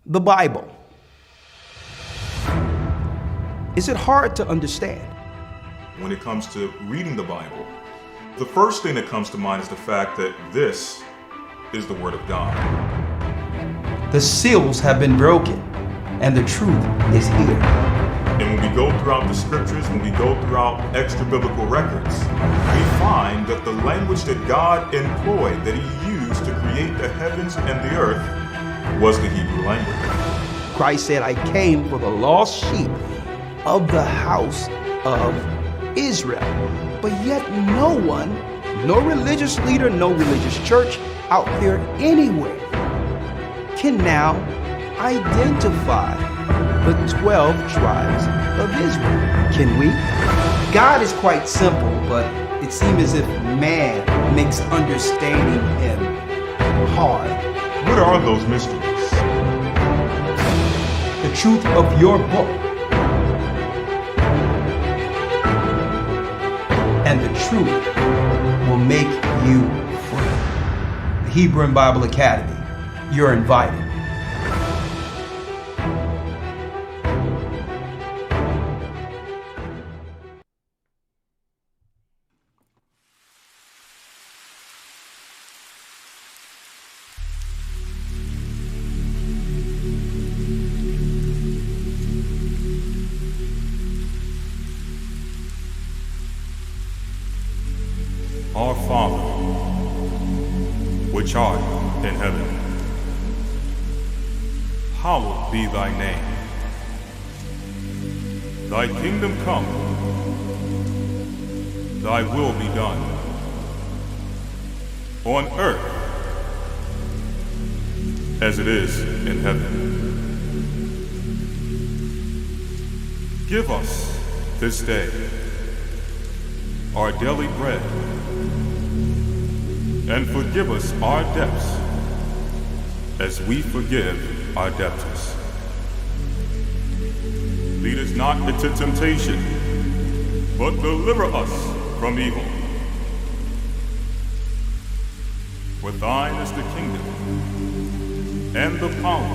The Bible. Is it hard to understand? When it comes to reading the Bible, the first thing that comes to mind is the fact that this is the Word of God. The seals have been broken, and the truth is here. And when we go throughout the scriptures, when we go throughout extra biblical records, we find that the language that God employed, that He used to create the heavens and the earth, was the Hebrew language. Christ said, I came for the lost sheep of the house of Israel. But yet no one, no religious leader, no religious church out there anywhere can now identify the 12 tribes of Israel. Can we? God is quite simple, but it seems as if man makes understanding Him hard. What are those mysteries? The truth of your book and the truth will make you free. The Hebrew and Bible Academy, you're invited. Our Father, which art in heaven, hallowed be thy name. Thy kingdom come, thy will be done, on earth as it is in heaven. Give us this day our daily bread, and forgive us our debts as we forgive our debtors. Lead us not into temptation, but deliver us from evil. For thine is the kingdom, and the power,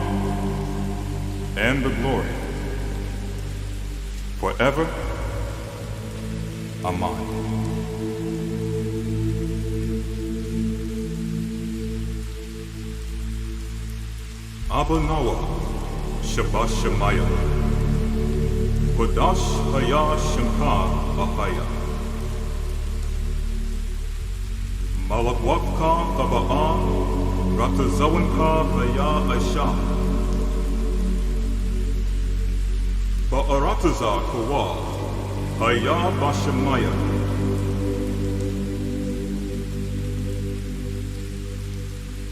and the glory, forever. Amen. Abba Noah, Shabbat Shemaya, Kodash Haya Shemka Ahaya, Malakwaka Taba'a, Ratazawanka Haya Aisha, Ba'arataza Kawa, Haya Bashemaya,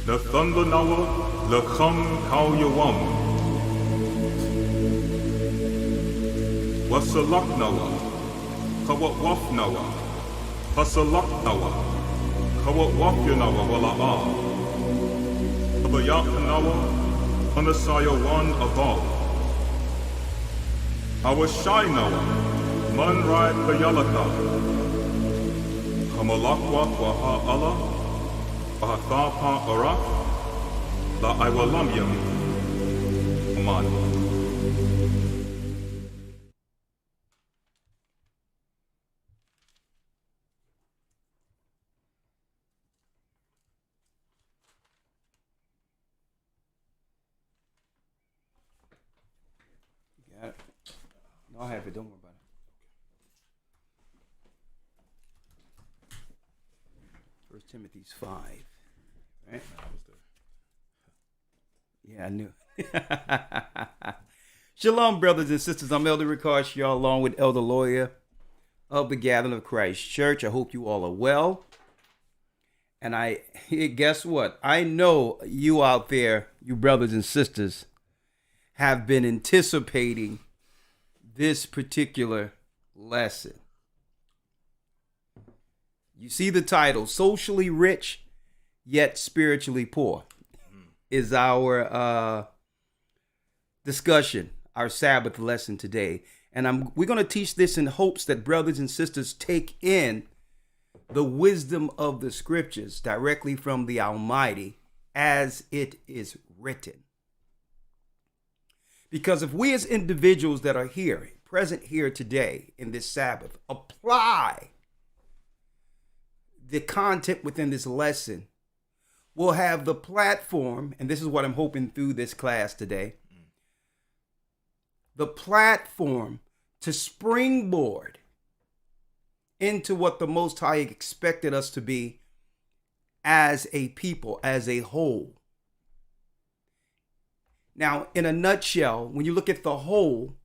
the thunder Noah, the Kham Kau Yawam, Wasalak Noah, Kawat Waf Noah, Hasalak Noah, Kawat Waf Yanawa Wala'a, Abayak Noah, Anasaya Wan Abal, Awashai Noah, Man Rai Kayalaka, Hamalakwa Waha Allah, Bahathapa Arak, La Iwalamya, Aman. Got it? No, I have it. Don't worry about it. 1 Timothy 5. Right? Yeah, I knew. Shalom, brothers and sisters. I'm Elder Rawchaa, along with Elder Lawya of the Gathering of Christ Church. I hope you all are well. And guess what? I know you out there, you brothers and sisters, have been anticipating this particular lesson. You see the title, Socially Rich Yet Spiritually Poor, is our discussion, our Sabbath lesson today. And we're going to teach this in hopes that brothers and sisters take in the wisdom of the scriptures directly from the Almighty as it is written. Because if we as individuals that are here, present here today in this Sabbath, apply the content within this lesson, we'll have the platform, and this is what I'm hoping through this class today, the platform to springboard into what the Most High expected us to be as a people, as a whole. Now, in a nutshell, when you look at the whole,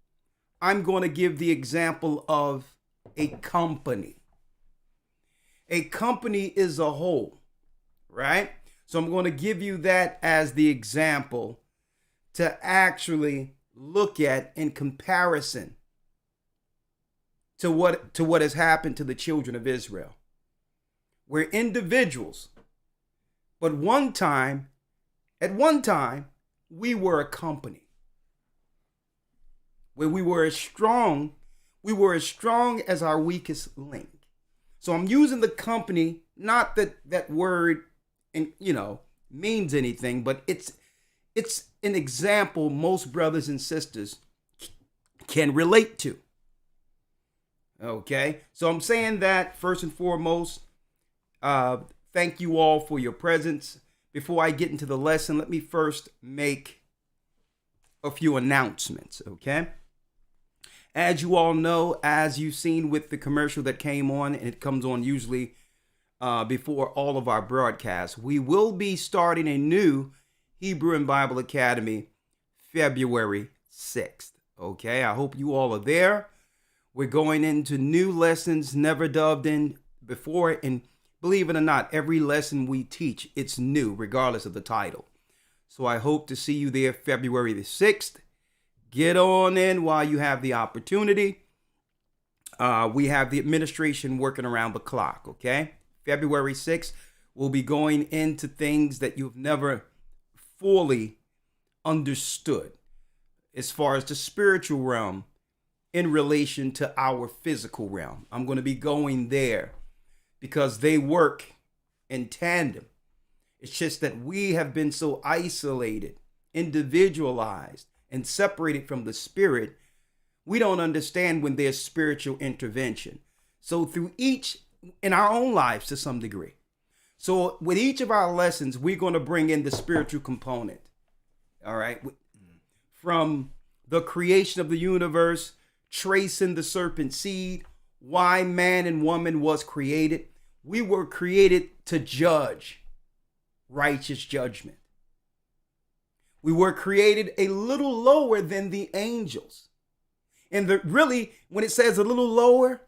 I'm going to give the example of a company. A company is a whole, right? So I'm going to give you that as the example to actually look at in comparison to what has happened to the children of Israel. We're individuals, but at one time, we were a company where we were as strong as our weakest link. So I'm using the company, not that word means anything, but it's an example most brothers and sisters can relate to. Okay, so I'm saying that first and foremost, thank you all for your presence. Before I get into the lesson, let me first make a few announcements, okay? As you all know, as you've seen with the commercial that came on, and it comes on usually before all of our broadcasts, we will be starting a new Hebrew and Bible Academy February 6th, okay? I hope you all are there. We're going into new lessons never dubbed in before, and believe it or not, every lesson we teach, it's new, regardless of the title. So I hope to see you there February the 6th. Get on in while you have the opportunity. We have the administration working around the clock, okay? February 6th, we'll be going into things that you've never fully understood as far as the spiritual realm in relation to our physical realm. I'm going to be going there because they work in tandem. It's just that we have been so isolated, individualized, and separated from the spirit, we don't understand when there's spiritual intervention. So through each, in our own lives to some degree. So with each of our lessons, we're going to bring in the spiritual component. All right. From the creation of the universe, tracing the serpent seed, why man and woman was created. We were created to judge, righteous judgment. We were created a little lower than the angels. And really, when it says a little lower,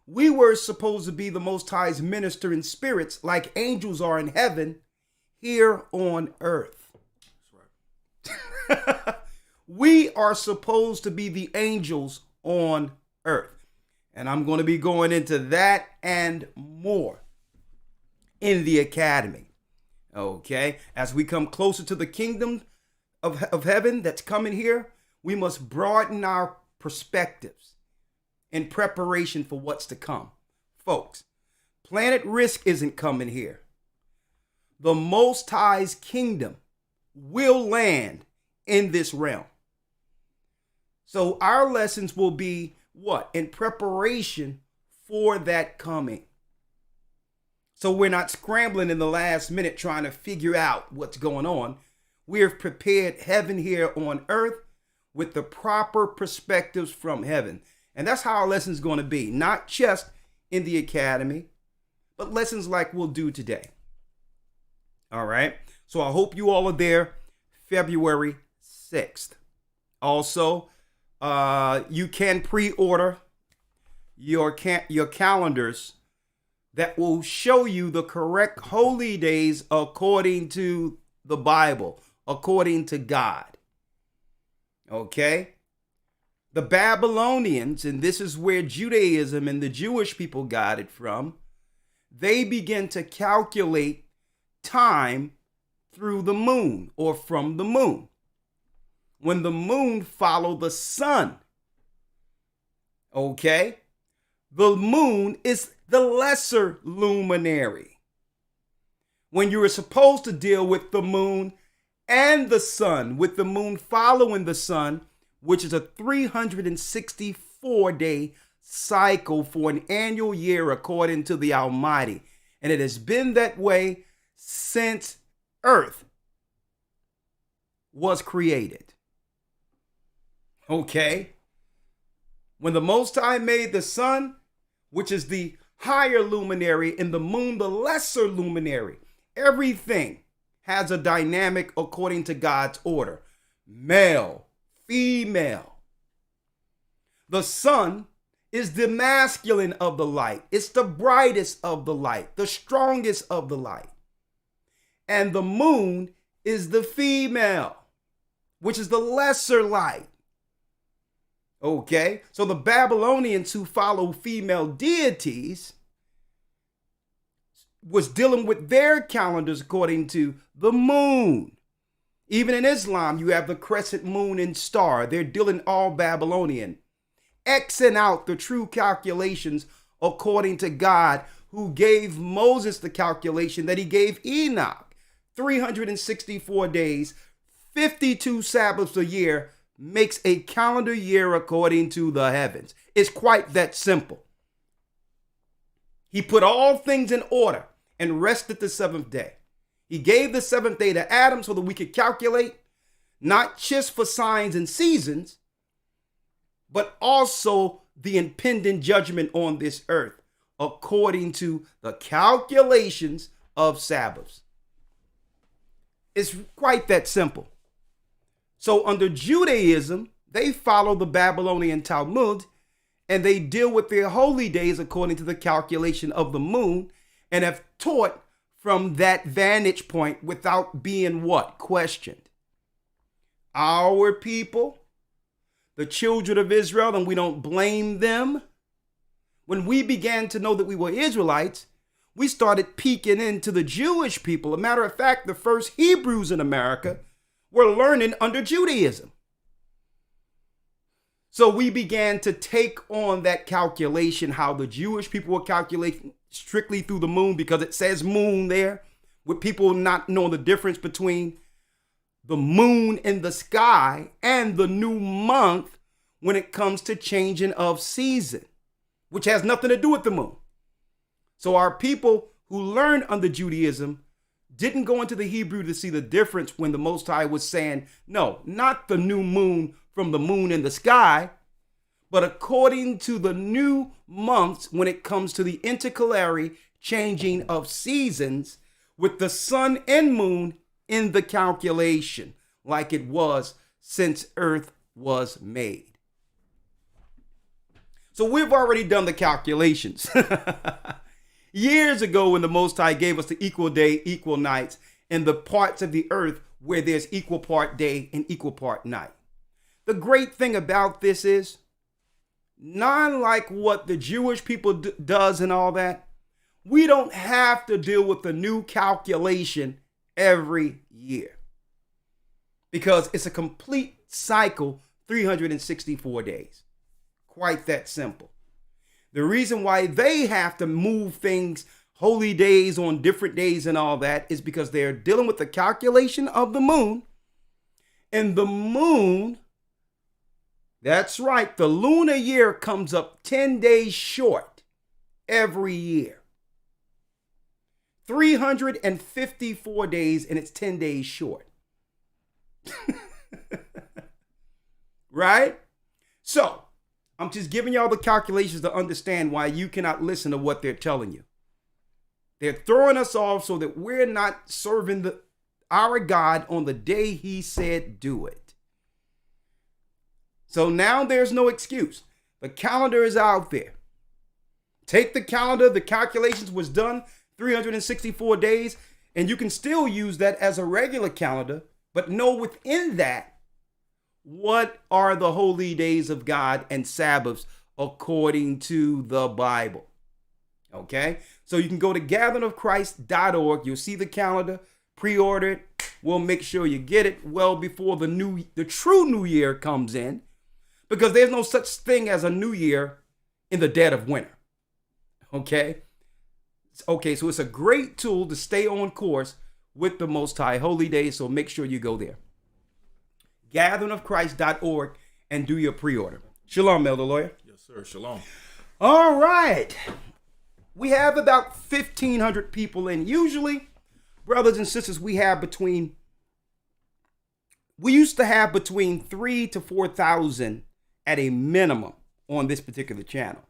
we were supposed to be the Most High's minister in spirits like angels are in heaven here on earth. That's right. We are supposed to be the angels on earth. And I'm going to be going into that and more in the academy. Okay, as we come closer to the kingdom of heaven that's coming here, we must broaden our perspectives in preparation for what's to come. Folks, planet risk isn't coming here. The Most High's kingdom will land in this realm. So our lessons will be what? In preparation for that coming. So we're not scrambling in the last minute trying to figure out what's going on. We've prepared heaven here on earth with the proper perspectives from heaven. And that's how our lesson's going to be. Not just in the academy, but lessons like we'll do today. All right. So I hope you all are there February 6th. Also, you can pre-order your calendars that will show you the correct holy days according to the Bible, according to God. Okay? The Babylonians, and this is where Judaism and the Jewish people got it from, they begin to calculate time through the moon or from the moon. When the moon followed the sun. Okay? The moon is the lesser luminary. When you were supposed to deal with the moon and the sun, with the moon following the sun, which is a 364-day cycle for an annual year according to the Almighty. And it has been that way since earth was created. Okay? When the Most High made the sun, which is the higher luminary, and the moon, the lesser luminary, everything has a dynamic according to God's order. Male, female. The sun is the masculine of the light. It's the brightest of the light, the strongest of the light. And the moon is the female, which is the lesser light. Okay, so the Babylonians who follow female deities was dealing with their calendars according to the moon. Even in Islam, you have the crescent moon and star. They're dealing all Babylonian, Xing out the true calculations according to God, who gave Moses the calculation that he gave Enoch. 364 days, 52 Sabbaths a year, makes a calendar year according to the heavens. It's quite that simple. He put all things in order and rested the seventh day. He gave the seventh day to Adam so that we could calculate, not just for signs and seasons, but also the impending judgment on this earth according to the calculations of Sabbaths. It's quite that simple. So under Judaism, they follow the Babylonian Talmud, and they deal with their holy days according to the calculation of the moon, and have taught from that vantage point without being what? Questioned. Our people, the children of Israel, and we don't blame them. When we began to know that we were Israelites, we started peeking into the Jewish people. As a matter of fact, the first Hebrews in America were learning under Judaism. So we began to take on that calculation, how the Jewish people were calculating strictly through the moon, because it says moon there, with people not knowing the difference between the moon in the sky and the new month when it comes to changing of season, which has nothing to do with the moon. So our people who learned under Judaism didn't go into the Hebrew to see the difference when the Most High was saying, no, not the new moon from the moon in the sky, but according to the new months when it comes to the intercalary changing of seasons with the sun and moon in the calculation, like it was since earth was made. So we've already done the calculations. Years ago, when the Most High gave us the equal day, equal nights, and the parts of the earth where there's equal part day and equal part night. The great thing about this is, not like what the Jewish people does and all that, we don't have to deal with the new calculation every year, because it's a complete cycle, 364 days. Quite that simple. The reason why they have to move things, holy days on different days and all that, is because they're dealing with the calculation of the moon. And the moon, that's right, the lunar year comes up 10 days short every year. 354 days, and it's 10 days short. Right? So, I'm just giving y'all the calculations to understand why you cannot listen to what they're telling you. They're throwing us off so that we're not serving our God on the day he said do it. So now there's no excuse. The calendar is out there. Take the calendar, the calculations was done 364 days, and you can still use that as a regular calendar, but know within that, what are the holy days of God and Sabbaths according to the Bible? Okay, so you can go to gatheringofchrist.org. You'll see the calendar, pre-order it. We'll make sure you get it well before the true new year comes in, because there's no such thing as a new year in the dead of winter. Okay, so it's a great tool to stay on course with the Most High holy days. So make sure you go there. gatheringofchrist.org and do your pre-order. Shalom, Elder Lawya. Yes, sir. Shalom. All right. We have about 1,500 people in. Usually, brothers and sisters, we used to have between 3,000 to 4,000 at a minimum on this particular channel.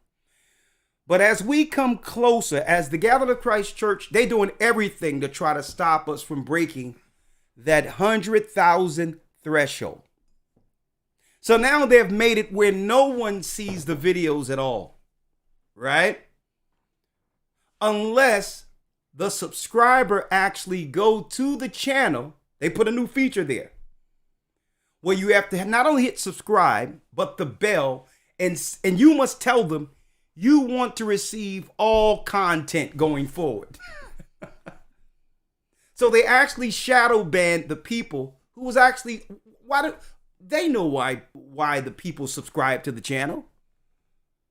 But as we come closer, as the Gathered of Christ Church, they're doing everything to try to stop us from breaking that 100,000 threshold. So now they've made it where no one sees the videos at all, right? Unless the subscriber actually go to the channel. They put a new feature there where you have to not only hit subscribe, but the bell, and you must tell them you want to receive all content going forward. So they actually shadow banned the people who was actually, they know why the people subscribe to the channel.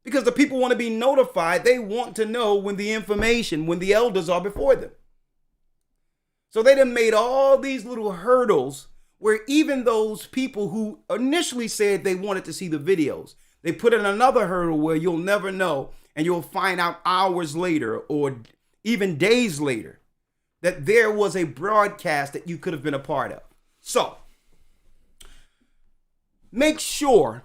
Because the people want to be notified. They want to know when the elders are before them. So they done made all these little hurdles where even those people who initially said they wanted to see the videos, they put in another hurdle where you'll never know, and you'll find out hours later or even days later that there was a broadcast that you could have been a part of. So make sure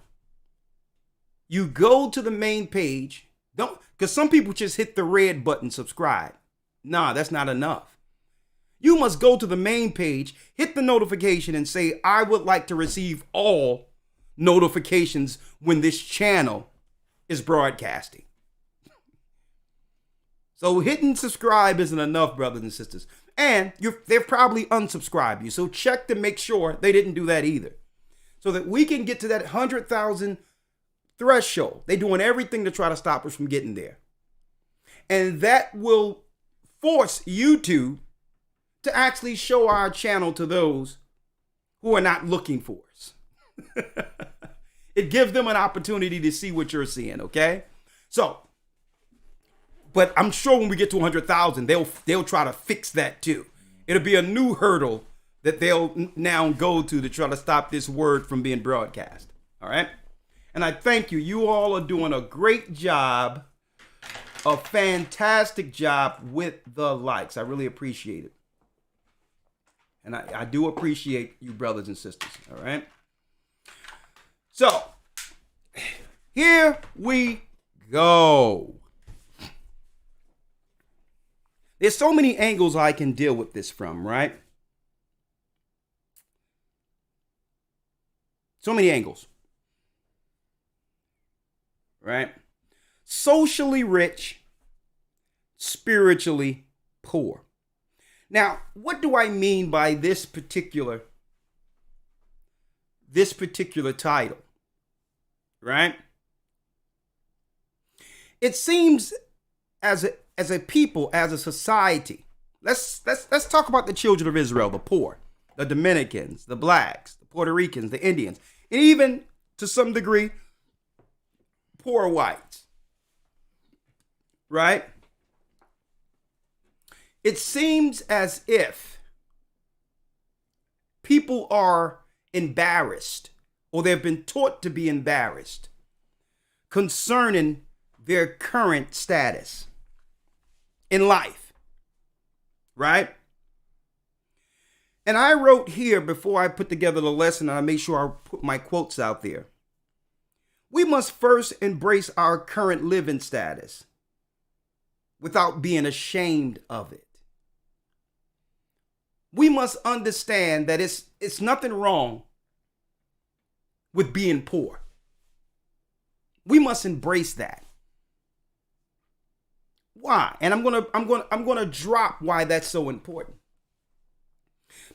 you go to the main page. Because some people just hit the red button, subscribe. Nah, that's not enough. You must go to the main page, hit the notification, and say, I would like to receive all notifications when this channel is broadcasting. So hitting subscribe isn't enough, brothers and sisters. And they've probably unsubscribed you. So check to make sure they didn't do that either. So that we can get to that 100,000 threshold. They're doing everything to try to stop us from getting there. And that will force YouTube to actually show our channel to those who are not looking for us. It gives them an opportunity to see what you're seeing, okay? So, but I'm sure when we get to 100,000, they'll try to fix that too. It'll be a new hurdle that they'll now go to try to stop this word from being broadcast, all right? And I thank you. You all are doing a great job, a fantastic job with the likes. I really appreciate it. And I do appreciate you, brothers and sisters, all right? So, here we go. There's so many angles I can deal with this from, right? So many angles. Right? Socially rich, spiritually poor. Now, what do I mean by this particular title? Right? It seems as a people, as a society, let's talk about the children of Israel, the poor, the Dominicans, the blacks, the Puerto Ricans, the Indians, and even to some degree, poor whites, right? It seems as if people are embarrassed, or they've been taught to be embarrassed concerning their current status in life, right? And I wrote here before I put together the lesson, and I made sure I put my quotes out there. We must first embrace our current living status without being ashamed of it. We must understand that it's nothing wrong with being poor. We must embrace that. Why? And I'm gonna drop why that's so important.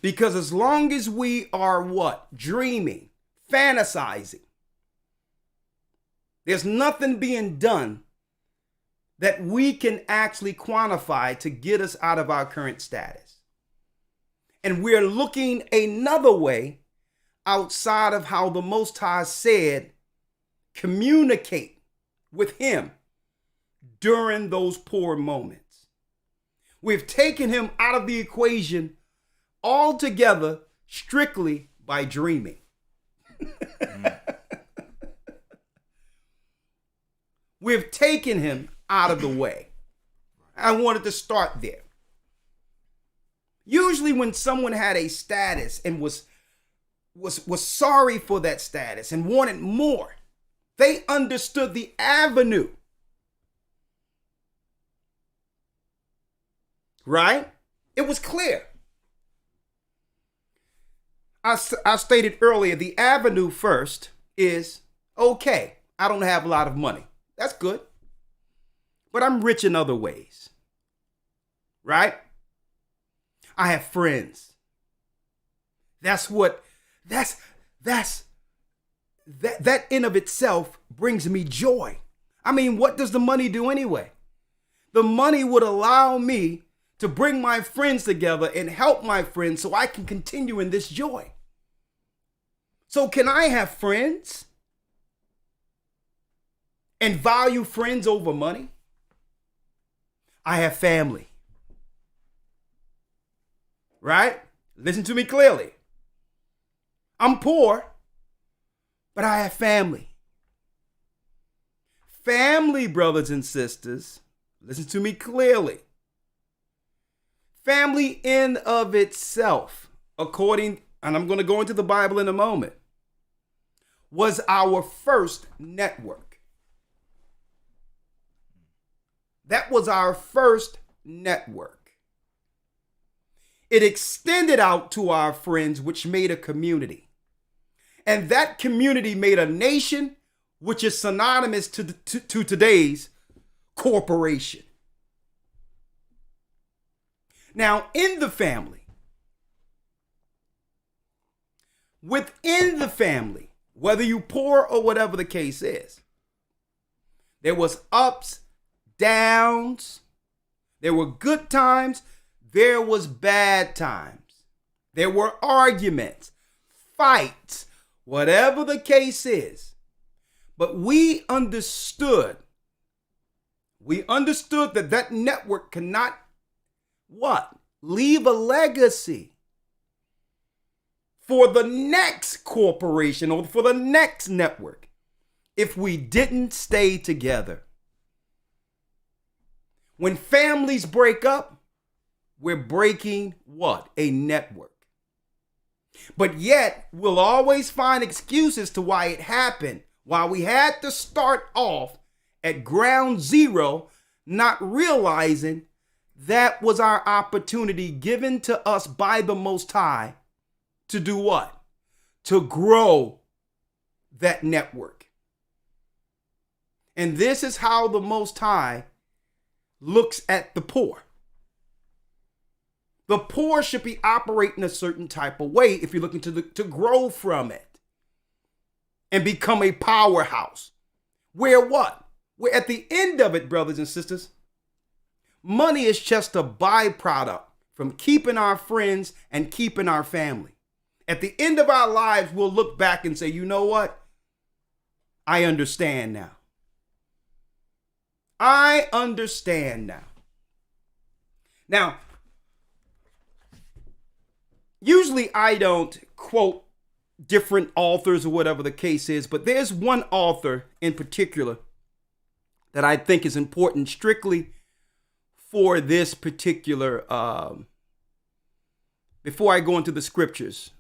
Because as long as we are what? Dreaming, fantasizing, there's nothing being done that we can actually quantify to get us out of our current status. And we're looking another way outside of how the Most High said, communicate with him during those poor moments. We've taken him out of the equation altogether strictly by dreaming. We've taken him out of the way. I wanted to start there. Usually when someone had a status and was sorry for that status and wanted more, they understood the avenue. Right? It was clear. I stated earlier, the avenue first is, okay, I don't have a lot of money. That's good. But I'm rich in other ways. Right? I have friends. That in of itself brings me joy. I mean, what does the money do anyway? The money would allow me to bring my friends together and help my friends so I can continue in this joy. So can I have friends and value friends over money? I have family. Right? Listen to me clearly. I'm poor, but I have family. Family, brothers and sisters, listen to me clearly. Family in of itself, according, and I'm going to go into the Bible in a moment, was our first network. That was our first network. It extended out to our friends, which made a community. And that community made a nation, which is synonymous to today's corporation. Now, in the family, within the family, whether you poor or whatever the case is, there was ups, downs, there were good times, there was bad times, there were arguments, fights, whatever the case is. But we understood that network cannot what? Leave a legacy for the next corporation or for the next network if we didn't stay together. When families break up, we're breaking what? A network. But yet, we'll always find excuses to why it happened, why we had to start off at ground zero, not realizing that was our opportunity given to us by the Most High to do what? To grow that network. And this is how the Most High looks at the poor. The poor should be operating a certain type of way if you're looking to grow from it and become a powerhouse. Where what? Where at the end of it, brothers and sisters, money is just a byproduct from keeping our friends and keeping our family. At the end of our lives, we'll look back and say, you know what? I understand now. I understand now. Now, usually I don't quote different authors or whatever the case is, but there's one author in particular that I think is important strictly for this particular, before I go into the scriptures,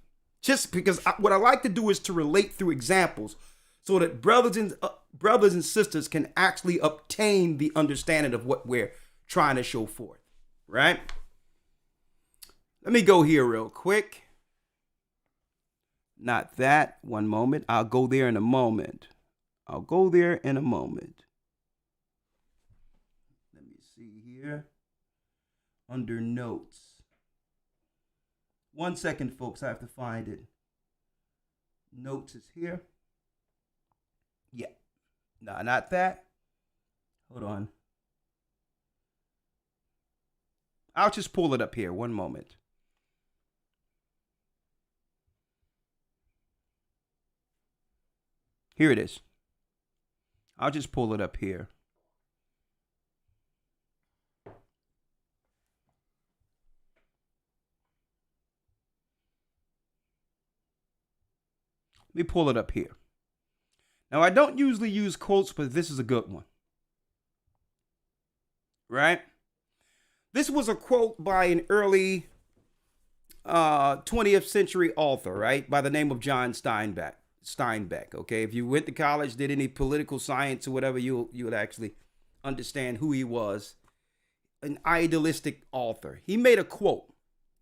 just because what I like to do is to relate through examples so that brothers and sisters can actually obtain the understanding of what we're trying to show forth, right? Let me go here real quick. Not that. One moment. I'll go there in a moment. Let me see here. Under notes. 1 second, folks. I have to find it. Notes is here. Yeah. No, not that. Hold on. I'll just pull it up here. 1 moment. Here it is. I'll just pull it up here. Let me pull it up here. Now, I don't usually use quotes, but this is a good one. Right? This was a quote by an early 20th century author, right? By the name of John Steinbeck. Okay. If you went to college, did any political science or whatever, you would actually understand who he was. An idealistic author. He made a quote.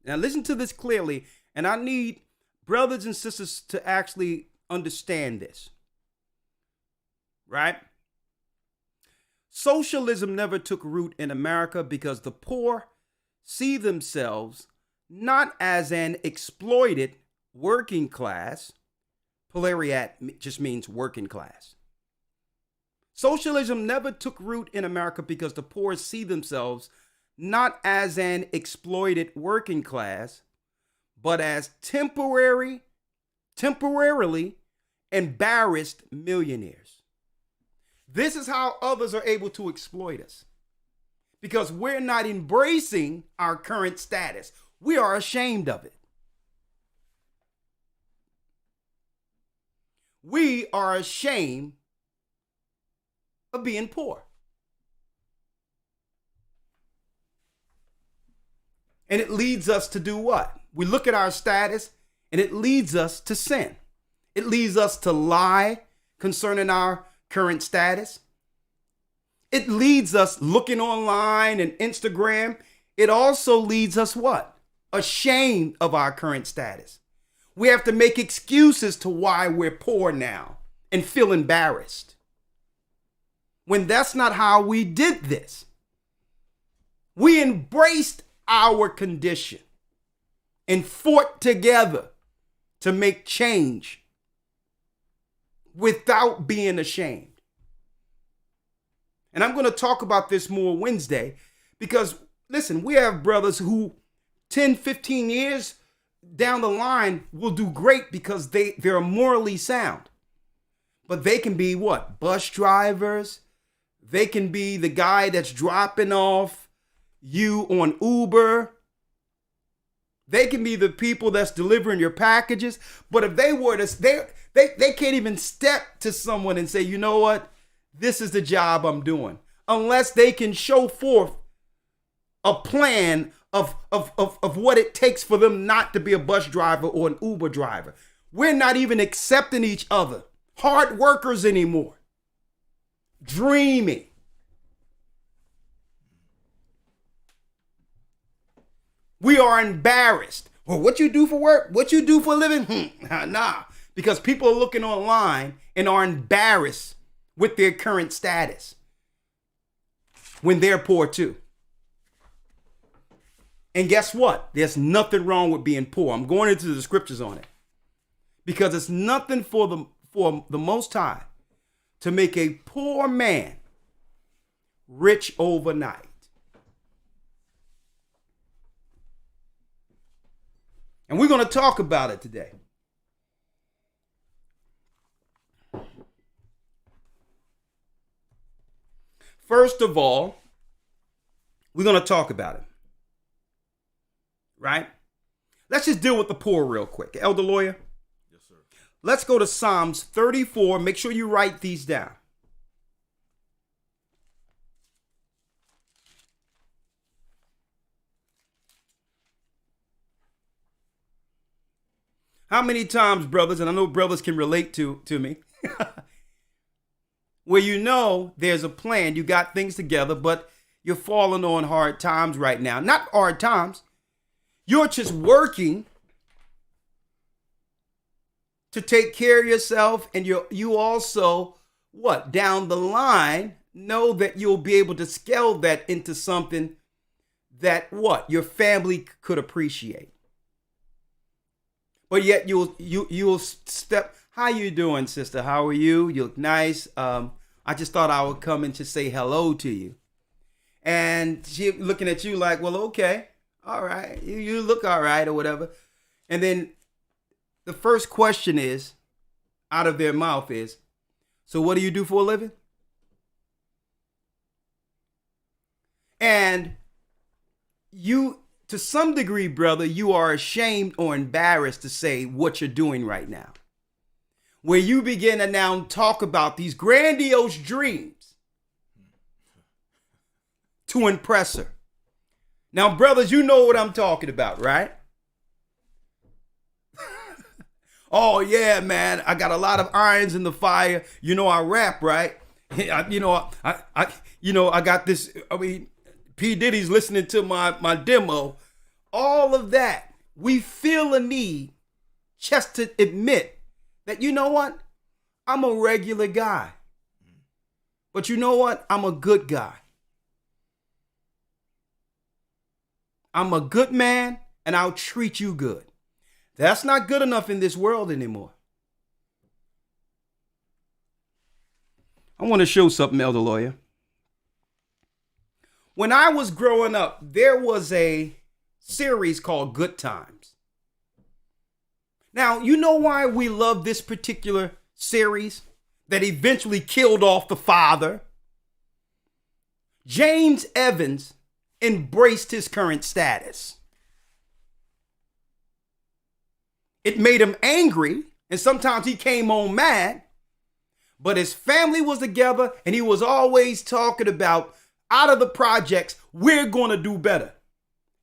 Now listen to this clearly, and I need brothers and sisters to actually understand this. Right? Socialism never took root in America because the poor see themselves not as an exploited working class. Pluriat just means working class. Socialism never took root in America because the poor see themselves not as an exploited working class, but as temporarily embarrassed millionaires. This is how others are able to exploit us, because we're not embracing our current status. We are ashamed of it. We are ashamed of being poor. And it leads us to do what? We look at our status and it leads us to sin. It leads us to lie concerning our current status. It leads us looking online and Instagram. It also leads us what? Ashamed of our current status. We have to make excuses to why we're poor now and feel embarrassed, when that's not how we did this. We embraced our condition and fought together to make change without being ashamed. And I'm going to talk about this more Wednesday, because listen, we have brothers who 10, 15 years down the line will do great because they're morally sound. But they can be what? Bus drivers. They can be the guy that's dropping off you on Uber. They can be the people that's delivering your packages. But if they were to, they can't even step to someone and say, you know what? This is the job I'm doing. Unless they can show forth a plan of what it takes for them not to be a bus driver or an Uber driver. We're not even accepting each other. Hard workers anymore. Dreaming. We are embarrassed. Well, what you do for work? What you do for a living? Nah. Because people are looking online and are embarrassed with their current status when they're poor too. And guess what? There's nothing wrong with being poor. I'm going into the scriptures on it. Because it's nothing for the Most High to make a poor man rich overnight. And we're going to talk about it today. First of all, we're going to talk about it. Right? Let's just deal with the poor real quick. Elder Lawya? Yes, sir. Let's go to Psalms 34. Make sure you write these down. How many times, brothers, and I know brothers can relate to me, where you know there's a plan, you got things together, but you're falling on hard times right now. Not hard times. You're just working to take care of yourself, and you also, what, down the line, know that you'll be able to scale that into something that, what, your family could appreciate. But yet you'll step. How you doing, sister? How are you? You look nice. I just thought I would come and just say hello to you. And she looking at you like, well, okay, all right, you look all right or whatever. And then the first question is, out of their mouth is, so what do you do for a living? And you, to some degree, brother, you are ashamed or embarrassed to say what you're doing right now. where you begin to now talk about these grandiose dreams to impress her. Now, brothers, you know what I'm talking about, right? Oh, yeah, man, I got a lot of irons in the fire. You know, I rap, right? I got this. I mean, P. Diddy's listening to my demo. All of that. We feel a need just to admit that, you know what? I'm a regular guy. But you know what? I'm a good guy. I'm a good man, and I'll treat you good. That's not good enough in this world anymore. I want to show something, Elder Lawya. When I was growing up, there was a series called Good Times. Now, you know why we love this particular series that eventually killed off the father? James Evans embraced his current status. It made him angry, and sometimes he came home mad, but his family was together, and he was always talking about, out of the projects, we're going to do better.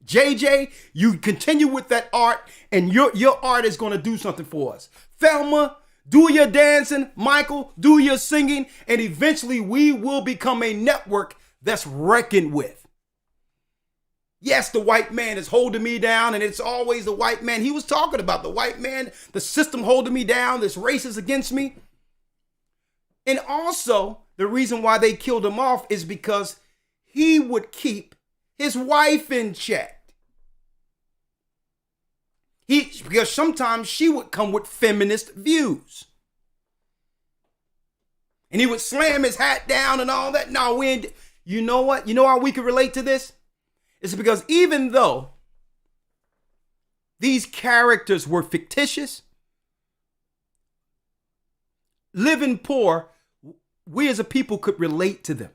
JJ, you continue with that art, and your art is going to do something for us. Thelma, do your dancing. Michael, do your singing, and eventually we will become a network that's reckoned with. Yes, the white man is holding me down, and it's always the white man. He was talking about the white man, the system holding me down, this race is against me. And also, the reason why they killed him off is because he would keep his wife in check. Because sometimes she would come with feminist views. And he would slam his hat down and all that. No, you know what? You know how we can relate to this? It's because even though these characters were fictitious, living poor, we as a people could relate to them.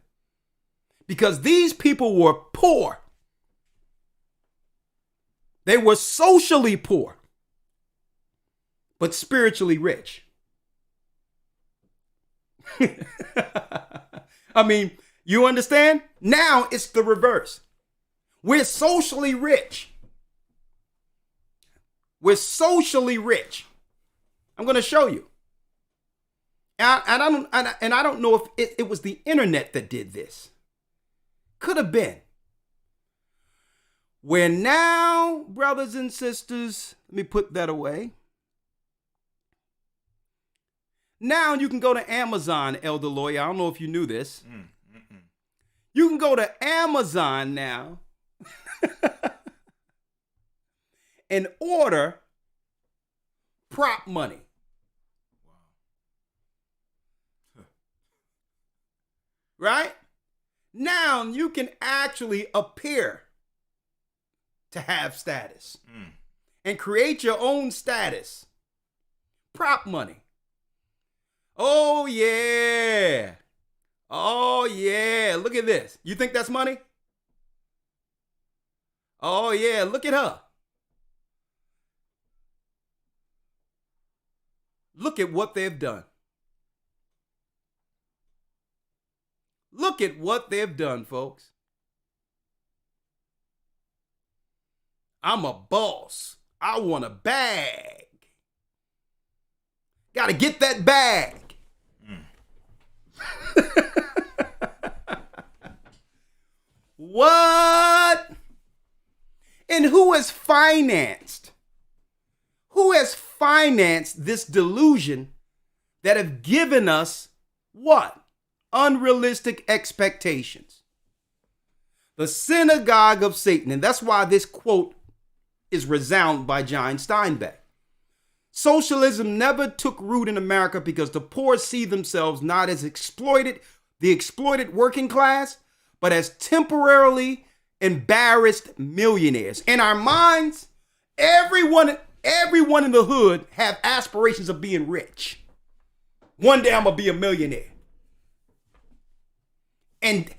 Because these people were poor. They were socially poor, but spiritually rich. I mean, you understand? Now it's the reverse. We're socially rich. We're socially rich. I'm going to show you. And I don't know if it was the internet that did this. Could have been. Where now, brothers and sisters, let me put that away. Now you can go to Amazon, Elder Lawya. I don't know if you knew this. You can go to Amazon now and order prop money. Right? Now you can actually appear to have status and create your own status. Prop money. Oh, yeah. Oh, yeah. Look at this. You think that's money? Oh, yeah. Look at her. Look at what they've done. Look at what they've done, folks. I'm a boss. I want a bag. Got to get that bag. What? And who has financed? Who has financed this delusion that have given us what? Unrealistic expectations. The synagogue of Satan. And that's why this quote is resounded by John Steinbeck. Socialism never took root in America because the poor see themselves not as the exploited working class, but as temporarily embarrassed millionaires. In our minds, everyone in the hood have aspirations of being rich. One day I'm going to be a millionaire. And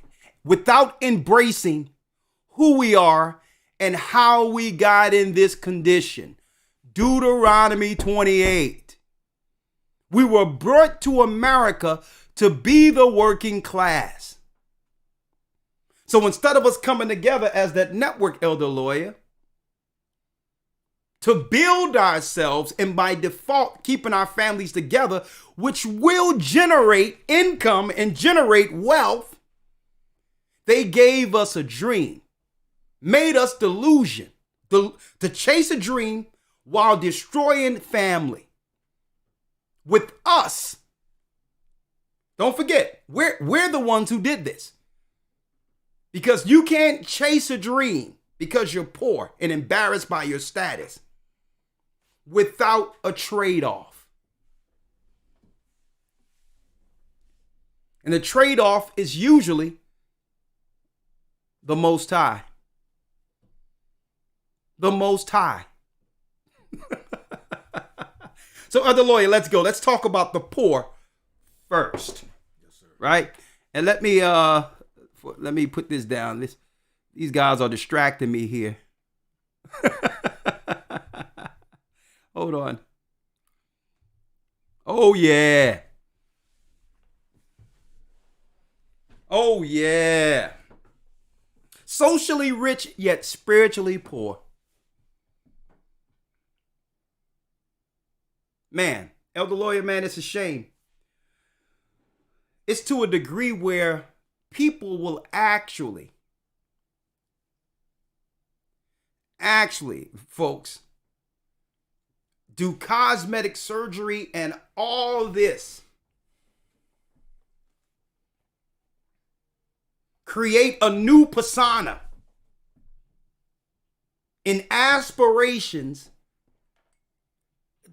without embracing who we are and how we got in this condition, Deuteronomy 28. We were brought to America to be the working class. So instead of us coming together as that network, Elder Lawya, to build ourselves and by default keeping our families together, which will generate income and generate wealth, they gave us a dream, made us delusion, to chase a dream while destroying family. With us, don't forget, we're the ones who did this. Because you can't chase a dream because you're poor and embarrassed by your status without a trade-off. And the trade-off is usually the Most High. The Most High. So, Elder Lawya, let's go. Let's talk about the poor first. Yes, sir. Right? And let me put this down. These guys are distracting me here. Hold on. Oh, yeah. Oh, yeah. Socially rich, yet spiritually poor. Man, Elder Lawya, man, it's a shame. It's to a degree where people will actually, folks, do cosmetic surgery and all this. Create a new persona in aspirations,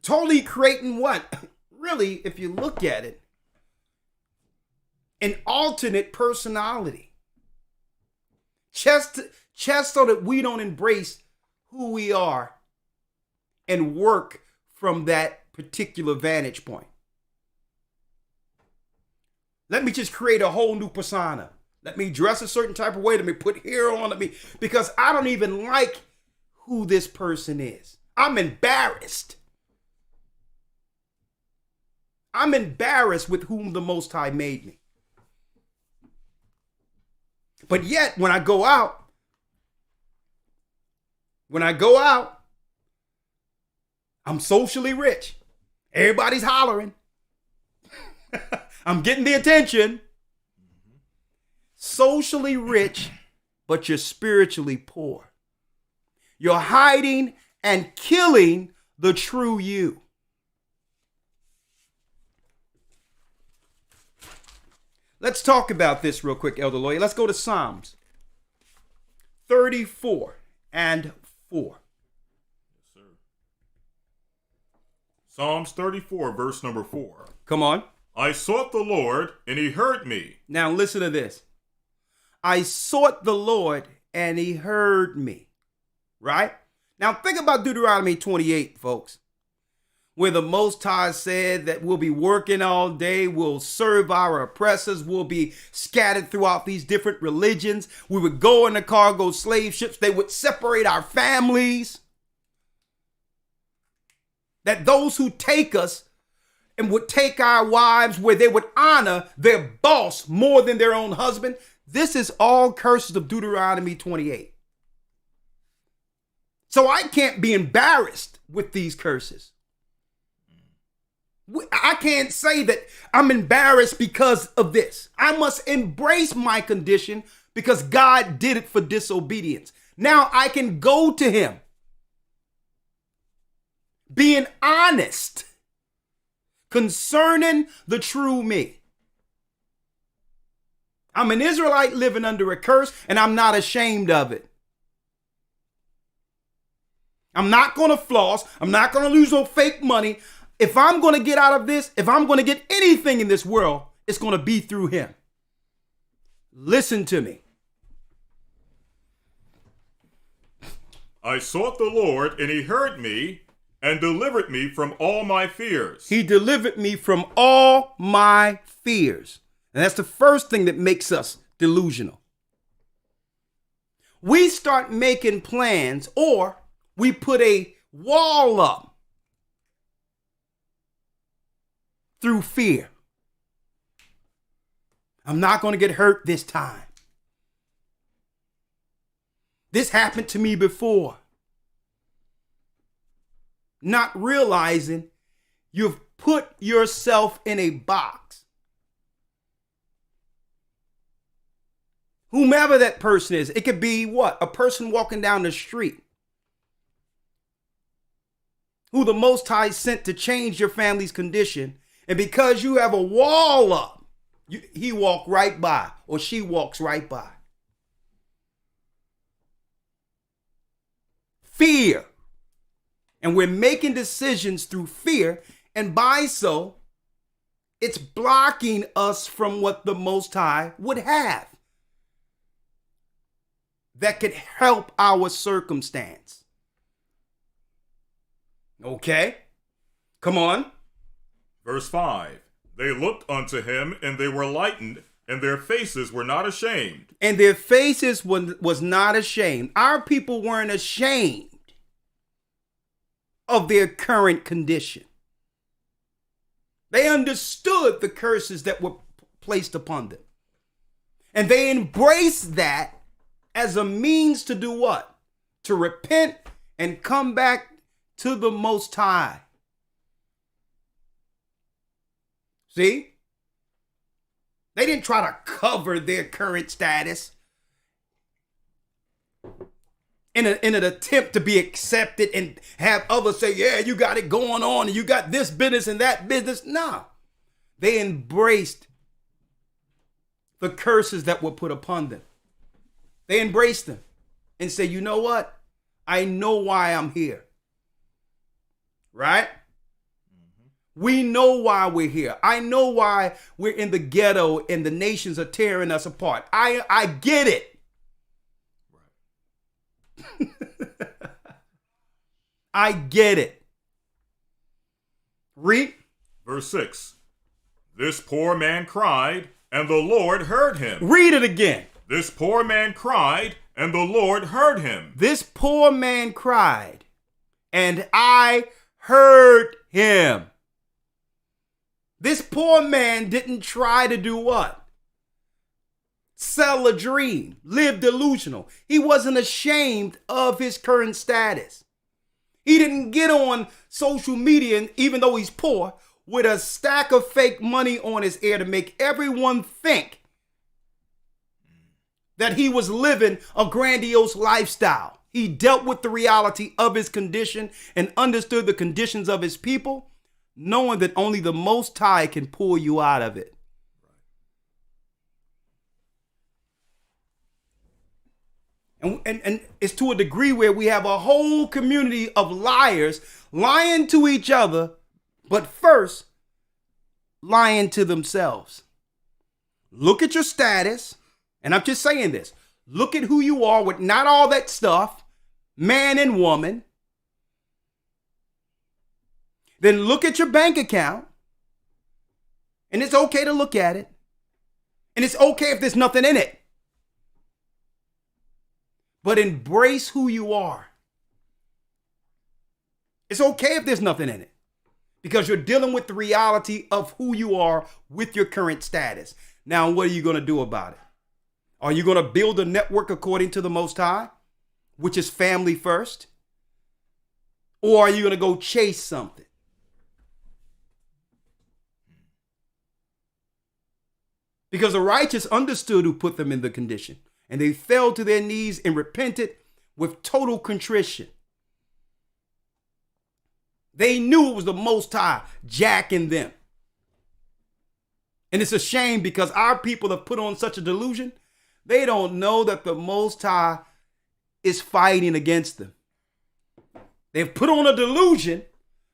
totally creating what? Really, if you look at it, an alternate personality. Just so that we don't embrace who we are and work from that particular vantage point. Let me just create a whole new persona. Let me dress a certain type of way. Let me put hair on. Because I don't even like who this person is. I'm embarrassed. I'm embarrassed with whom the Most High made me. But yet, when I go out, I'm socially rich. Everybody's hollering. I'm getting the attention. Socially rich, but you're spiritually poor. You're hiding and killing the true you. Let's talk about this real quick, Elder Lawya. Let's go to Psalms 34 and 4. Yes, sir. Psalms 34, verse number 4. Come on. I sought the Lord, and he heard me. Now listen to this. I sought the Lord, and he heard me. Right? Now think about Deuteronomy 28, folks, where the Most High said that we'll be working all day, we'll serve our oppressors, we'll be scattered throughout these different religions. We would go in the cargo slave ships. They would separate our families. That those who take us and would take our wives, where they would honor their boss more than their own husband. This is all curses of Deuteronomy 28. So I can't be embarrassed with these curses. I can't say that I'm embarrassed because of this. I must embrace my condition because God did it for disobedience. Now I can go to him being honest concerning the true me. I'm an Israelite living under a curse, and I'm not ashamed of it. I'm not going to floss. I'm not going to lose no fake money. If I'm going to get out of this, if I'm going to get anything in this world, it's going to be through him. Listen to me. I sought the Lord, and he heard me and delivered me from all my fears. He delivered me from all my fears. And that's the first thing that makes us delusional. We start making plans, or we put a wall up through fear. I'm not going to get hurt this time. This happened to me before. Not realizing you've put yourself in a box. Whomever that person is, it could be what? A person walking down the street who the Most High sent to change your family's condition. And because you have a wall up, he walked right by, or she walks right by. Fear. And we're making decisions through fear, and by so, it's blocking us from what the Most High would have that could help our circumstance. Okay? Come on. Verse 5. They looked unto him, and they were lightened, and their faces were not ashamed. And their faces was not ashamed. Our people weren't ashamed of their current condition. They understood the curses that were placed upon them. And they embraced that as a means to do what? To repent and come back to the Most High. See? They didn't try to cover their current status in an attempt to be accepted and have others say, yeah, you got it going on and you got this business and that business. No. They embraced the curses that were put upon them. They embraced them and said, you know what? I know why I'm here. Right? We know why we're here. I know why we're in the ghetto and the nations are tearing us apart. I get it. Right. I get it. Read. Verse 6. This poor man cried, and the Lord heard him. Read it again. This poor man cried, and the Lord heard him. This poor man cried, and I heard him. This poor man didn't try to do what? Sell a dream, live delusional. He wasn't ashamed of his current status. He didn't get on social media, even though he's poor, with a stack of fake money on his ear to make everyone think that he was living a grandiose lifestyle. He dealt with the reality of his condition and understood the conditions of his people, knowing that only the Most High can pull you out of it. And it's to a degree where we have a whole community of liars lying to each other, but first lying to themselves. Look at your status, and I'm just saying this. Look at who you are with not all that stuff, man and woman. Then look at your bank account, and it's okay to look at it, and it's okay if there's nothing in it. But embrace who you are. It's okay if there's nothing in it, because you're dealing with the reality of who you are with your current status. Now, what are you going to do about it? Are you going to build a network according to the Most High, which is family first? Or are you going to go chase something? Because the righteous understood who put them in the condition, and they fell to their knees and repented with total contrition. They knew it was the Most High jacking them. And it's a shame because our people have put on such a delusion. They don't know that the Most High is fighting against them. They've put on a delusion,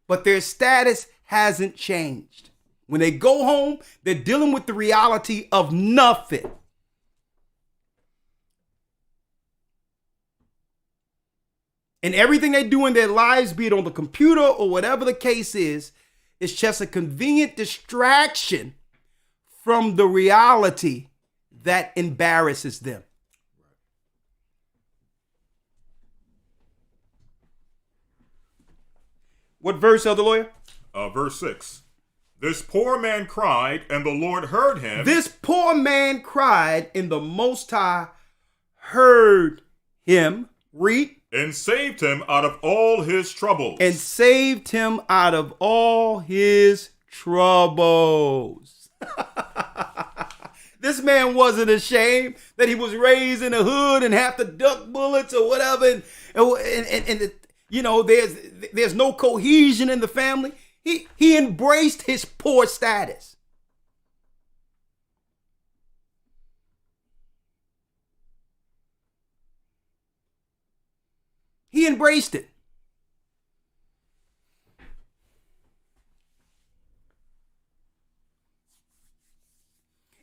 but their status hasn't changed. When they go home, they're dealing with the reality of nothing. And everything they do in their lives, be it on the computer or whatever the case is just a convenient distraction from the reality that embarrasses them. What verse, Elder Lawyer? Verse 6. This poor man cried, and the Lord heard him. This poor man cried, and the Most High heard him. Read. And saved him out of all his troubles. And saved him out of all his troubles. This man wasn't ashamed that he was raised in the hood and have to duck bullets or whatever. And you know, there's no cohesion in the family. He embraced his poor status. He embraced it.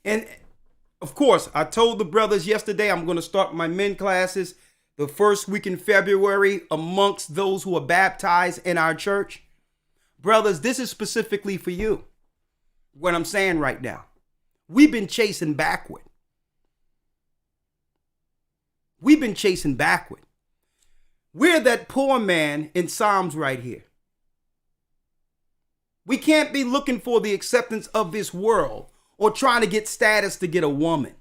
And of course, I told the brothers yesterday I'm going to start my men classes the first week in February amongst those who are baptized in our church. Brothers, this is specifically for you. What I'm saying right now. We've been chasing backward. We've been chasing backward. We're that poor man in Psalms right here. We can't be looking for the acceptance of this world or trying to get status to get a woman.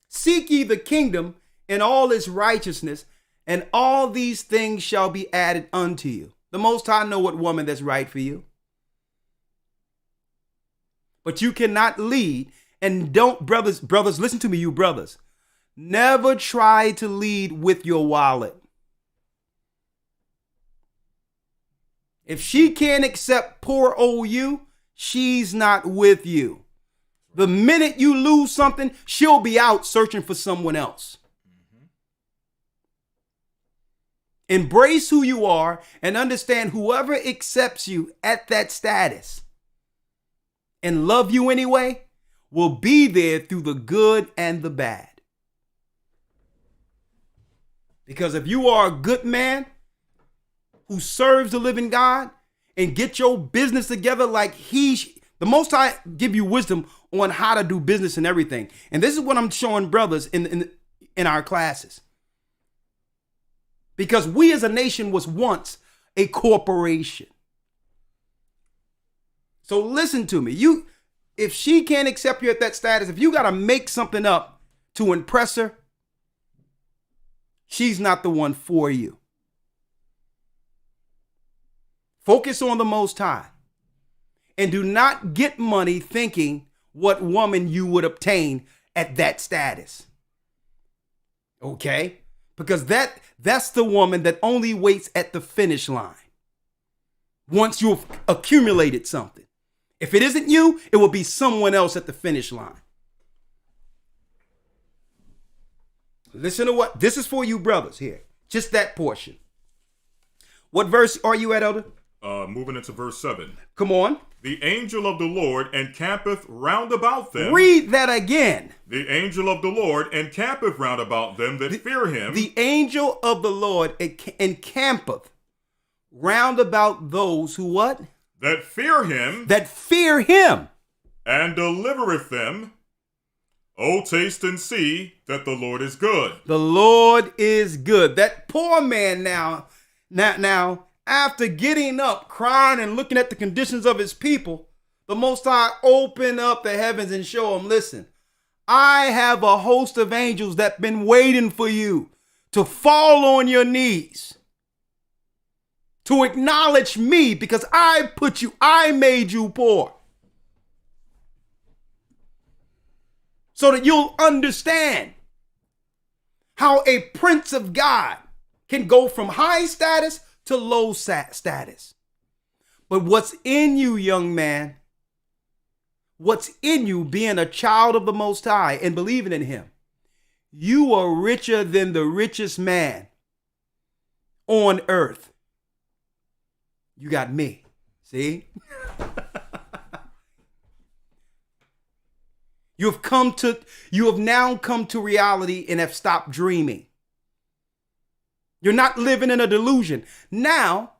Seek ye the kingdom and all its righteousness, and all these things shall be added unto you. The Most High know what woman that's right for you. But you cannot lead, and don't, brothers, listen to me, you brothers. Never try to lead with your wallet. If she can't accept poor old you, she's not with you. The minute you lose something, she'll be out searching for someone else. Embrace who you are and understand whoever accepts you at that status and love you anyway will be there through the good and the bad. Because if you are a good man who serves the living God and get your business together like the Most High give you wisdom on how to do business and everything. And this is what I'm showing brothers in our classes. Because we as a nation was once a corporation. So listen to me. If she can't accept you at that status, if you got to make something up to impress her, she's not the one for you. Focus on the Most High. And do not get money thinking what woman you would obtain at that status. Okay? Because that's the woman that only waits at the finish line. Once you've accumulated something. If it isn't you, it will be someone else at the finish line. Listen to what, this is for you brothers here. Just that portion. What verse are you at, Elder? Moving into verse 7. Come on. The angel of the Lord encampeth round about them. Read that again. The angel of the Lord encampeth round about them that fear him. The angel of the Lord encampeth round about those who what? That fear him. That fear him. And delivereth them. O taste and see that the Lord is good. The Lord is good. That poor man now, after getting up, crying and looking at the conditions of his people, the Most High open up the heavens and show him, listen, I have a host of angels that been waiting for you to fall on your knees, to acknowledge me because I made you poor. So that you'll understand how a prince of God can go from high status to low status. But what's in you, young man, what's in you being a child of the Most High and believing in him, you are richer than the richest man on earth. You got me. See? You have now come to reality and have stopped dreaming. You're not living in a delusion. Now,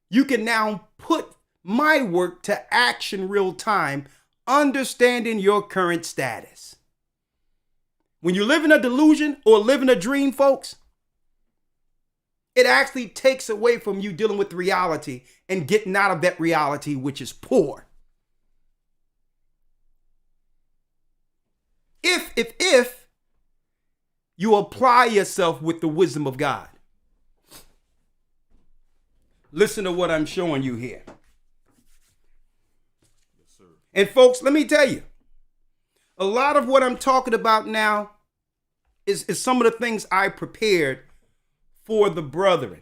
you can now put my work to action real time, understanding your current status. When you live in a delusion or live in a dream, folks, It actually takes away from you dealing with reality and getting out of that reality, which is poor. If you apply yourself with the wisdom of God. Listen to what I'm showing you here. Yes, sir. And folks, let me tell you, a lot of what I'm talking about now is some of the things I prepared for the brethren.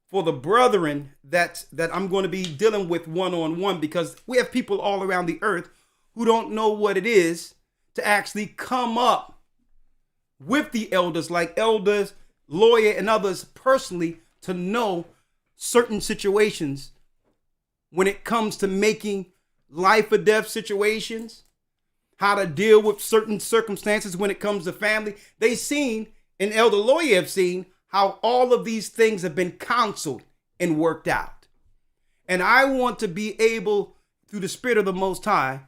For the brethren that I'm going to be dealing with one-on-one, because we have people all around the earth who don't know what it is to actually come up with the elders, like elders, Lawya, and others personally, to know certain situations when it comes to making life or death situations, how to deal with certain circumstances when it comes to family. They've seen, and Elder Lawya have seen, how all of these things have been counseled and worked out. And I want to be able, through the Spirit of the Most High,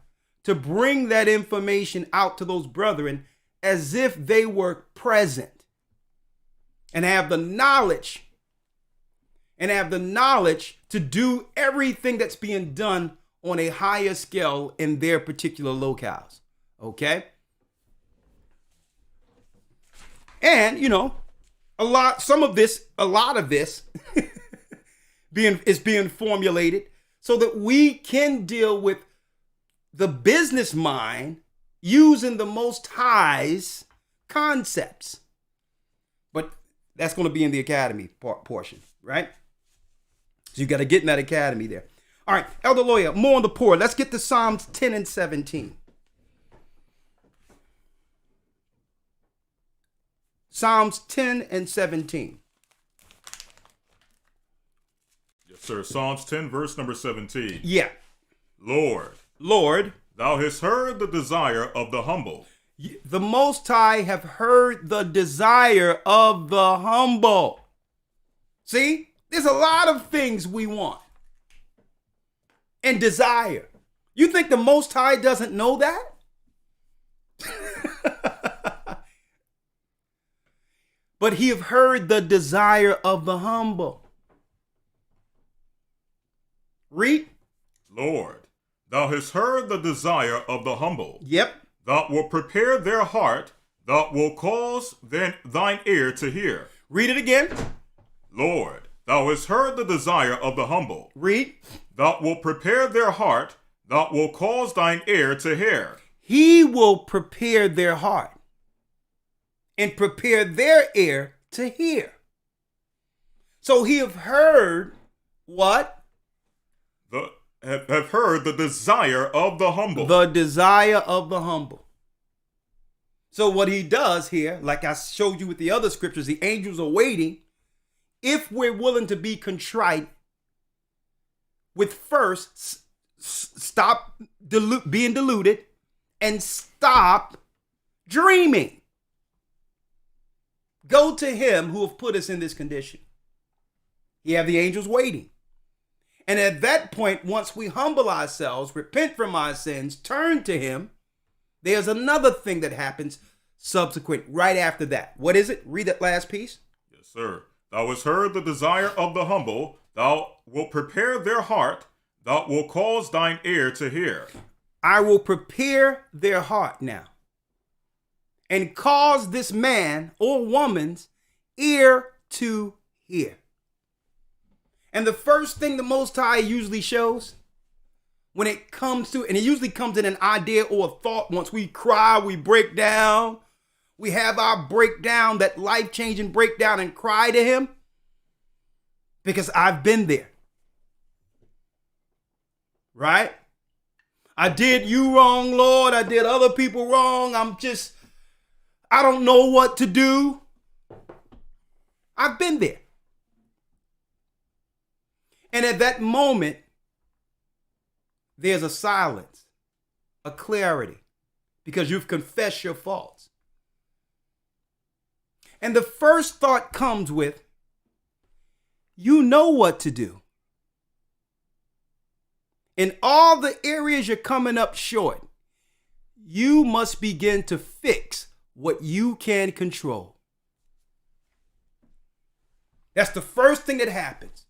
to bring that information out to those brethren as if they were present and have the knowledge to do everything that's being done on a higher scale in their particular locales. Okay? And, you know, a lot of this being formulated so that we can deal with the business mind using the Most High's concepts. But that's going to be in the academy portion, right? So you got to get in that academy there. All right, Elder Lawya, more on the poor. Let's get to Psalms 10 and 17. Psalms 10 and 17. Yes, sir. Psalms 10, verse number 17. Yeah. Lord, thou hast heard the desire of the humble. The Most High have heard the desire of the humble. See, there's a lot of things we want and desire. You think the Most High doesn't know that? But he have heard the desire of the humble. Read. Lord, thou hast heard the desire of the humble. Yep. Thou wilt prepare their heart. Thou wilt cause thine ear to hear. Read it again. Lord, thou hast heard the desire of the humble. Read. Thou wilt prepare their heart. Thou wilt cause thine ear to hear. He will prepare their heart and prepare their ear to hear. So he have heard what? Have heard the desire of the humble. The desire of the humble. So what he does here, like I showed you with the other scriptures, the angels are waiting. If we're willing to be contrite, with first stop being deluded and stop dreaming. Go to him who have put us in this condition. You have the angels waiting. And at that point, once we humble ourselves, repent from our sins, turn to him, there's another thing that happens subsequent, right after that. What is it? Read that last piece. Yes, sir. Thou hast heard the desire of the humble. Thou wilt prepare their heart. Thou wilt cause thine ear to hear. I will prepare their heart now and cause this man or woman's ear to hear. And the first thing the Most High usually shows when it comes to, and it usually comes in an idea or a thought, once we cry, we break down, we have our breakdown, that life-changing breakdown, and cry to him, because I've been there. Right? I did you wrong, Lord. I did other people wrong. I don't know what to do. I've been there. And at that moment, there's a silence, a clarity, because you've confessed your faults. And the first thought comes with, you know what to do. In all the areas you're coming up short, you must begin to fix what you can control. That's the first thing that happens.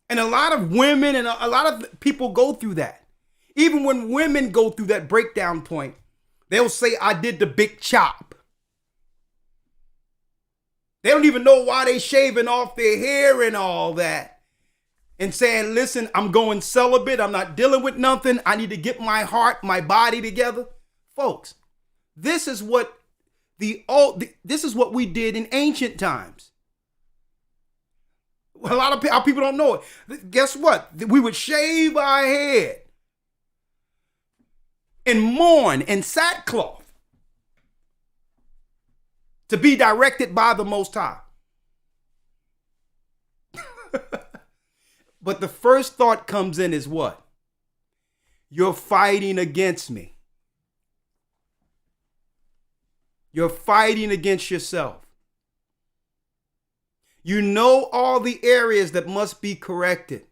And a lot of women and a lot of people go through that. Even when women go through that breakdown point, they'll say, I did the big chop. They don't even know why they shaving off their hair and all that. And saying, listen, I'm going celibate. I'm not dealing with nothing. I need to get my heart, my body together. Folks, this is what this is what we did in ancient times. A lot of our people don't know it. Guess what? We would shave our head and mourn in sackcloth to be directed by the Most High. But the first thought comes in is what? You're fighting against me. You're fighting against yourself. You know all the areas that must be corrected.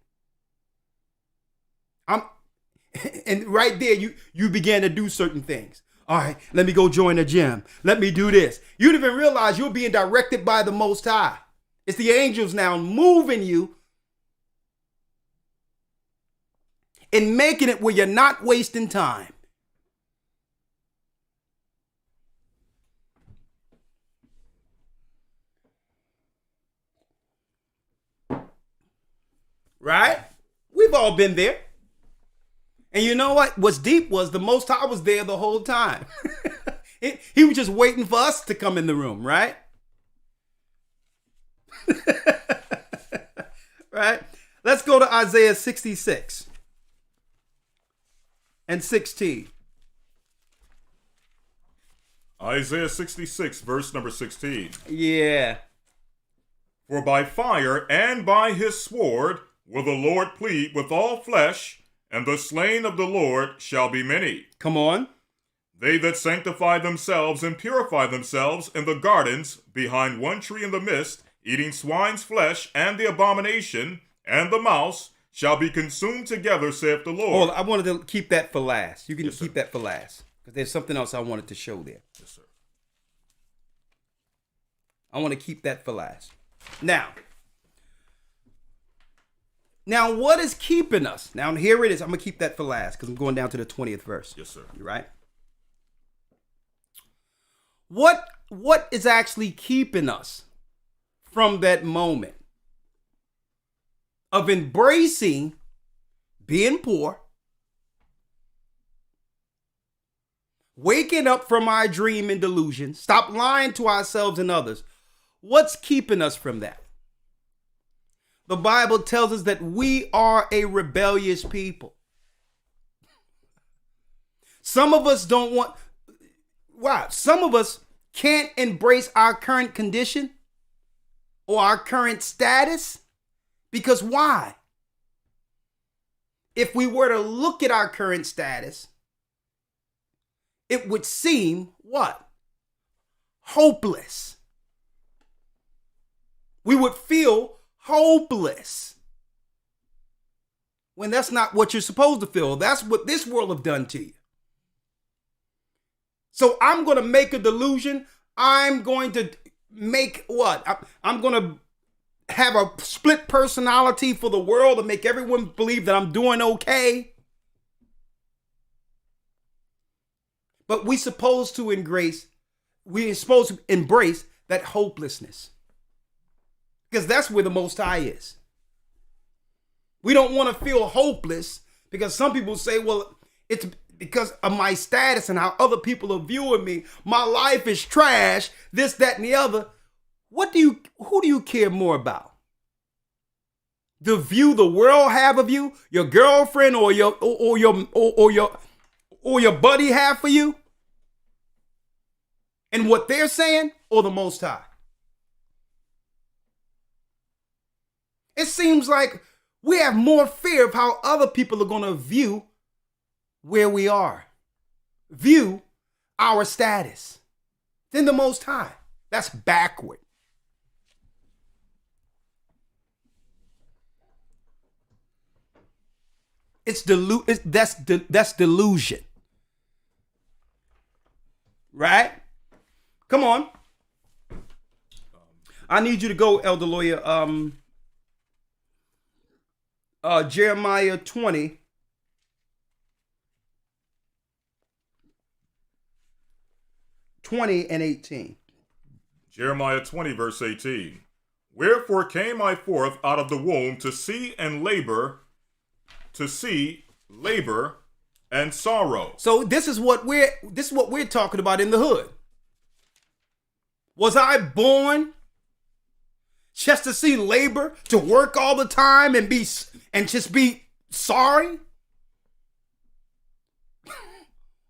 And right there, you began to do certain things. All right, let me go join a gym. Let me do this. You didn't even realize you're being directed by the Most High. It's the angels now moving you and making it where you're not wasting time. Right? We've all been there. And you know what? What's deep was the Most High was there the whole time. He was just waiting for us to come in the room, right? Right? Let's go to Isaiah 66 and 16. Isaiah 66, verse number 16. Yeah. For by fire and by his sword will the Lord plead with all flesh, and the slain of the Lord shall be many. Come on. They that sanctify themselves and purify themselves in the gardens behind one tree in the midst, eating swine's flesh and the abomination and the mouse, shall be consumed together, saith the Lord. Hold on, I wanted to keep that for last. You can Yes, keep that for last. Because there's something else I wanted to show there. Yes, sir. I want to keep that for last. Now, what is keeping us? Now, here it is. I'm going to keep that for last because I'm going down to the 20th verse. Yes, sir. You right? What is actually keeping us from that moment of embracing being poor, waking up from our dream and delusion, stop lying to ourselves and others? What's keeping us from that? The Bible tells us that we are a rebellious people. Some of us don't want, some of us can't embrace our current condition or our current status because why? If we were to look at our current status, it would seem what? Hopeless. We would feel hopeless when that's not what you're supposed to feel. That's what this world have done to you. So I'm going to make a delusion. I'm going to make what? I'm going to have a split personality for the world and make everyone believe that I'm doing okay. But we're supposed to embrace that hopelessness. Because that's where the Most High is. We don't want to feel hopeless because some people say, well, it's because of my status and how other people are viewing me. My life is trash, this, that, and the other. Who do you care more about? The view the world have of you, your girlfriend or your buddy have for you? And what they're saying, or the Most High? It seems like we have more fear of how other people are going to view where we are, view our status, than the Most High. That's backward. That's delusion. Right? Come on. I need you to go, Elder Lawya. Jeremiah 20. and 18. Jeremiah 20, verse 18. Wherefore came I forth out of the womb to see labor and sorrow. So this is what we're talking about in the hood. Was I born just to see labor, to work all the time and just be sorry?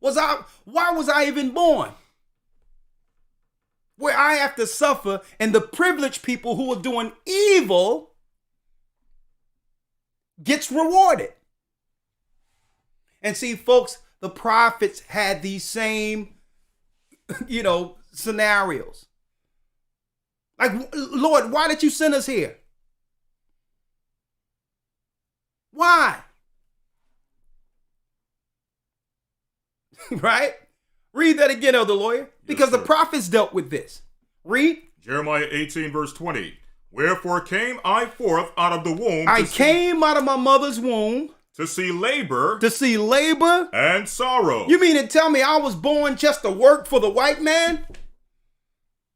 Why was I even born? Where I have to suffer, and the privileged people who are doing evil gets rewarded. And see, folks, the prophets had these same, scenarios. Like, Lord, why did you send us here? Why? Right? Read that again, Elder Lawya, because the prophets dealt with this. Read. Jeremiah 18, verse 20. Wherefore came I forth out of the womb. I came out of my mother's womb. To see labor. To see labor. And sorrow. You mean to tell me I was born just to work for the white man?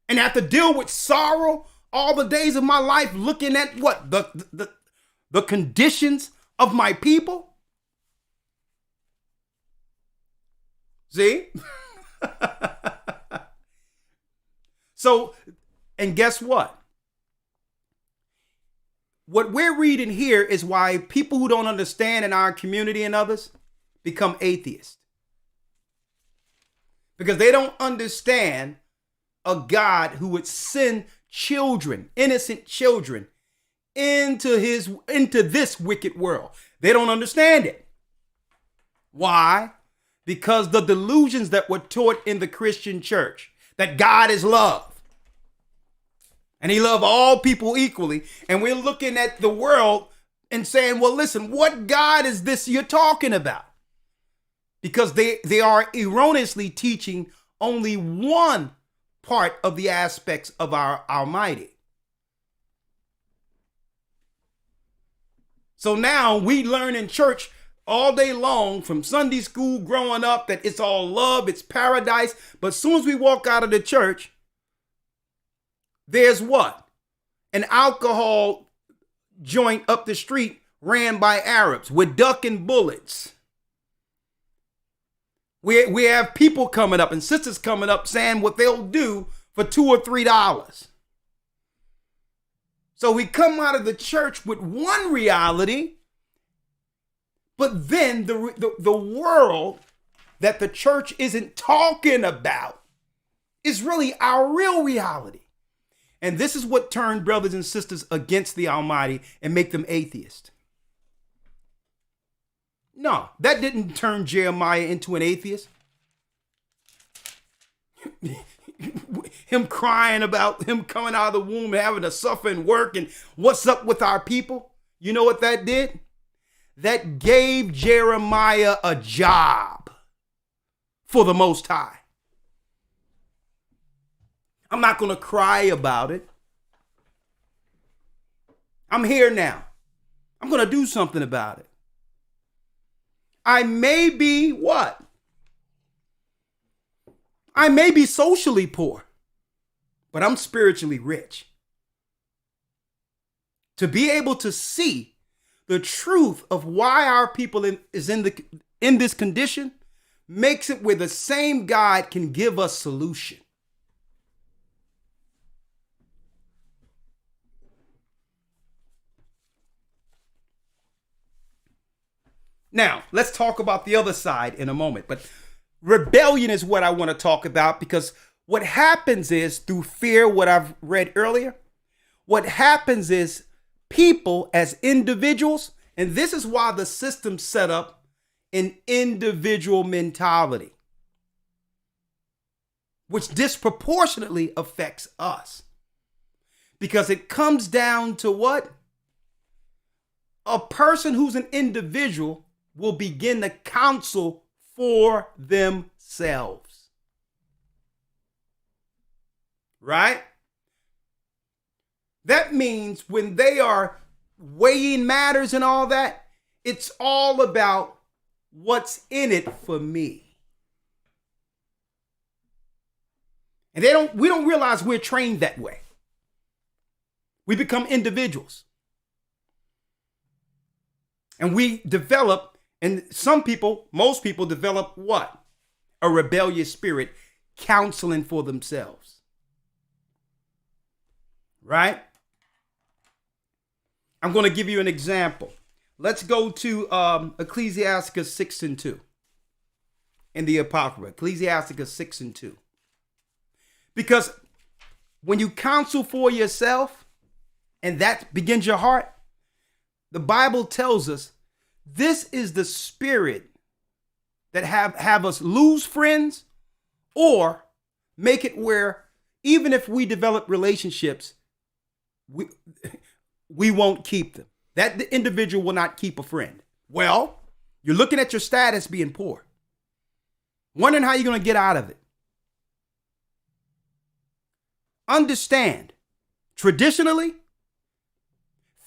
And have to deal with sorrow all the days of my life, looking at what? The conditions of my people? See? So, and guess what? What we're reading here is why people who don't understand in our community and others become atheists. Because they don't understand a God who would send children, innocent children, into this wicked world. They don't understand it. Why? Because the delusions that were taught in the Christian church, that God is love. And he loved all people equally. And we're looking at the world and saying, well, listen, what God is this you're talking about? Because they are erroneously teaching only one part of the aspects of our Almighty. So now we learn in church all day long from Sunday school growing up that it's all love, it's paradise. But as soon as we walk out of the church, there's what? An alcohol joint up the street ran by Arabs with ducking bullets. We have people coming up and sisters coming up saying what they'll do for $2 or $3. So we come out of the church with one reality, but then the world that the church isn't talking about is really our real reality. And this is what turned brothers and sisters against the Almighty and make them atheists. No, that didn't turn Jeremiah into an atheist. Him crying about him coming out of the womb and having to suffer and work and what's up with our people. You know what that did? That gave Jeremiah a job for the Most High. I'm not going to cry about it. I'm here now. I'm going to do something about it. I may be what? I may be socially poor, but I'm spiritually rich. To be able to see the truth of why our people is in this condition makes it where the same God can give us solution. Now, let's talk about the other side in a moment. But rebellion is what I want to talk about, because what happens is, through fear, what I've read earlier, what happens is people as individuals, and this is why the system set up an individual mentality, which disproportionately affects us. Because it comes down to what? A person who's an individual will begin to counsel for themselves. Right? That means when they are weighing matters and all that, it's all about what's in it for me. And we don't realize we're trained that way. We become individuals. And we develop, and most people develop what? A rebellious spirit, counseling for themselves. Right? I'm going to give you an example. Let's go to Ecclesiastes 6 and 2 in the Apocrypha. Ecclesiastes 6 and 2. Because when you counsel for yourself and that begins your heart, the Bible tells us this is the spirit that have us lose friends or make it where even if we develop relationships, we won't keep them. That the individual will not keep a friend. Well, you're looking at your status being poor, wondering how you're going to get out of it. Understand, traditionally,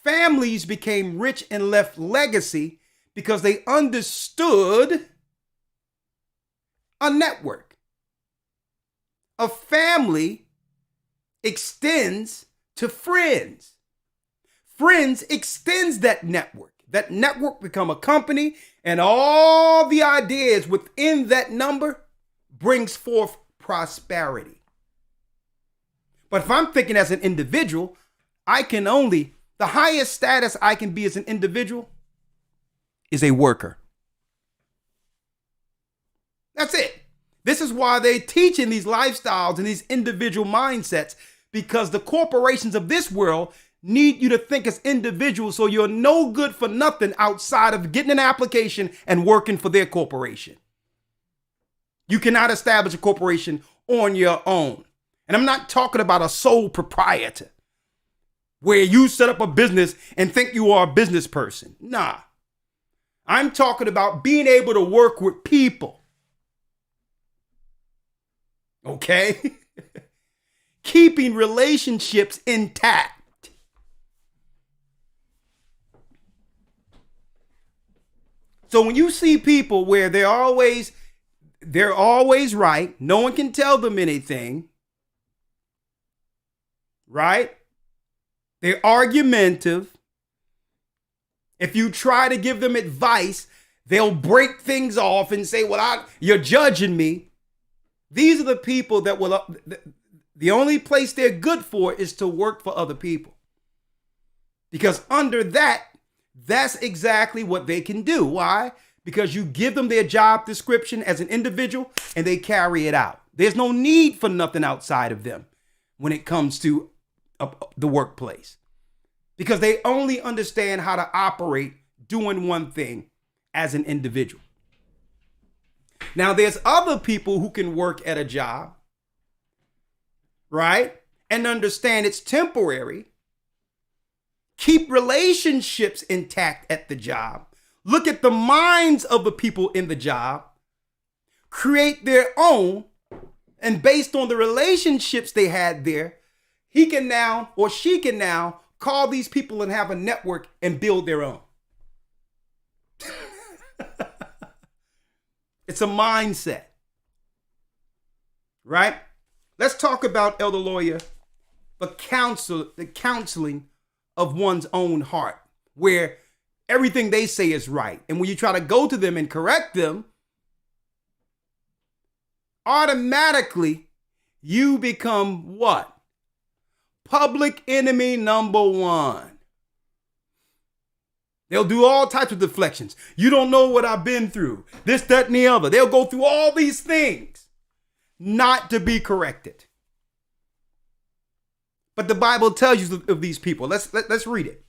families became rich and left legacy because they understood a network. A family extends to friends. Friends extends that network. That network become a company, and all the ideas within that number brings forth prosperity. But if I'm thinking as an individual, the highest status I can be as an individual is a worker. That's it. This is why they're teaching these lifestyles and these individual mindsets, because the corporations of this world need you to think as individuals, so you're no good for nothing outside of getting an application and working for their corporation. You cannot establish a corporation on your own. And I'm not talking about a sole proprietor where you set up a business and think you are a business person. Nah. I'm talking about being able to work with people. Okay? Keeping relationships intact. So when you see people where they're always right, no one can tell them anything, right? They're argumentative. If you try to give them advice, they'll break things off and say, well, you're judging me. These are the people that will, the only place they're good for is to work for other people. Because under that's exactly what they can do. Why? Because you give them their job description as an individual and they carry it out. There's no need for nothing outside of them when it comes to the workplace, because they only understand how to operate doing one thing as an individual. Now, there's other people who can work at a job, right? And understand it's temporary. Keep relationships intact at the job. Look at the minds of the people in the job. Create their own. And based on the relationships they had there, he can now, or she can now, call these people and have a network and build their own. It's a mindset. Right? Let's talk about, Elder Lawya, the counseling of one's own heart, where everything they say is right. And when you try to go to them and correct them, automatically you become what? Public enemy number one. They'll do all types of deflections. You don't know what I've been through. This, that, and the other. They'll go through all these things not to be corrected. But the Bible tells you of these people. Let's read it.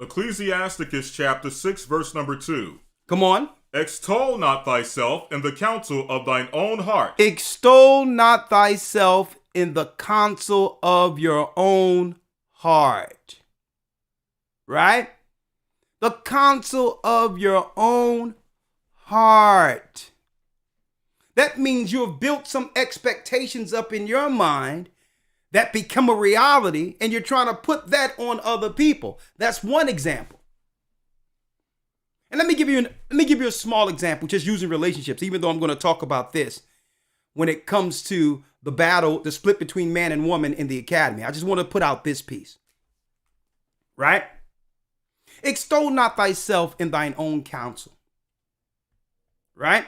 Ecclesiasticus chapter 6, verse number 2. Come on. Extol not thyself in the counsel of thine own heart. Extol not thyself in the counsel of your own heart. Right? The counsel of your own heart. That means you have built some expectations up in your mind that become a reality, and you're trying to put that on other people. That's one example. And let me give you a small example, just using relationships, even though I'm going to talk about this when it comes to the battle, the split between man and woman in the academy. I just want to put out this piece. Right? Extol not thyself in thine own counsel. Right?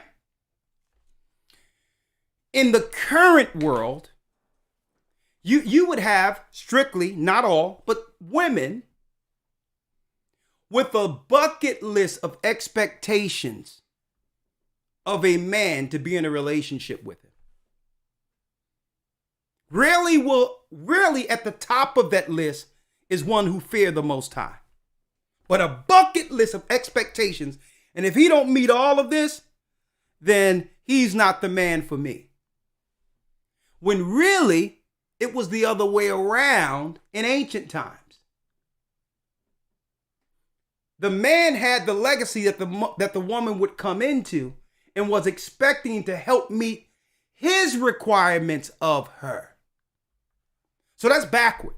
In the current world, you would have strictly, not all, but women with a bucket list of expectations of a man to be in a relationship with him. Rarely at the top of that list is one who fear the Most High. But a bucket list of expectations, and if he don't meet all of this, then he's not the man for me. When really, it was the other way around in ancient times. The man had the legacy that the woman would come into and was expecting to help meet his requirements of her. So that's backward.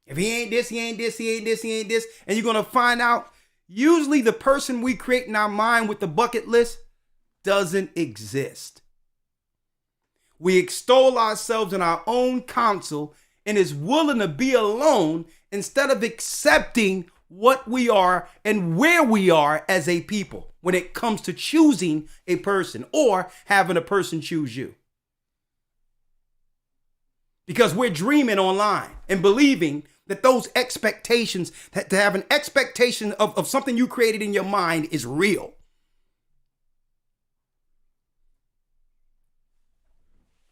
If he ain't this, he ain't this, he ain't this, he ain't this, and you're going to find out usually the person we create in our mind with the bucket list doesn't exist. We extol ourselves in our own counsel and is willing to be alone instead of accepting what we are and where we are as a people when it comes to choosing a person or having a person choose you. Because we're dreaming online and believing that those expectations, that to have an expectation of something you created in your mind is real.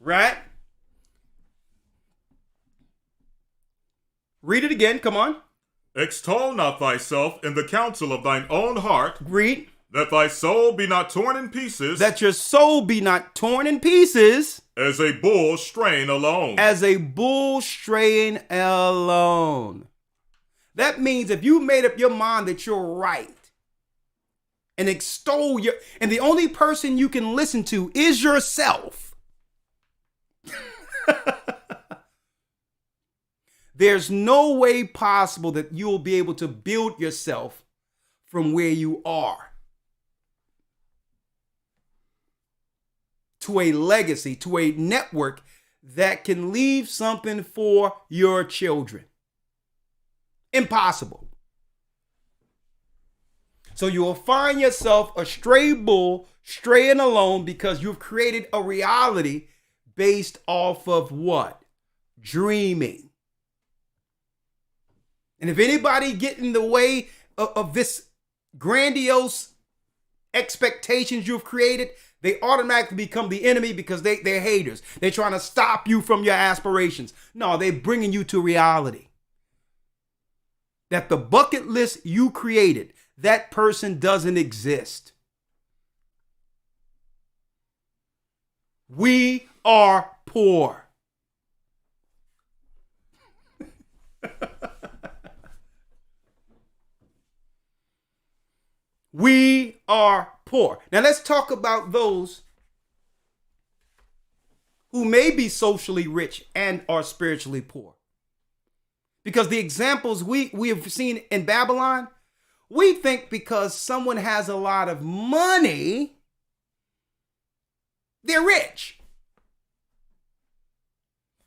Right? Read it again. Come on. Extol not thyself in the counsel of thine own heart. Read. That thy soul be not torn in pieces. That your soul be not torn in pieces. As a bull straying alone. As a bull straying alone. That means if you made up your mind that you're right and extol and the only person you can listen to is yourself. There's no way possible that you'll be able to build yourself from where you are to a legacy, to a network that can leave something for your children. Impossible. So you will find yourself a stray bull straying alone because you've created a reality based off of what? Dreaming. And if anybody get in the way of this grandiose expectations you've created, they automatically become the enemy because they're haters. They're trying to stop you from your aspirations. No, they're bringing you to reality. That the bucket list you created, that person doesn't exist. We are poor. We are poor. Now let's talk about those who may be socially rich and are spiritually poor. Because the examples we have seen in Babylon, we think because someone has a lot of money, they're rich.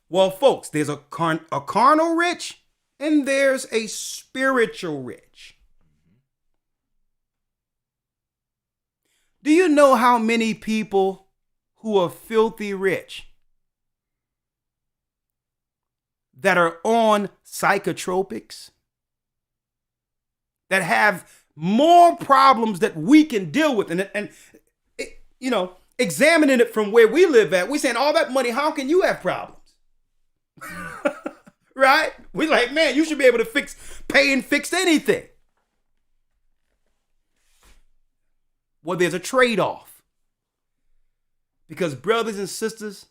Well, folks, there's a carnal rich and there's a spiritual rich. Do you know how many people who are filthy rich that are on psychotropics, that have more problems that we can deal with? And you know, examining it from where we live at, we're saying all that money, how can you have problems? Right? We're like, man, you should be able to pay and fix anything. Well, there's a trade-off. Because brothers and sisters,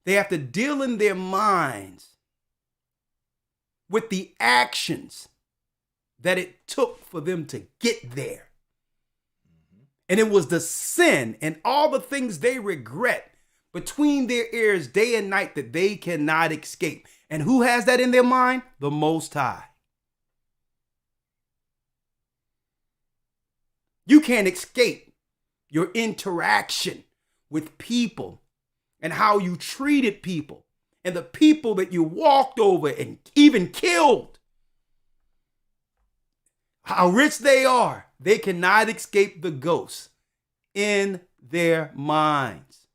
they have to deal in their minds with the actions that it took for them to get there. And it was the sin and all the things they regret between their ears day and night that they cannot escape. And who has that in their mind? The Most High. You can't escape your interaction with people and how you treated people and the people that you walked over and even killed. How rich they are. They cannot escape the ghosts in their minds.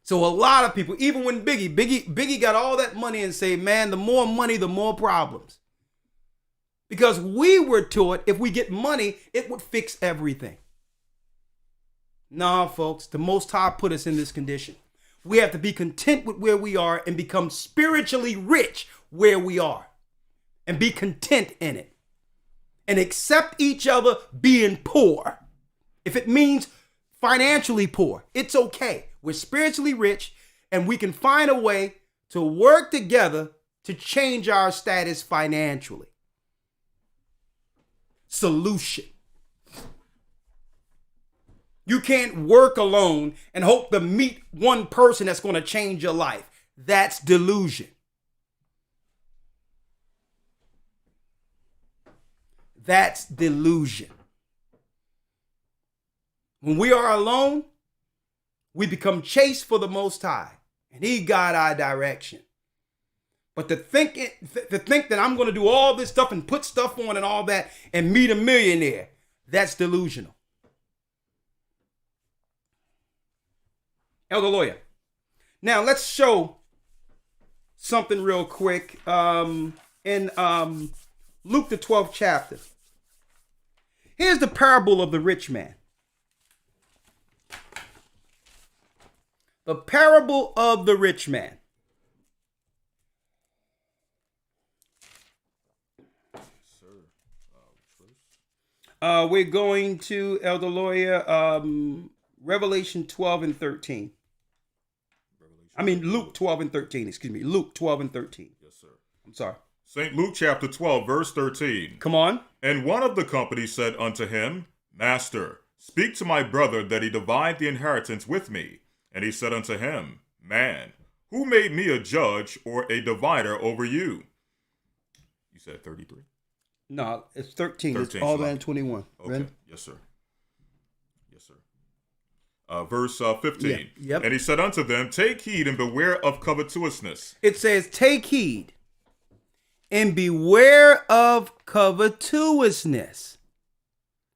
So a lot of people, even when Biggie got all that money and say, man, the more money, the more problems. Because we were taught if we get money, it would fix everything. Nah, folks, the Most High put us in this condition. We have to be content with where we are and become spiritually rich where we are. And be content in it. And accept each other being poor. If it means financially poor, it's okay. We're spiritually rich and we can find a way to work together to change our status financially. Solution. You can't work alone and hope to meet one person that's going to change your life. That's delusion. That's delusion. When we are alone, we become chaste for the Most High, and He guide our direction. But to think that I'm going to do all this stuff and put stuff on and all that and meet a millionaire, that's delusional. Elder Lawya. Now let's show something real quick in Luke the 12th chapter. Here's the parable of the rich man. The parable of the rich man. We're going to, Elder Lawya, Revelation 12 and 13. Luke 12 and 13, excuse me. Luke 12 and 13. Yes, sir. I'm sorry. St. Luke chapter 12, verse 13. Come on. And one of the company said unto him, Master, speak to my brother that he divide the inheritance with me. And he said unto him, Man, who made me a judge or a divider over you? You said 33? No, it's 13. 13, It's all the way in 21. Okay. Ready? Yes, sir. Yes, sir. Verse 15. Yeah. Yep. And he said unto them, Take heed and beware of covetousness. It says, take heed and beware of covetousness.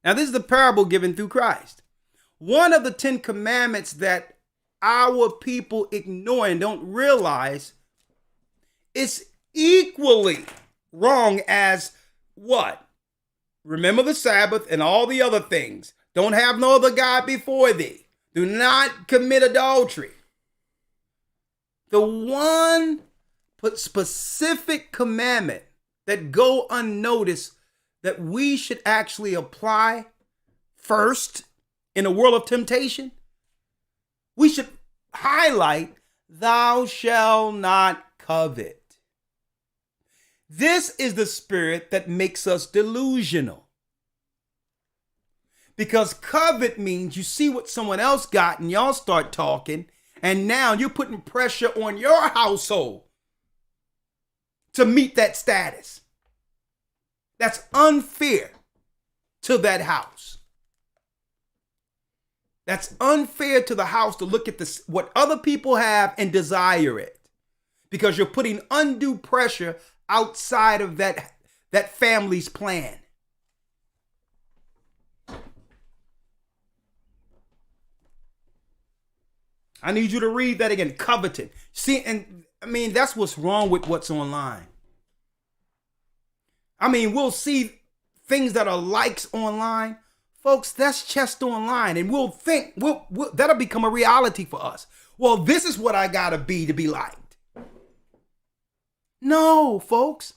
Now, this is the parable given through Christ. One of the 10 commandments that our people ignore and don't realize is equally wrong as what? Remember the Sabbath and all the other things. Don't have no other God before thee. Do not commit adultery. The one specific commandment that go unnoticed that we should actually apply first in a world of temptation, we should highlight, thou shalt not covet. This is the spirit that makes us delusional. Because covet means you see what someone else got and y'all start talking, and now you're putting pressure on your household to meet that status. That's unfair to that house. That's unfair to the house to look at this, what other people have and desire it. Because you're putting undue pressure outside of that family's plan. I need you to read that again. Coveting. See, and that's what's wrong with what's online. We'll see things that are likes online. Folks, that's just online. And we'll think, that'll become a reality for us. Well, this is what I gotta be to be liked. No, folks.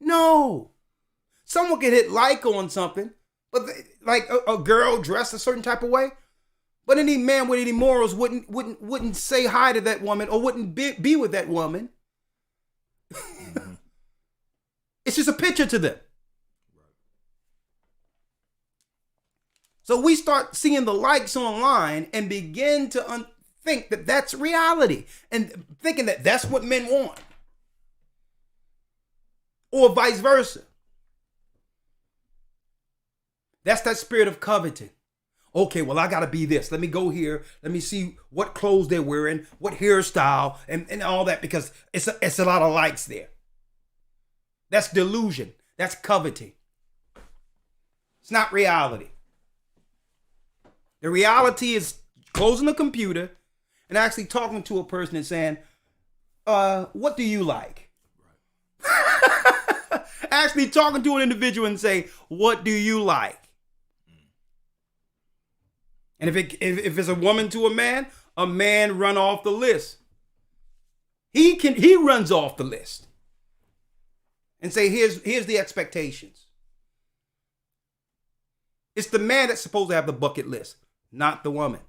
No. Someone can hit like on something, but like a girl dressed a certain type of way, but any man with any morals wouldn't say hi to that woman or wouldn't be with that woman. It's just a picture to them. So we start seeing the likes online and begin to think that that's reality and thinking that that's what men want. Or vice versa. That's that spirit of coveting. Okay, well, I got to be this. Let me go here. Let me see what clothes they're wearing, what hairstyle, and all that, because it's a lot of likes there. That's delusion. That's coveting. It's not reality. The reality is closing the computer and actually talking to a person and saying, what do you like? Right. Actually talking to an individual and say, what do you like? And if it's a woman to a man run off the list. He runs off the list and say, here's the expectations. It's the man that's supposed to have the bucket list, not the woman.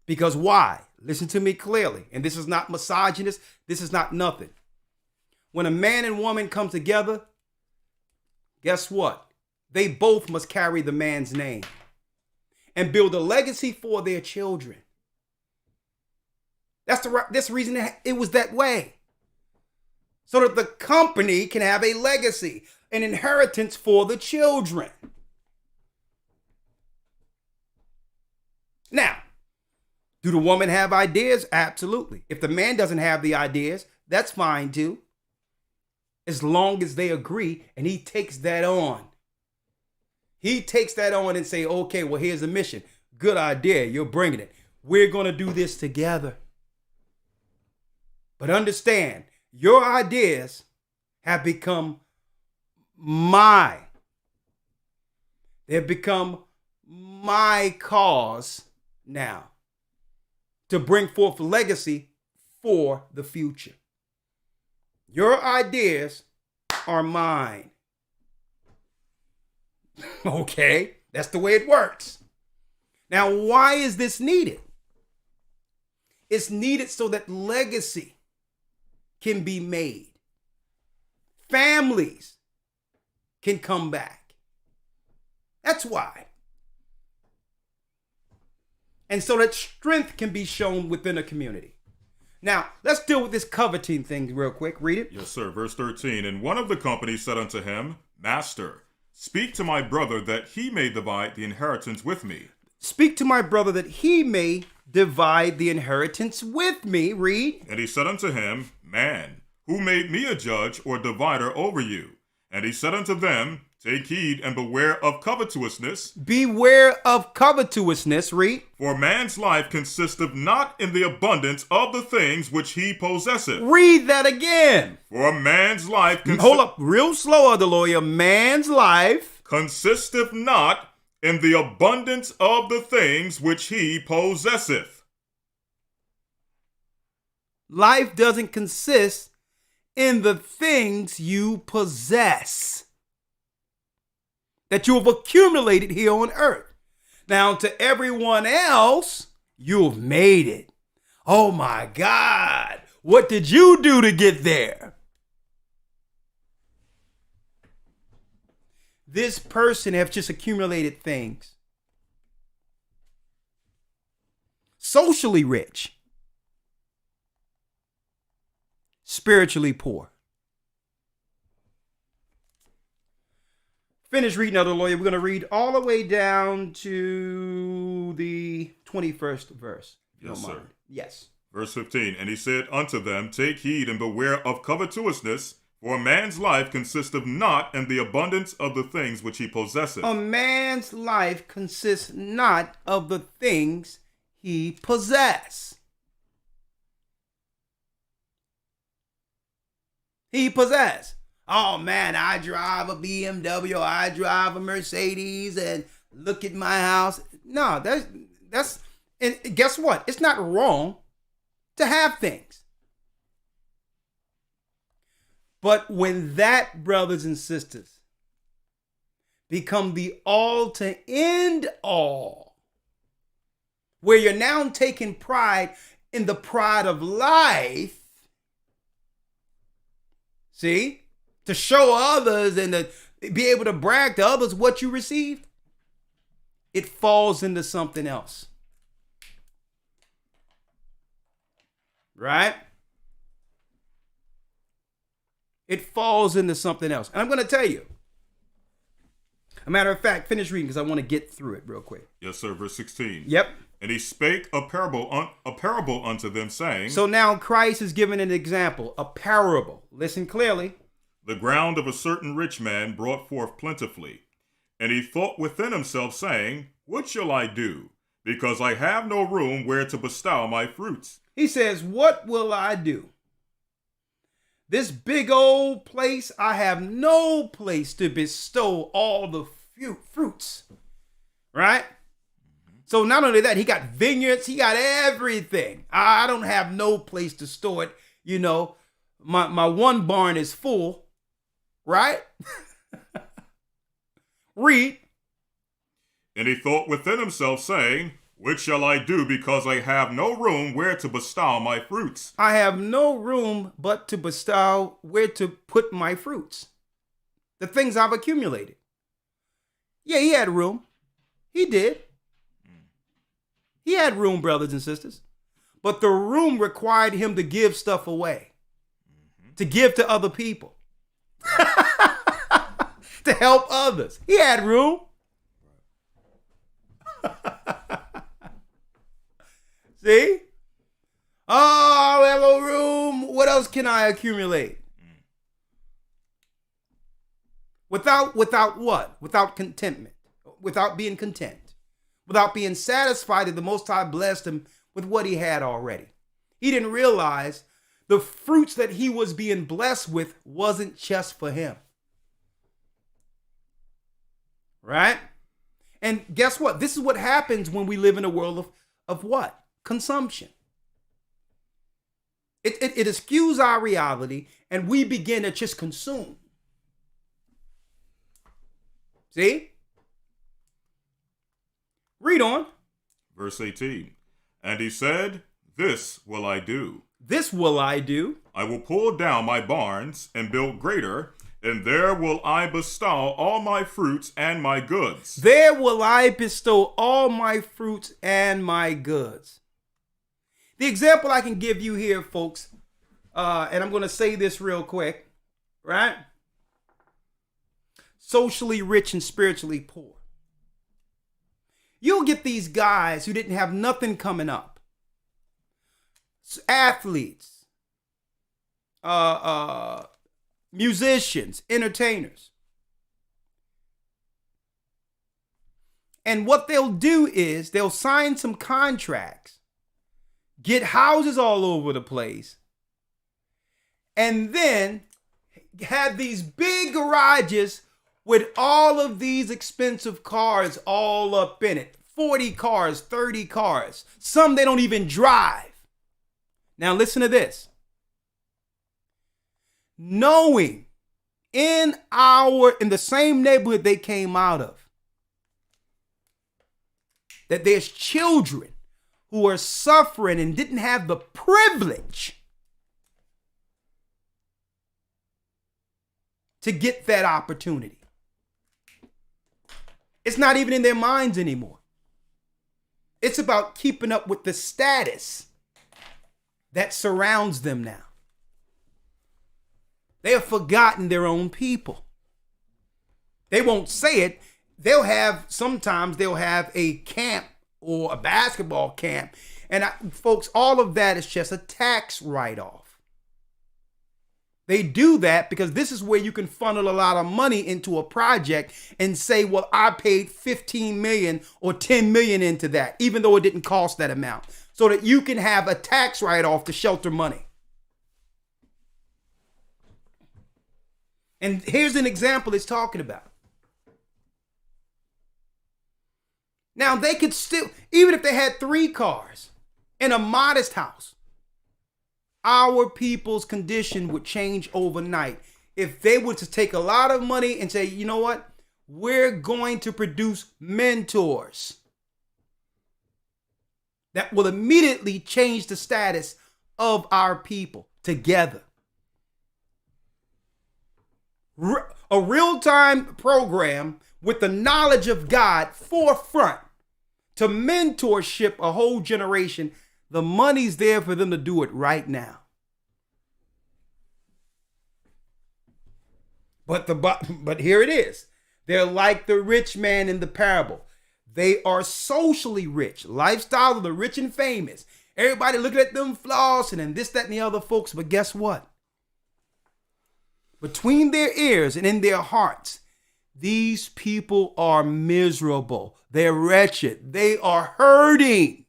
Because why? Listen to me clearly. And this is not misogynist. This is not nothing. When a man and woman come together, guess what? They both must carry the man's name and build a legacy for their children. That's the reason it was that way. So that the company can have a legacy, an inheritance for the children. Now, do the woman have ideas? Absolutely. If the man doesn't have the ideas, that's fine too. As long as they agree and he takes that on. He takes that on and say, okay, well, here's the mission. Good idea. You're bringing it. We're going to do this together. But understand, your ideas have become they've become my cause now to bring forth legacy for the future. Your ideas are mine. Okay, that's the way it works. Now, why is this needed? It's needed so that legacy can be made. Families can come back. That's why. And so that strength can be shown within a community. Now, let's deal with this coveting thing real quick. Read it. Yes, sir. Verse 13. And one of the company said unto him, Master, speak to my brother that he may divide the inheritance with me. Speak to my brother that he may divide the inheritance with me. Read. And he said unto him, Man, who made me a judge or divider over you? And he said unto them, Take heed and beware of covetousness. Beware of covetousness. Read. For man's life consisteth not in the abundance of the things which he possesseth. Read that again. For man's life Hold up, real slow, Elder Lawya. Man's life consisteth not in the abundance of the things which he possesseth. Life doesn't consist in the things you possess that you have accumulated here on earth. Now, to everyone else, you've made it. Oh my God, what did you do to get there? This person have just accumulated things. Socially rich. Spiritually poor. Finish reading, Elder Lawya. We're going to read all the way down to the 21st verse. Yes, sir. Yes. Verse 15. And he said unto them, Take heed and beware of covetousness, for a man's life consisteth not in the abundance of the things which he possesseth. A man's life consists not of the things he possesses. He possesses. Oh man, I drive a BMW, I drive a Mercedes, and look at my house. No, that's and guess what? It's not wrong to have things. But when that, brothers and sisters, become the all to end all, where you're now taking pride in the pride of life, see? To show others and to be able to brag to others what you received. it falls into something else. Right? It falls into something else. And I'm going to tell you. A matter of fact, finish reading because I want to get through it real quick. Yes, sir. Verse 16. Yep. And he spake a parable unto them, saying, So now Christ is giving an example, a parable. Listen clearly. The ground of a certain rich man brought forth plentifully. And he thought within himself, saying, What shall I do? Because I have no room where to bestow my fruits. He says, what will I do? This big old place, I have no place to bestow all the fruits. Right? So not only that, he got vineyards, he got everything. I don't have no place to store it. You know, my one barn is full. Right? Read. And he thought within himself, saying, What shall I do, because I have no room where to bestow my fruits? I have no room but to bestow where to put my fruits. The things I've accumulated. Yeah, he had room. He did. He had room, brothers and sisters. But the room required him to give stuff away. To give to other people. To help others. He had room. See? Oh, I have no room. What else can I accumulate? Without what? Without contentment. Without being content. Without being satisfied that the Most High blessed him with what he had already. He didn't realize the fruits that he was being blessed with wasn't just for him. Right? And guess what? This is what happens when we live in a world of what? Consumption. It eschews our reality and we begin to just consume. See? Read on. Verse 18. And he said, This will I do. This will I do. I will pull down my barns and build greater, and there will I bestow all my fruits and my goods. There will I bestow all my fruits and my goods. The example I can give you here, folks, and I'm going to say this real quick, right? Socially rich and spiritually poor. You'll get these guys who didn't have nothing coming up. Athletes, musicians, entertainers. And what they'll do is they'll sign some contracts, get houses all over the place, and then have these big garages with all of these expensive cars all up in it. 40 cars, 30 cars. Some they don't even drive. Now listen to this. Knowing in the same neighborhood they came out of, that there's children who are suffering and didn't have the privilege to get that opportunity. It's not even in their minds anymore. It's about keeping up with the status that surrounds them now. They have forgotten their own people. They won't say it. Sometimes they'll have a camp or a basketball camp. And folks, all of that is just a tax write-off. They do that because this is where you can funnel a lot of money into a project and say, well, I paid 15 million or 10 million into that, even though it didn't cost that amount, so that you can have a tax write-off to shelter money. And here's an example it's talking about. Now, they could still, even if they had 3 cars in a modest house, our people's condition would change overnight if they were to take a lot of money and say, you know what? We're going to produce mentors that will immediately change the status of our people together. A real-time program with the knowledge of God forefront to mentorship a whole generation, the money's there for them to do it right now. But here it is. They're like the rich man in the parable. They are socially rich, lifestyle of the rich and famous. Everybody looking at them flossing and this, that, and the other folks. But guess what? Between their ears and in their hearts, these people are miserable. They're wretched. They are hurting.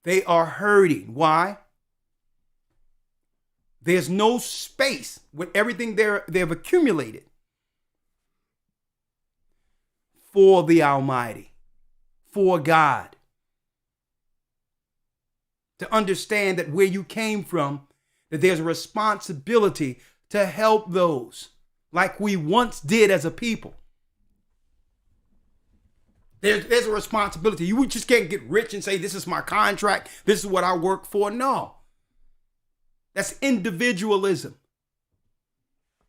They are hurting. Why? There's no space with everything they've accumulated for the Almighty, for God. To understand that where you came from, that there's a responsibility to help those like we once did as a people. There's a responsibility. You just can't get rich and say, this is my contract. This is what I work for. No. That's individualism.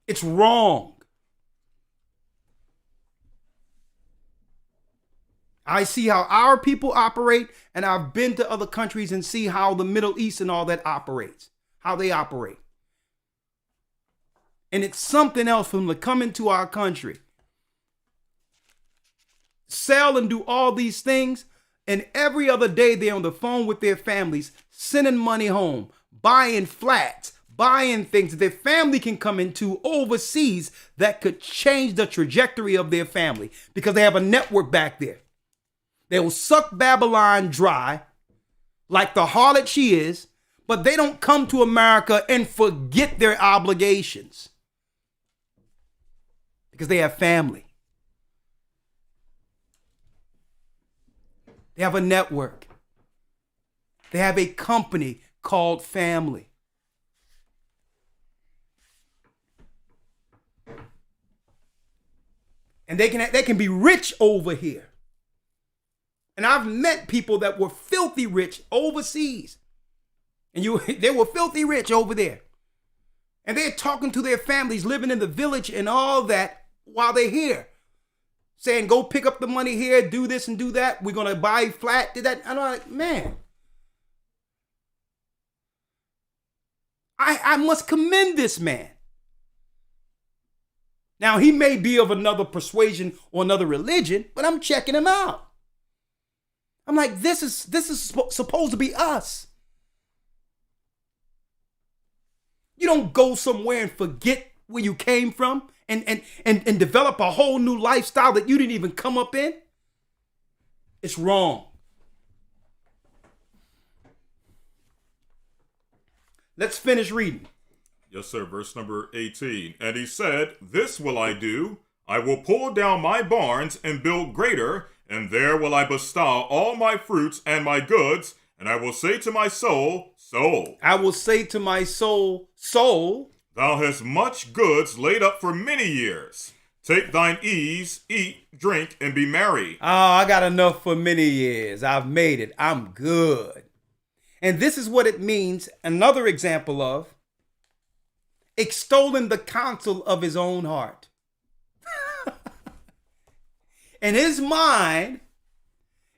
It's wrong. I see how our people operate, and I've been to other countries and see how the Middle East and all that operates, how they operate. And it's something else for them to come into our country, sell and do all these things, and every other day they're on the phone with their families, sending money home, buying flats, buying things that their family can come into overseas that could change the trajectory of their family because they have a network back there. They will suck Babylon dry like the harlot she is, but they don't come to America and forget their obligations because they have family. They have a network. They have a company called family. And they can be rich over here. And I've met people that were filthy rich overseas. And they were filthy rich over there. And they're talking to their families, living in the village and all that while they're here. Saying, go pick up the money here, do this and do that. We're going to buy flat, do that. And I'm like, man. I must commend this man. Now, he may be of another persuasion or another religion, but I'm checking him out. I'm like, this is supposed to be us. You don't go somewhere and forget where you came from and develop a whole new lifestyle that you didn't even come up in. It's wrong. Let's finish reading. Yes, sir. Verse number 18. And he said, this will I do. I will pull down my barns and build greater, and there will I bestow all my fruits and my goods. And I will say to my soul, soul. I will say to my soul, soul. Thou hast much goods laid up for many years. Take thine ease, eat, drink, and be merry. Oh, I got enough for many years. I've made it. I'm good. And this is what it means, another example of extolling the counsel of his own heart. In his mind,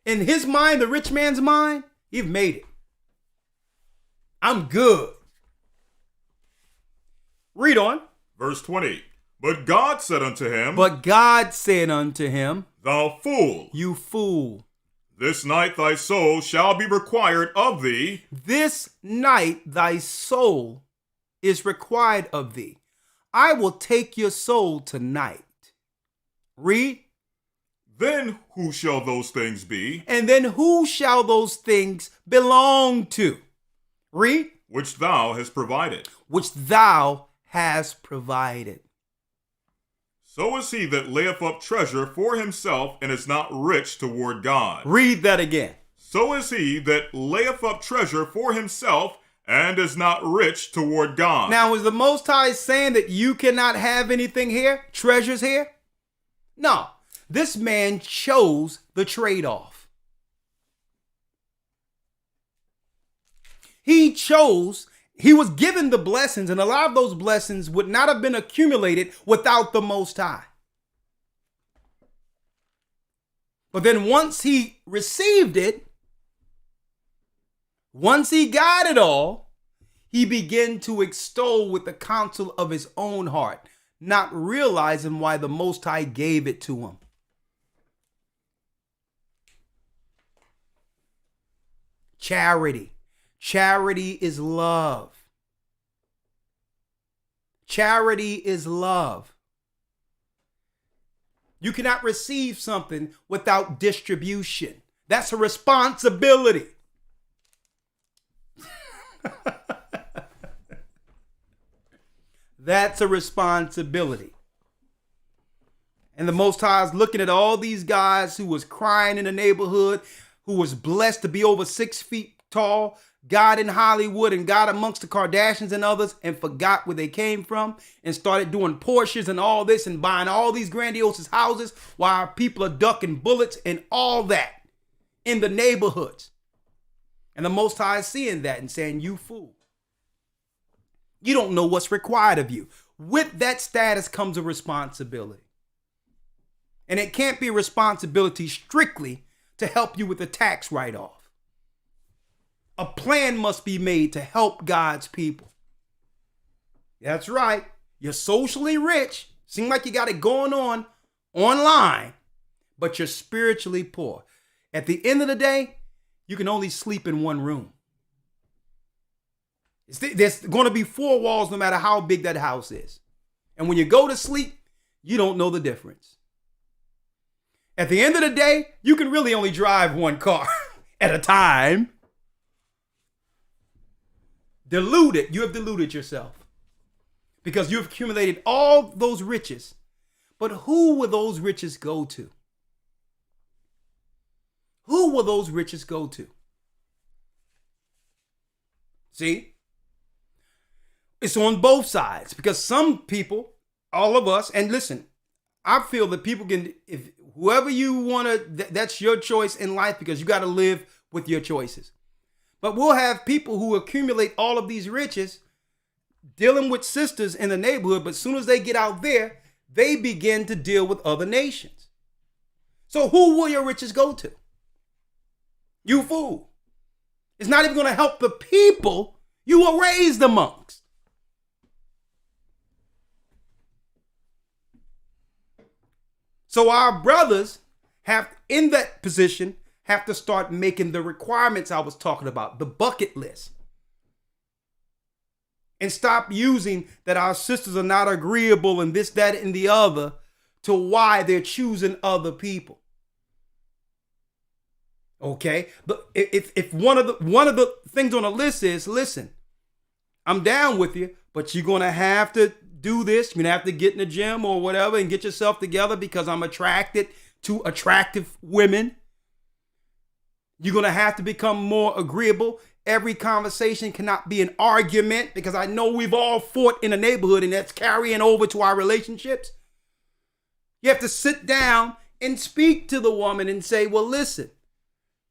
the rich man's mind, you've made it. I'm good. Read on. Verse 20. But God said unto him, Thou fool. You fool. This night thy soul shall be required of thee. This night thy soul is required of thee. I will take your soul tonight. Read. Then who shall those things be? And then who shall those things belong to? Read. Which thou hast provided. Which thou hast provided. So is he that layeth up treasure for himself and is not rich toward God. Read that again. So is he that layeth up treasure for himself and is not rich toward God. Now, is the Most High saying that you cannot have anything here? Treasures here? No. This man chose the trade-off. He chose, he was given the blessings, and a lot of those blessings would not have been accumulated without the Most High. But then once he received it, once he got it all, he began to extol with the counsel of his own heart, not realizing why the Most High gave it to him. Charity. Charity is love. Charity is love. You cannot receive something without distribution. That's a responsibility. That's a responsibility. And the Most High is looking at all these guys who was crying in the neighborhood, who was blessed to be over 6 feet tall, got in Hollywood and got amongst the Kardashians and others and forgot where they came from and started doing Porsches and all this and buying all these grandiose houses while people are ducking bullets and all that in the neighborhoods. And the Most High is seeing that and saying, you fool. You don't know what's required of you. With that status comes a responsibility. And it can't be a responsibility strictly to help you with the tax write-off. A plan must be made to help God's people. That's right. You're socially rich. Seem like you got it going on online, but you're spiritually poor. At the end of the day, you can only sleep in one room. There's going to be 4 walls no matter how big that house is. And when you go to sleep, you don't know the difference. At the end of the day, you can really only drive one car at a time. Deluded. You have deluded yourself because you've accumulated all those riches. But who will those riches go to? Who will those riches go to? See? It's on both sides because some people, all of us, and listen, I feel that people can, if whoever you want to, that's your choice in life because you got to live with your choices. But we'll have people who accumulate all of these riches dealing with sisters in the neighborhood, but as soon as they get out there, they begin to deal with other nations. So who will your riches go to? You fool. It's not even going to help the people you were raised amongst. So our brothers have, in that position, have to start making the requirements I was talking about, the bucket list. And stop using that our sisters are not agreeable and this, that, and the other to why they're choosing other people. Okay? But if one of the things on the list is, listen, I'm down with you, but you're going to have to do this. You're going to have to get in the gym or whatever and get yourself together because I'm attracted to attractive women. You're going to have to become more agreeable. Every conversation cannot be an argument because I know we've all fought in a neighborhood and that's carrying over to our relationships. You have to sit down and speak to the woman and say, well, listen,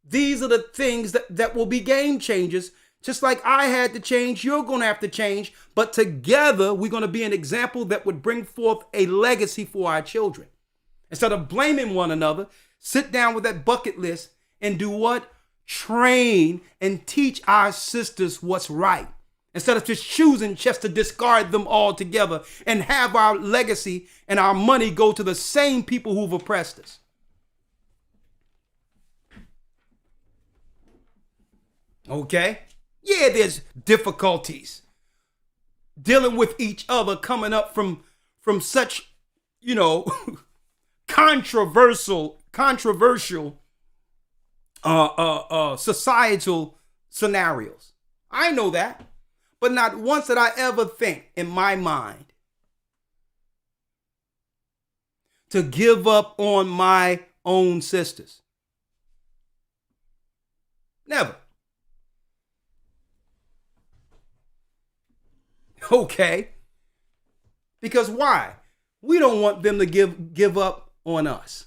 these are the things that will be game changers. Just like I had to change, you're going to have to change. But together, we're going to be an example that would bring forth a legacy for our children. Instead of blaming one another, sit down with that bucket list and do what? Train and teach our sisters what's right. Instead of just choosing just to discard them all together and have our legacy and our money go to the same people who've oppressed us. Okay? Yeah, there's difficulties dealing with each other coming up from such, controversial societal scenarios. I know that, but not once did I ever think in my mind to give up on my own sisters. Never. Okay. Because why? We don't want them to give up on us.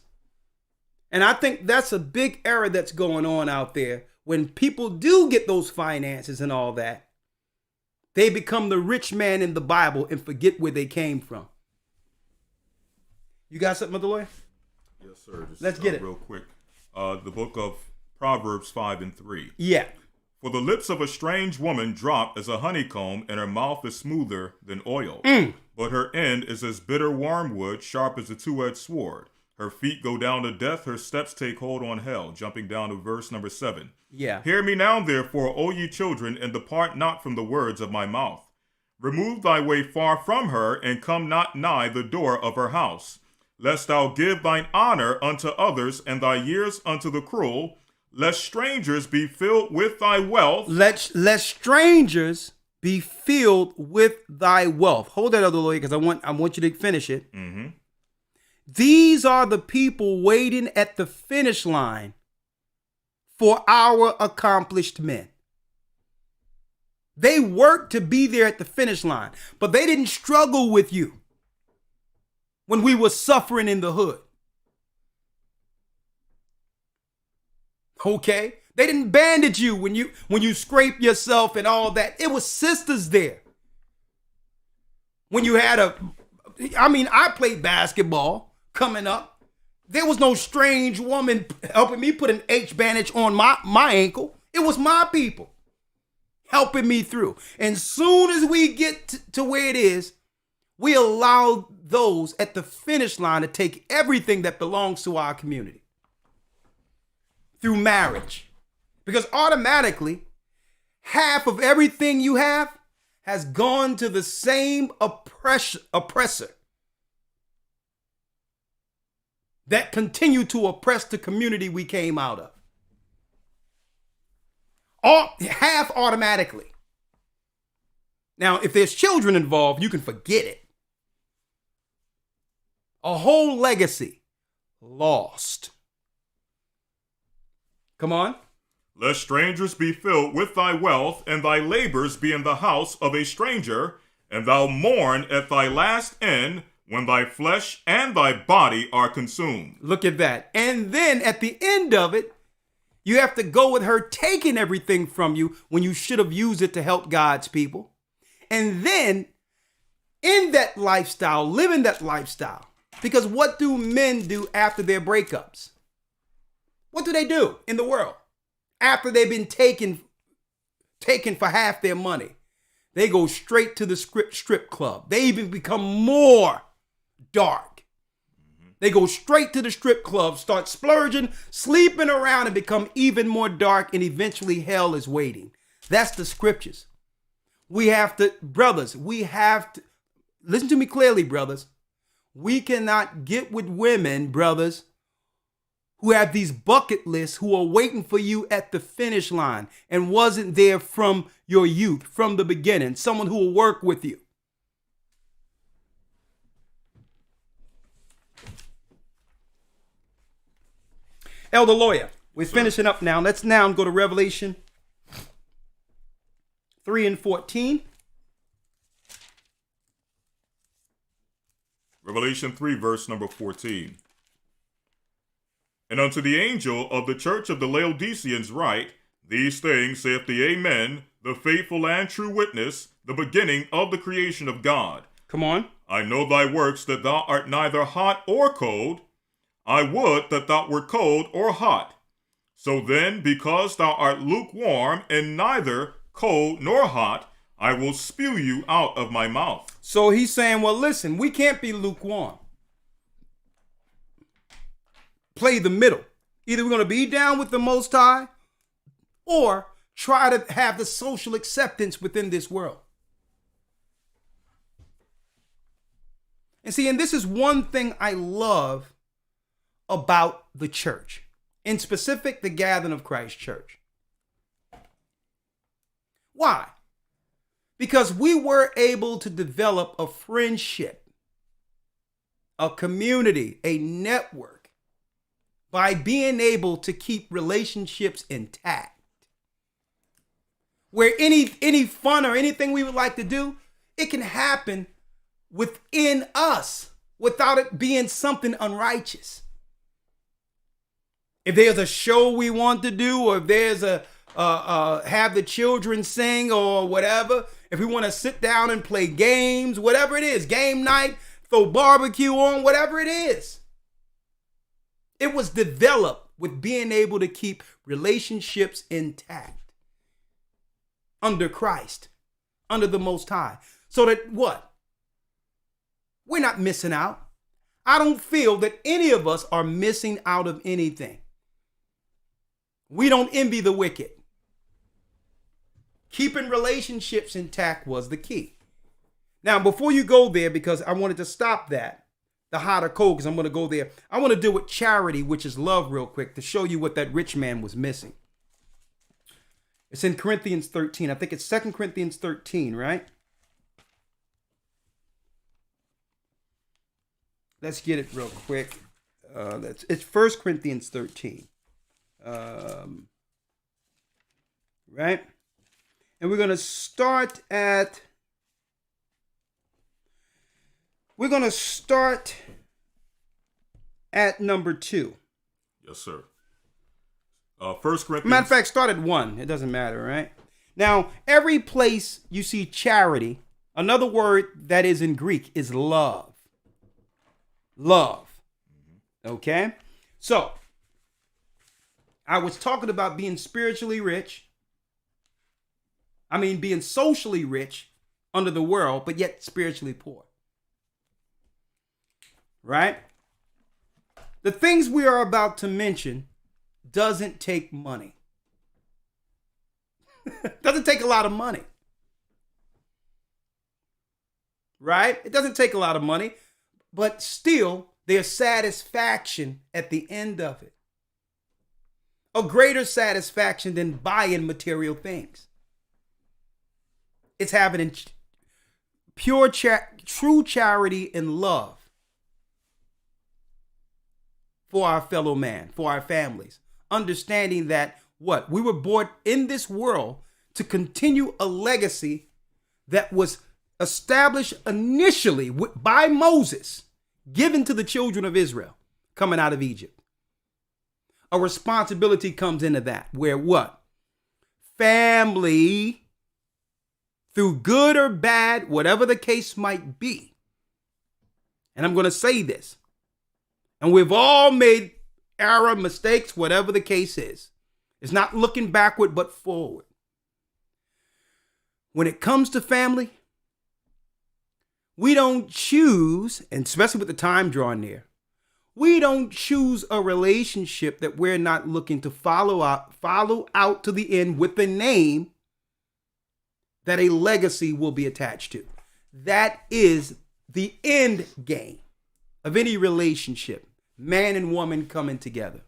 And I think that's a big error that's going on out there when people do get those finances and all that. They become the rich man in the Bible and forget where they came from. You got something, Mother Lawyer? Yes, sir. Just, Let's get it. Real quick. The book of Proverbs 5:3. Yeah. For the lips of a strange woman drop as a honeycomb, and her mouth is smoother than oil. But her end is as bitter wormwood, sharp as a two-edged sword. Her feet go down to death, her steps take hold on hell. Jumping down to verse number 7. Yeah. Hear me now, therefore, O ye children, and depart not from the words of my mouth. Remove thy way far from her, and come not nigh the door of her house. Lest thou give thine honor unto others, and thy years unto the cruel. Lest strangers be filled with thy wealth. Let strangers be filled with thy wealth. Hold that, Elder Lawyer, because I want you to finish it. Mm-hmm. These are the people waiting at the finish line for our accomplished men. They worked to be there at the finish line, but they didn't struggle with you when we were suffering in the hood. Okay? They didn't bandage you when you scrape yourself and all that. It was sisters there. When you had I played basketball coming up. There was no strange woman helping me put an H bandage on my ankle. It was my people helping me through. And soon as we get to where it is, we allow those at the finish line to take everything that belongs to our community through marriage. Because automatically, half of everything you have has gone to the same oppressor that continue to oppress the community we came out of. Half automatically. Now, if there's children involved, you can forget it. A whole legacy lost. Come on. Lest strangers be filled with thy wealth, and thy labors be in the house of a stranger, and thou mourn at thy last end, when thy flesh and thy body are consumed. Look at that. And then at the end of it, you have to go with her taking everything from you when you should have used it to help God's people. And then in that lifestyle, living that lifestyle. Because what do men do after their breakups? What do they do in the world? After they've been taken for half their money, they go straight to the strip club. They even become more dark. They go straight to the strip club, start splurging, sleeping around, and become even more dark, and eventually hell is waiting. That's the scriptures. Brothers, listen to me clearly, brothers. We cannot get with women, brothers, who have these bucket lists, who are waiting for you at the finish line and wasn't there from your youth, from the beginning. Someone who will work with you. Elder Lawyer, we're finishing up now. Let's now go to Revelation 3:14. Revelation 3, verse number 14. And unto the angel of the church of the Laodiceans write, These things saith the Amen, the faithful and true witness, the beginning of the creation of God. Come on. I know thy works, that thou art neither hot or cold. I would that thou wert cold or hot. So then, because thou art lukewarm, and neither cold nor hot, I will spew you out of my mouth. So he's saying, well, listen, we can't be lukewarm. Play the middle. Either we're going to be down with the Most High or try to have the social acceptance within this world. And see, and this is one thing I love about the church, in specific, the Gathering of Christ Church. Why? Because we were able to develop a friendship, a community, a network, by being able to keep relationships intact. Where any fun or anything we would like to do, it can happen within us without it being something unrighteous. If there's a show we want to do, or if there's a have the children sing or whatever, if we want to sit down and play games, whatever it is, game night, throw barbecue on, whatever it is. It was developed with being able to keep relationships intact under Christ, under the Most High. So that what? We're not missing out. I don't feel that any of us are missing out of anything. We don't envy the wicked. Keeping relationships intact was the key. Now, before you go there, because I wanted to stop that, the hot or cold, because I'm going to go there. I want to deal with charity, which is love, real quick, to show you what that rich man was missing. It's in Corinthians 13. I think it's 2 Corinthians 13, right? Let's get it real quick. It's 1 Corinthians 13. Right? And we're going to start at number 2. Yes, sir. 1 Corinthians. Matter of fact, start at 1. It doesn't matter, right? Now, every place you see charity, another word that is in Greek is love. Love. Okay? So, I was talking about being spiritually rich. I mean, being socially rich under the world, but yet spiritually poor. Right? The things we are about to mention doesn't take money. Doesn't take a lot of money. Right? It doesn't take a lot of money, but still there's satisfaction at the end of it. A greater satisfaction than buying material things. It's having pure, true charity and love for our fellow man, for our families. Understanding that what? We were born in this world to continue a legacy that was established initially by Moses, given to the children of Israel coming out of Egypt. A responsibility comes into that where what? Family, through good or bad, whatever the case might be. And I'm going to say this. And we've all made error, mistakes, whatever the case is. It's not looking backward, but forward. When it comes to family, we don't choose, and especially with the time drawing near, we don't choose a relationship that we're not looking to follow out to the end with the name that a legacy will be attached to. That is the end game of any relationship, man and woman coming together,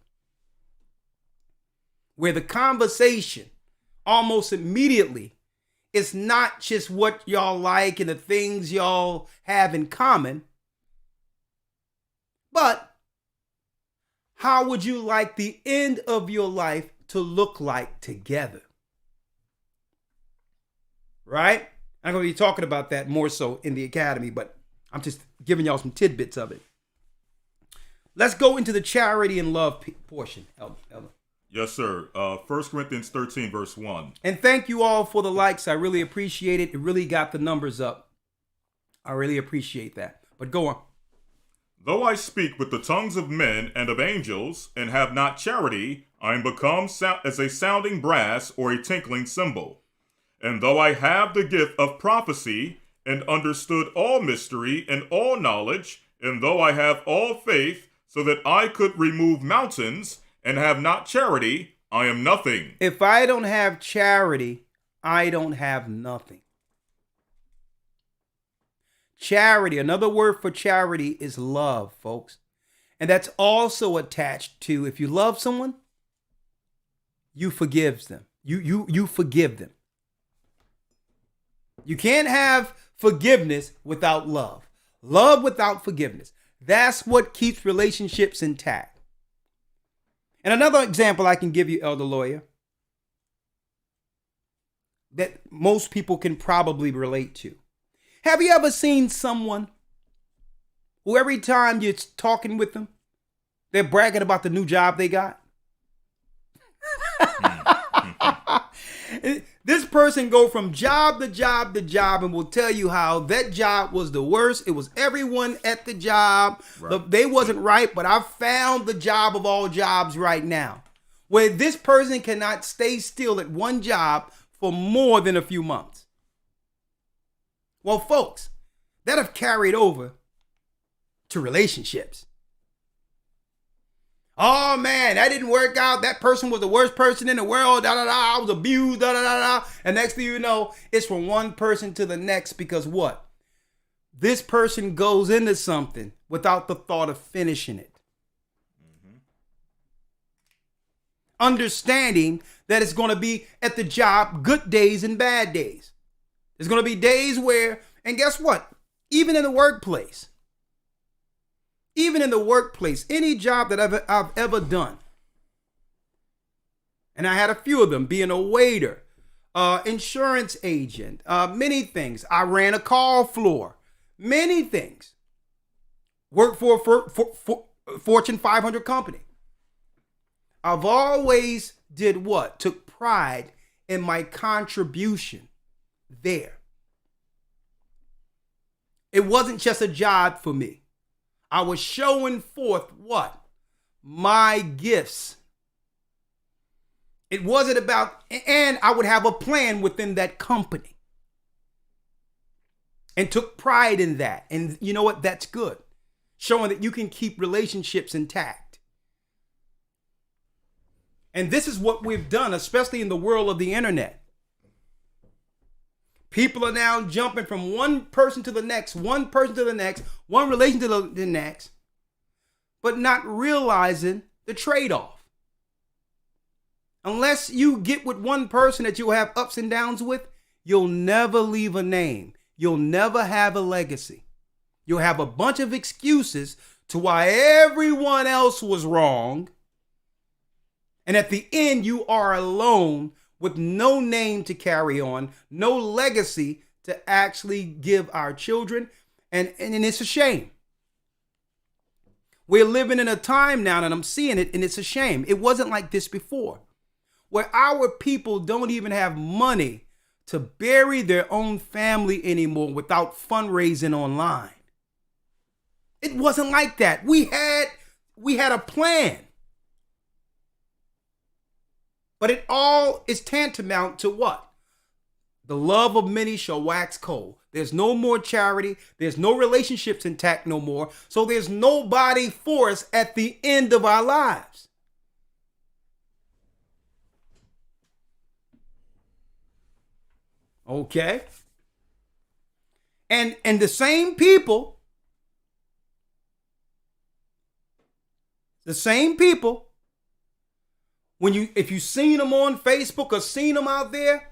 where the conversation almost immediately is not just what y'all like and the things y'all have in common, but how would you like the end of your life to look like together? Right? I'm going to be talking about that more so in the academy, but I'm just giving y'all some tidbits of it. Let's go into the charity and love portion, Elder. Yes, sir. 1 Corinthians 13, verse 1. And thank you all for the likes. I really appreciate it. It really got the numbers up. I really appreciate that. But go on. Though I speak with the tongues of men and of angels, and have not charity, I am become as a sounding brass or a tinkling cymbal. And though I have the gift of prophecy, and understood all mystery and all knowledge, and though I have all faith, so that I could remove mountains, and have not charity, I am nothing. If I don't have charity, I don't have nothing. Charity, another word for charity is love, folks. And that's also attached to, if you love someone, you forgive them. You forgive them. You can't have forgiveness without love. Love without forgiveness. That's what keeps relationships intact. And another example I can give you, Elder Lawya, that most people can probably relate to. Have you ever seen someone who every time you're talking with them, they're bragging about the new job they got? This person go from job to job to job and will tell you how that job was the worst. It was everyone at the job. Right. They wasn't right, but I found the job of all jobs right now. Where this person cannot stay still at one job for more than a few months. Well, folks, that have carried over to relationships. Oh man, that didn't work out. That person was the worst person in the world. Da da da. I was abused. Da da da da. And next thing you know, it's from one person to the next because what? This person goes into something without the thought of finishing it. Mm-hmm. Understanding that it's going to be at the job good days and bad days. There's going to be days where, and guess what? Even in the workplace. Even in the workplace, any job that I've ever done, and I had a few of them, being a waiter, insurance agent, many things. I ran a call floor, many things. Worked for a Fortune 500 company. I've always did what? Took pride in my contribution there. It wasn't just a job for me. I was showing forth what? My gifts. It wasn't about, and I would have a plan within that company. And took pride in that. And you know what? That's good. Showing that you can keep relationships intact. And this is what we've done, especially in the world of the internet. People are now jumping from one person to the next, one person to the next, one relation to the next, but not realizing the trade-off. Unless you get with one person that you'll have ups and downs with, you'll never leave a name. You'll never have a legacy. You'll have a bunch of excuses to why everyone else was wrong. And at the end, you are alone with no name to carry on, no legacy to actually give our children. And it's a shame. We're living in a time now, and I'm seeing it, and it's a shame. It wasn't like this before, where our people don't even have money to bury their own family anymore without fundraising online. It wasn't like that. We had a plan. But it all is tantamount to what? The love of many shall wax cold. There's no more charity. There's no relationships intact no more. So there's nobody for us at the end of our lives. Okay? And the same people, if you seen them on Facebook or seen them out there,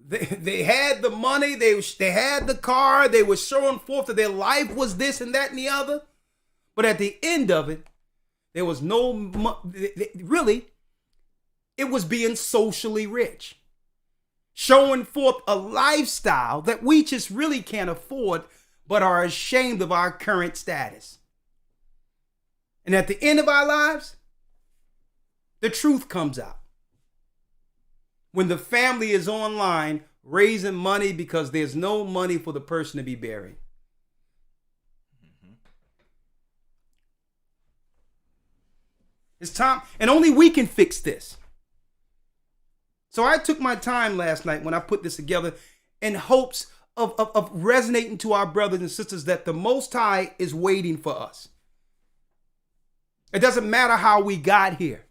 they had the money, they had the car, they were showing forth that their life was this and that and the other. But at the end of it, there was really, it was being socially rich. Showing forth a lifestyle that we just really can't afford, but are ashamed of our current status. And at the end of our lives, the truth comes out. When the family is online raising money because there's no money for the person to be buried. Mm-hmm. It's time, and only we can fix this. So I took my time last night when I put this together in hopes of resonating to our brothers and sisters that the Most High is waiting for us. It doesn't matter how we got here.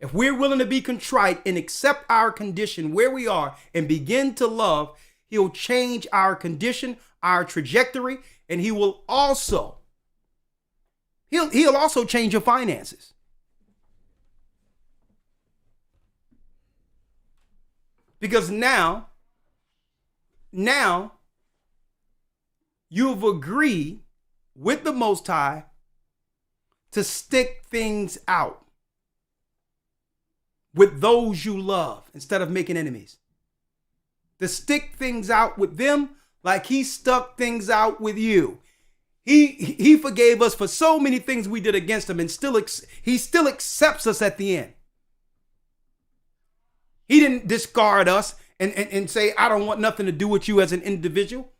If we're willing to be contrite and accept our condition where we are and begin to love, he'll change our condition, our trajectory, and he'll also change your finances. Because now you've agreed with the Most High to stick things out with those you love instead of making enemies. To stick things out with them like he stuck things out with you. He forgave us for so many things we did against him, and he still accepts us at the end. He didn't discard us and say, I don't want nothing to do with you as an individual.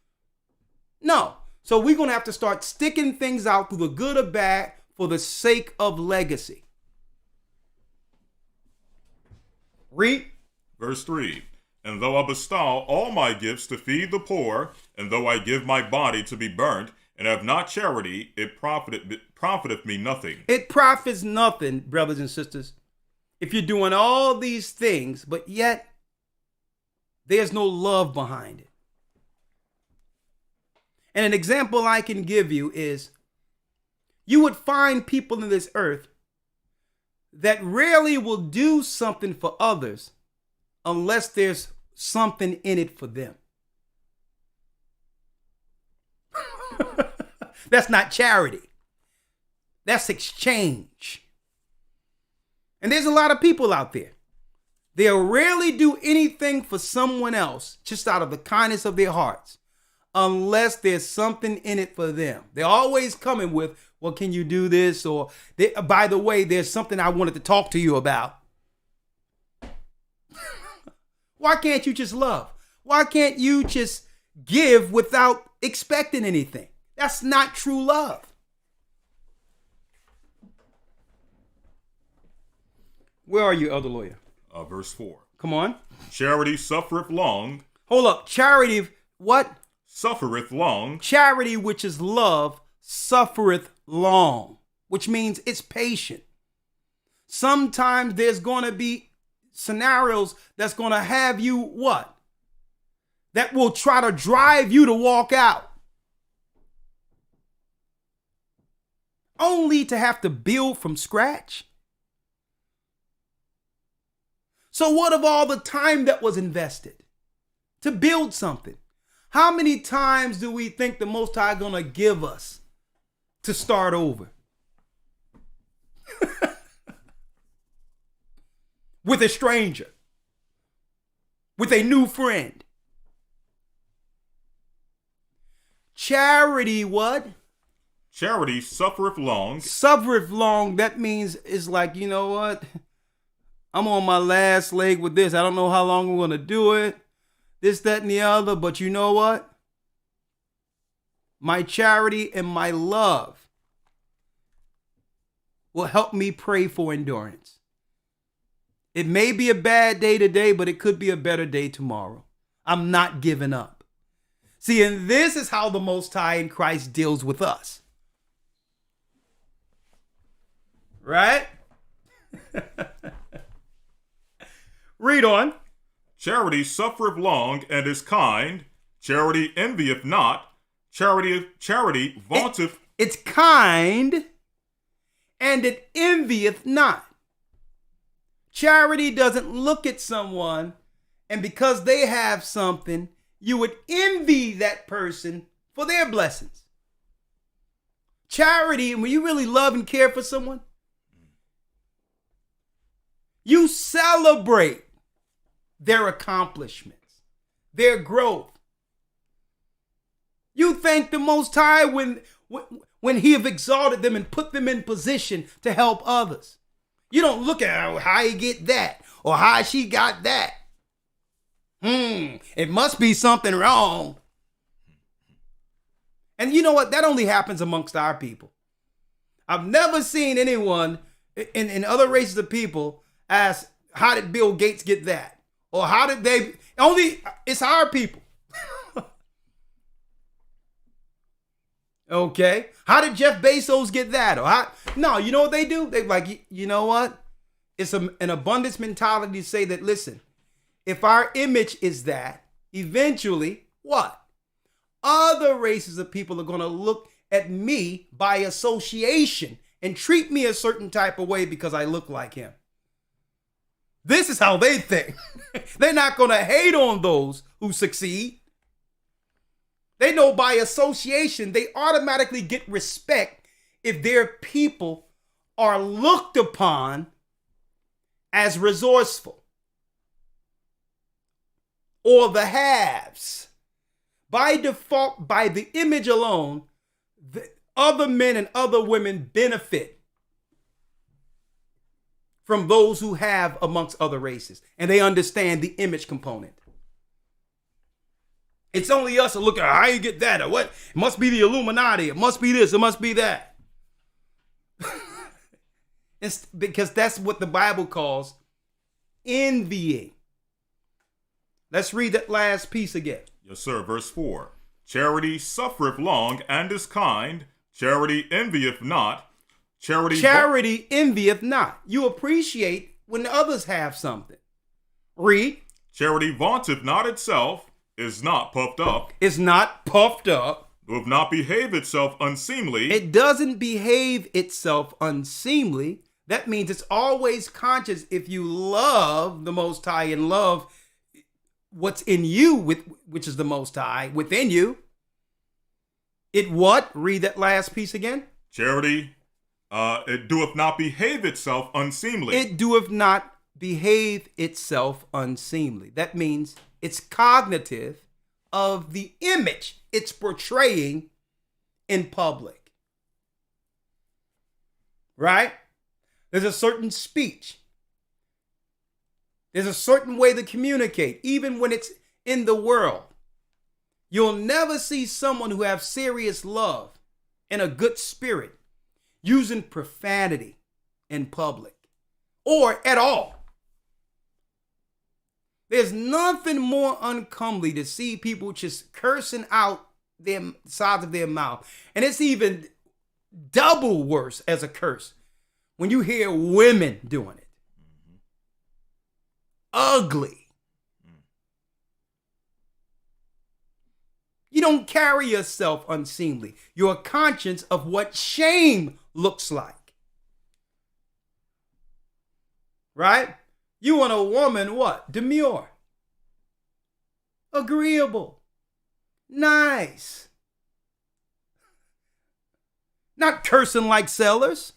No. So we're going to have to start sticking things out through the good or bad for the sake of legacy. Read. Verse 3. And though I bestow all my gifts to feed the poor, and though I give my body to be burnt, and have not charity, it profiteth me nothing. It profits nothing, brothers and sisters, if you're doing all these things, but yet there's no love behind it. And an example I can give you is you would find people in this earth that rarely will do something for others unless there's something in it for them. That's not charity. That's exchange. And there's a lot of people out there. They'll rarely do anything for someone else just out of the kindness of their hearts unless there's something in it for them. They're always coming with, well, can you do this? Or, by the way, there's something I wanted to talk to you about. Why can't you just love? Why can't you just give without expecting anything? That's not true love. Where are you, Elder Lawya? Verse 4. Come on. Charity suffereth long. Hold up. Charity, what? Suffereth long. Charity, which is love, suffereth long, which means it's patient. Sometimes there's going to be scenarios that's going to have you what? That will try to drive you to walk out. Only to have to build from scratch. So what of all the time that was invested to build something? How many times do we think the Most High going to give us to start over? With a stranger. With a new friend. Charity what? Charity suffereth long. Suffereth long, that means it's like, you know what? I'm on my last leg with this. I don't know how long I'm going to do it. This, that, and the other. But you know what? My charity and my love will help me pray for endurance. It may be a bad day today, but it could be a better day tomorrow. I'm not giving up. See, and this is how the Most High in Christ deals with us. Right? Read on. Charity suffereth long and is kind. Charity envieth not. Charity vaunteth. It's kind and it envieth not. Charity doesn't look at someone and because they have something, you would envy that person for their blessings. Charity, when you really love and care for someone, you celebrate their accomplishments, their growth. You thank the Most High when He have exalted them and put them in position to help others. You don't look at how he get that or how she got that. It must be something wrong. And you know what? That only happens amongst our people. I've never seen anyone in other races of people ask, how did Bill Gates get that? Or how did they, it's our people. Okay. How did Jeff Bezos get that? No, you know what they do? They like, you know what? It's an abundance mentality to say that, listen, if our image is that, eventually, what? Other races of people are going to look at me by association and treat me a certain type of way because I look like him. This is how they think. They're not going to hate on those who succeed. They know by association, they automatically get respect if their people are looked upon as resourceful. Or the haves. By default, by the image alone, the other men and other women benefit from those who have amongst other races, and they understand the image component. It's only us to look at how you get that, or what? It must be the Illuminati. It must be this. It must be that. It's because that's what the Bible calls envying. Let's read that last piece again. Yes, sir. Verse 4. Charity suffereth long and is kind. Charity envieth not. Charity envieth not. You appreciate when others have something. Read. Charity vaunteth not itself, is not puffed up. Is not puffed up. Doth not behave itself unseemly. It doesn't behave itself unseemly. That means it's always conscious. If you love the Most High and love what's in you, which is the Most High, within you, it what? Read that last piece again. Charity, it doeth not behave itself unseemly. It doeth not behave itself unseemly. That means it's cognitive of the image it's portraying in public. Right? There's a certain speech. There's a certain way to communicate, even when it's in the world. You'll never see someone who has serious love and a good spirit using profanity in public or at all. There's nothing more uncomely to see people just cursing out their sides of their mouth. And it's even double worse as a curse when you hear women doing it. Ugly. You don't carry yourself unseemly. You're conscious of what shame looks like. Right? You want a woman, what? Demure. Agreeable. Nice. Not cursing like sailors.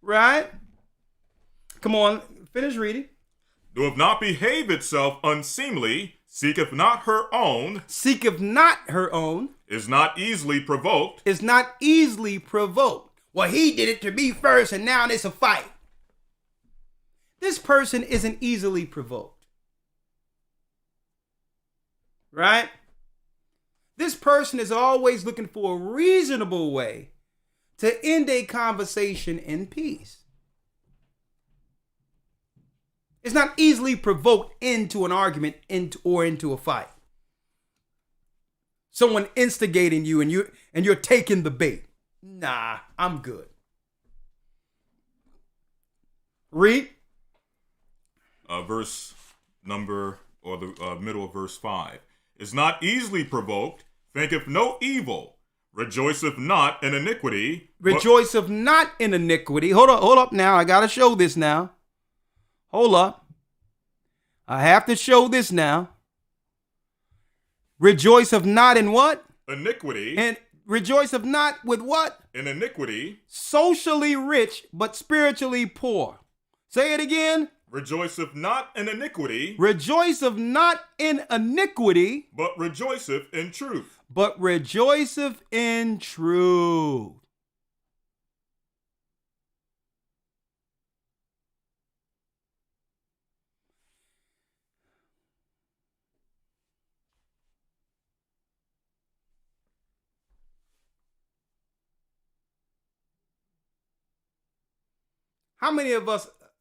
Right? Come on, finish reading. Doeth not behave itself unseemly, seeketh not her own. Seeketh not her own. Is not easily provoked. Is not easily provoked. Well, he did it to me first and now there's a fight. This person isn't easily provoked. Right? This person is always looking for a reasonable way to end a conversation in peace. It's not easily provoked into an argument or into a fight. Someone instigating you and you're taking the bait. Nah, I'm good. Read. Verse number, or the middle of verse 5. Is not easily provoked, thinketh no evil, rejoiceth not in iniquity. Rejoiceth not in iniquity. Hold up now. I got to show this now. Hold up. I have to show this now. Rejoiceth not in what? Iniquity. And rejoiceth not with what? In iniquity. Socially rich, but spiritually poor. Say it again. Rejoiceth not in iniquity. Rejoiceth not in iniquity. But rejoiceth in truth. But rejoiceth in truth.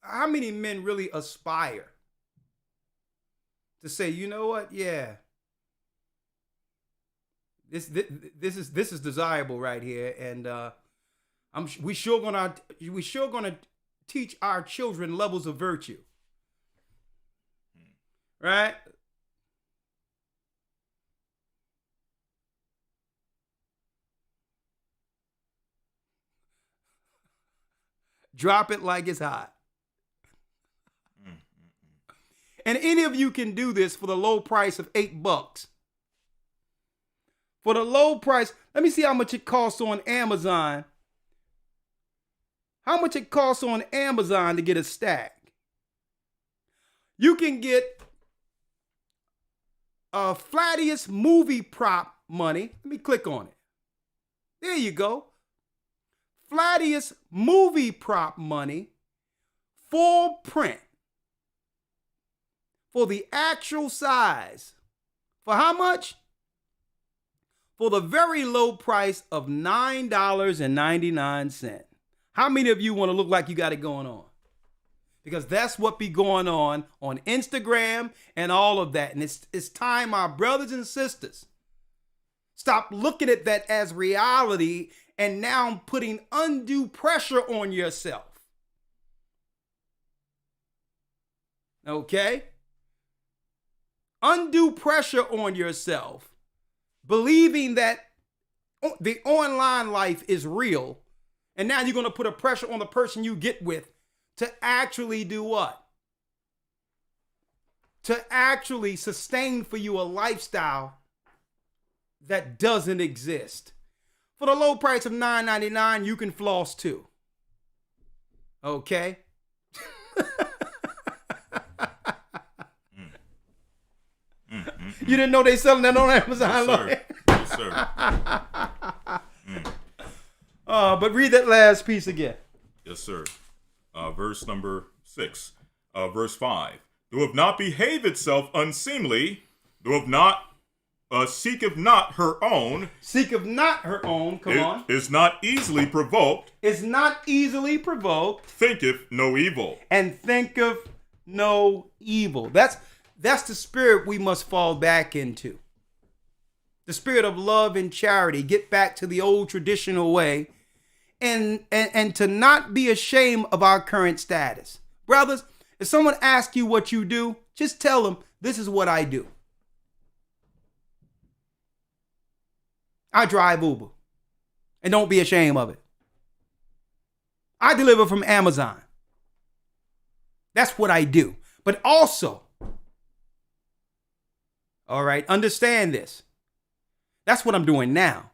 How many men really aspire to say, you know what? Yeah. This is desirable right here, and we sure gonna teach our children levels of virtue, right? Drop it like it's hot. And any of you can do this for the low price of $8. For the low price, let me see how much it costs on Amazon. How much it costs on Amazon to get a stack. You can get a Flatius movie prop money. Let me click on it. There you go. Flattiest movie prop money, full print, for the actual size. For how much? For the very low price of $9.99. How many of you want to look like you got it going on? Because that's what be going on Instagram and all of that. And it's time, our brothers and sisters, stop looking at that as reality and now putting undue pressure on yourself. Okay? Undue pressure on yourself, believing that the online life is real, and now you're going to put a pressure on the person you get with to actually do what? To actually sustain for you a lifestyle that doesn't exist. For the low price of $9.99, you can floss too. Okay? You didn't know they selling that on Amazon? Yes, sir. But read that last piece again. Yes, sir. Verse number 6. Verse 5. Do have not behave itself unseemly, do have not seeketh not her own. Seeketh not her own, come on. Is not easily provoked. Is not easily provoked. Thinketh no evil. And thinketh no evil. That's the spirit we must fall back into. The spirit of love and charity. Get back to the old traditional way. And to not be ashamed of our current status. Brothers, if someone asks you what you do, just tell them, this is what I do. I drive Uber. And don't be ashamed of it. I deliver from Amazon. That's what I do. But also, all right, understand this. That's what I'm doing now.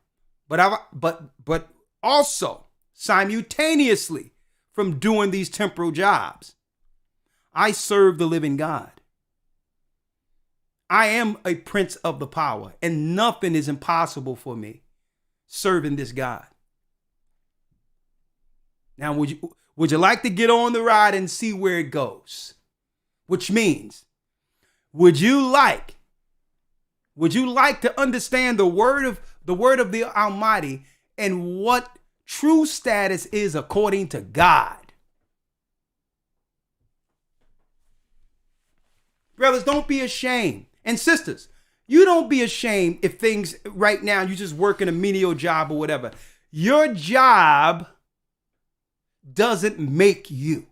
But also, simultaneously from doing these temporal jobs, I serve the living God. I am a prince of the power, and nothing is impossible for me serving this God. Now, would you like to get on the ride and see where it goes? Which means, would you like to understand the word of the Almighty and what true status is according to God? Brothers, don't be ashamed. And sisters, you don't be ashamed if things right now, you just working a menial job or whatever. Your job doesn't make you.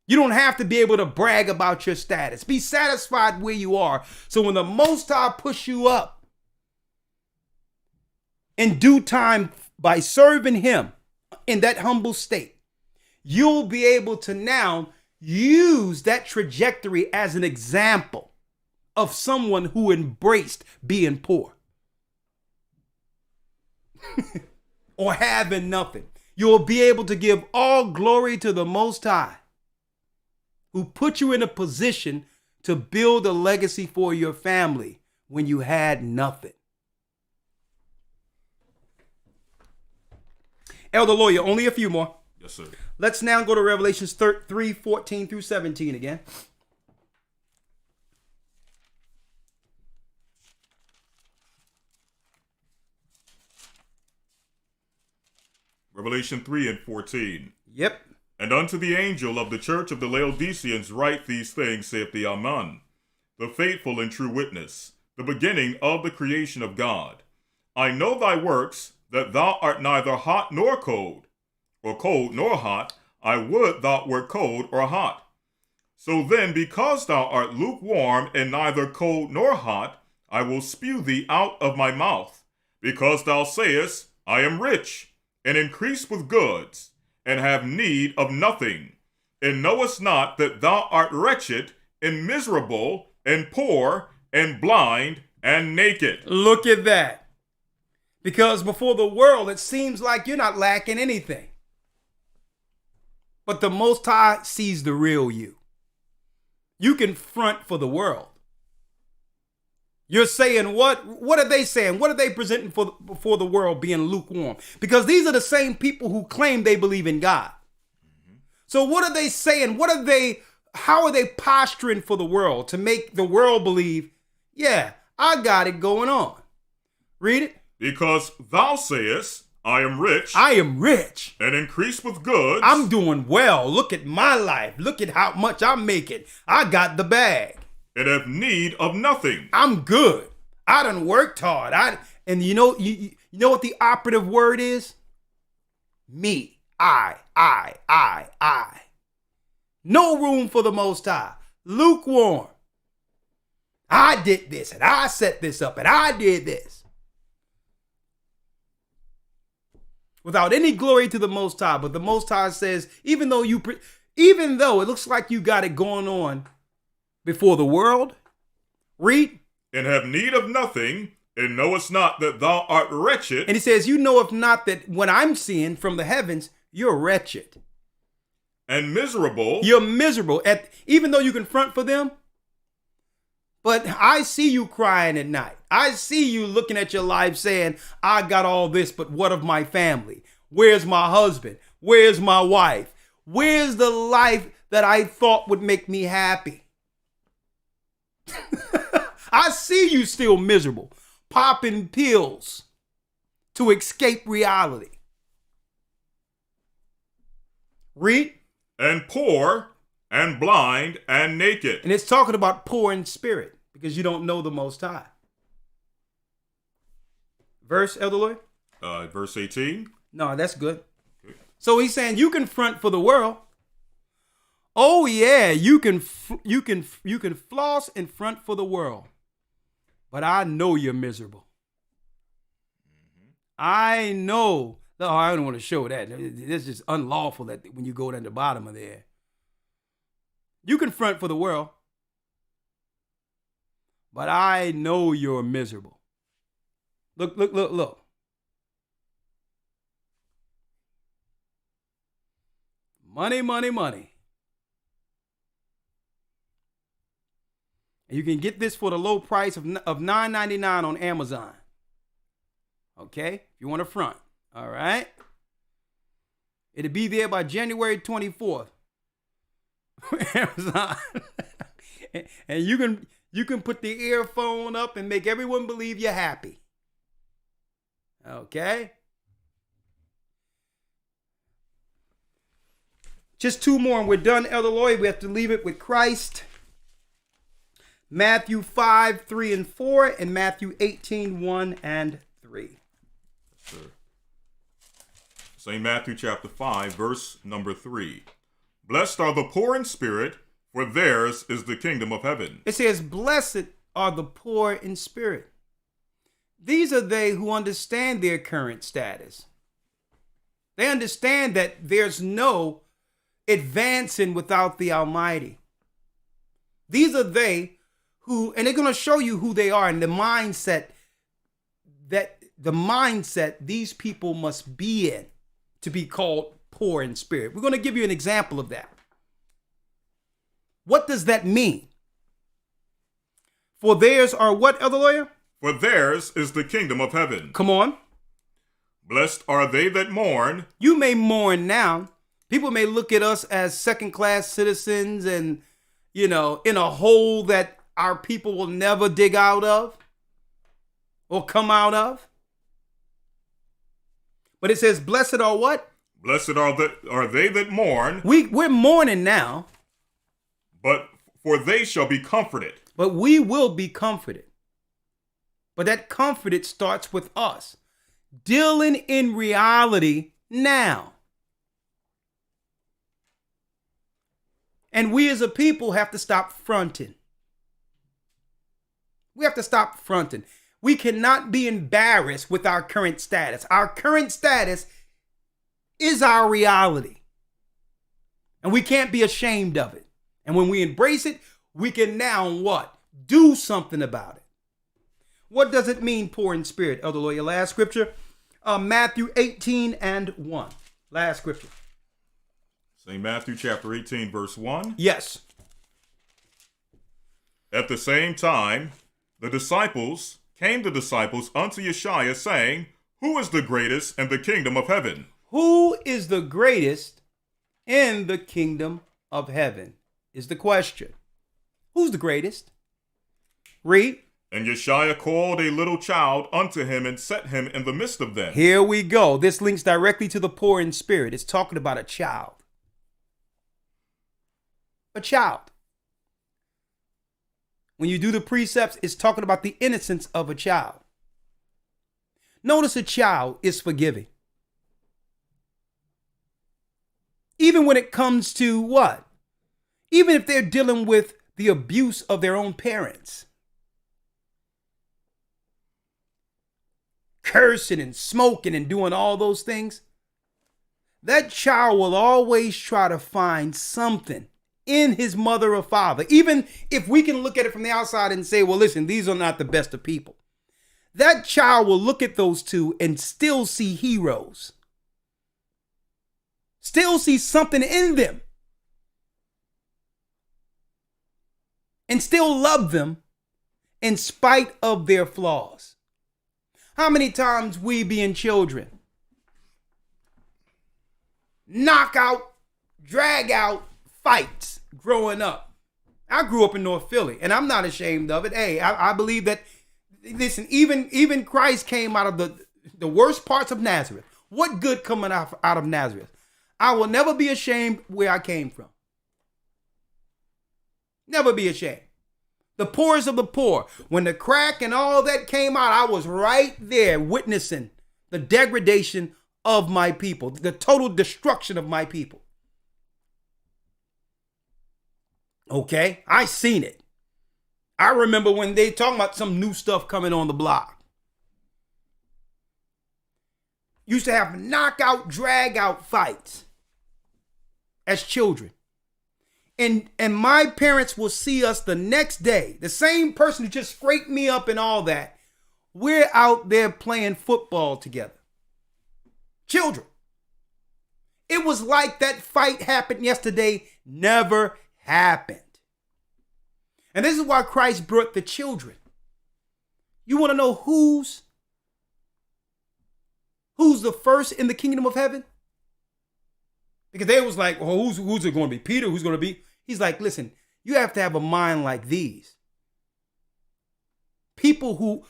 You don't have to be able to brag about your status. Be satisfied where you are. So when the Most High push you up in due time by serving him in that humble state, you'll be able to now use that trajectory as an example of someone who embraced being poor or having nothing. You'll be able to give all glory to the Most High, who put you in a position to build a legacy for your family when you had nothing. Elder Lawya, only a few more. Yes, sir. Let's now go to Revelations 3, 14 through 17 again. Revelation 3 and 14. Yep. And unto the angel of the church of the Laodiceans write these things, saith the Amen, the faithful and true witness, the beginning of the creation of God. I know thy works, that thou art neither hot nor cold, or cold nor hot. I would thou wert cold or hot. So then, because thou art lukewarm and neither cold nor hot, I will spew thee out of my mouth. Because thou sayest, I am rich, and increase with goods, and have need of nothing, and knowest not that thou art wretched, and miserable, and poor, and blind, and naked. Look at that. Because before the world, it seems like you're not lacking anything. But the Most High sees the real you. You can front for the world. You're saying what? What are they saying? What are they presenting before the world being lukewarm? Because these are the same people who claim they believe in God. So what are they saying? How are they posturing for the world to make the world believe, yeah, I got it going on? Read it. Because thou sayest, I am rich. I am rich. And increase with goods. I'm doing well. Look at my life. Look at how much I'm making. I got the bag. And have need of nothing. I'm good. I done worked hard. And you know what the operative word is? Me. I. No room for the Most High. Lukewarm. I did this and I set this up and I did this. Without any glory to the Most High. But the Most High says, even though it looks like you got it going on before the world, read. And have need of nothing, and knowest not that thou art wretched. And he says, you know if not that what I'm seeing from the heavens, you're wretched. And miserable. You're miserable. Even though you can front for them. But I see you crying at night. I see you looking at your life saying, I got all this, but what of my family? Where's my husband? Where's my wife? Where's the life that I thought would make me happy? I see you still miserable, popping pills to escape reality. Read. And poor, and blind, and naked. And it's talking about poor in spirit, because you don't know the Most High. Verse, Elder Lawya? Verse 18. No, that's good. Okay. So he's saying you can front for the world. Oh yeah, you can floss and front for the world. But I know you're miserable. I know. No, I don't want to show that. It's just unlawful that when you go down the bottom of there. You can front for the world. But I know you're miserable. Look. Money. And you can get this for the low price of $9.99 on Amazon. Okay? If you want to front. All right? It'll be there by January 24th. Amazon. And you can put the earphone up and make everyone believe you're happy. Okay? Just two more and we're done, Elder Lawya. We have to leave it with Christ. Matthew 5, 3 and 4, and Matthew 18, 1 and 3. Sure. St. Matthew chapter 5, verse number 3. Blessed are the poor in spirit, for theirs is the kingdom of heaven. It says, blessed are the poor in spirit. These are they who understand their current status. They understand that there's no advancing without the Almighty. These are they who, and they're going to show you who they are and the mindset these people must be in to be called poor in spirit. We're going to give you an example of that. What does that mean? For theirs are what, Elder Lawya? For theirs is the kingdom of heaven. Come on. Blessed are they that mourn. You may mourn now. People may look at us as second-class citizens and, in a hole that our people will never dig out of or come out of. But it says, blessed are what? Blessed are they that mourn. We're mourning now. But for they shall be comforted. But we will be comforted. But that comforted starts with us. Dealing in reality now. And we as a people have to stop fronting. We have to stop fronting. We cannot be embarrassed with our current status. Our current status is our reality. And we can't be ashamed of it. And when we embrace it, we can now what? Do something about it. What does it mean, poor in spirit, Elder Lawya? Last scripture, Matthew 18 and 1. Last scripture. St. Matthew chapter 18, verse 1. Yes. At the same time, The disciples came unto Yeshua, saying, Who is the greatest in the kingdom of heaven? Who is the greatest in the kingdom of heaven is the question. Who's the greatest? Read. And Yeshua called a little child unto him and set him in the midst of them. Here we go. This links directly to the poor in spirit. It's talking about a child. A child. When you do the precepts, it's talking about the innocence of a child. Notice a child is forgiving. Even when it comes to what? Even if they're dealing with the abuse of their own parents. Cursing and smoking and doing all those things. That child will always try to find something in his mother or father. Even if we can look at it from the outside and say, well, listen, these are not the best of people. That child will look at those two and still see heroes. Still see something in them. And still love them in spite of their flaws. How many times we being children knock out, drag out fights growing up. I grew up in North Philly and I'm not ashamed of it. Hey, I believe that, listen, even Christ came out of the worst parts of Nazareth. What good coming out of Nazareth? I will never be ashamed where I came from. Never be ashamed. The poorest of the poor. When the crack and all that came out, I was right there witnessing the degradation of my people, the total destruction of my people. Okay, I seen it. I remember when they talking about some new stuff coming on the block. Used to have knockout, drag out fights as children. And my parents will see us the next day. The same person who just scraped me up and all that. We're out there playing football together. Children. It was like that fight happened yesterday, never happened. And this is why Christ brought the children. You want to know who's the first in the kingdom of heaven? Because they was like, well, who's it going to be? Peter, who's going to be? He's like, listen, you have to have a mind like these. People who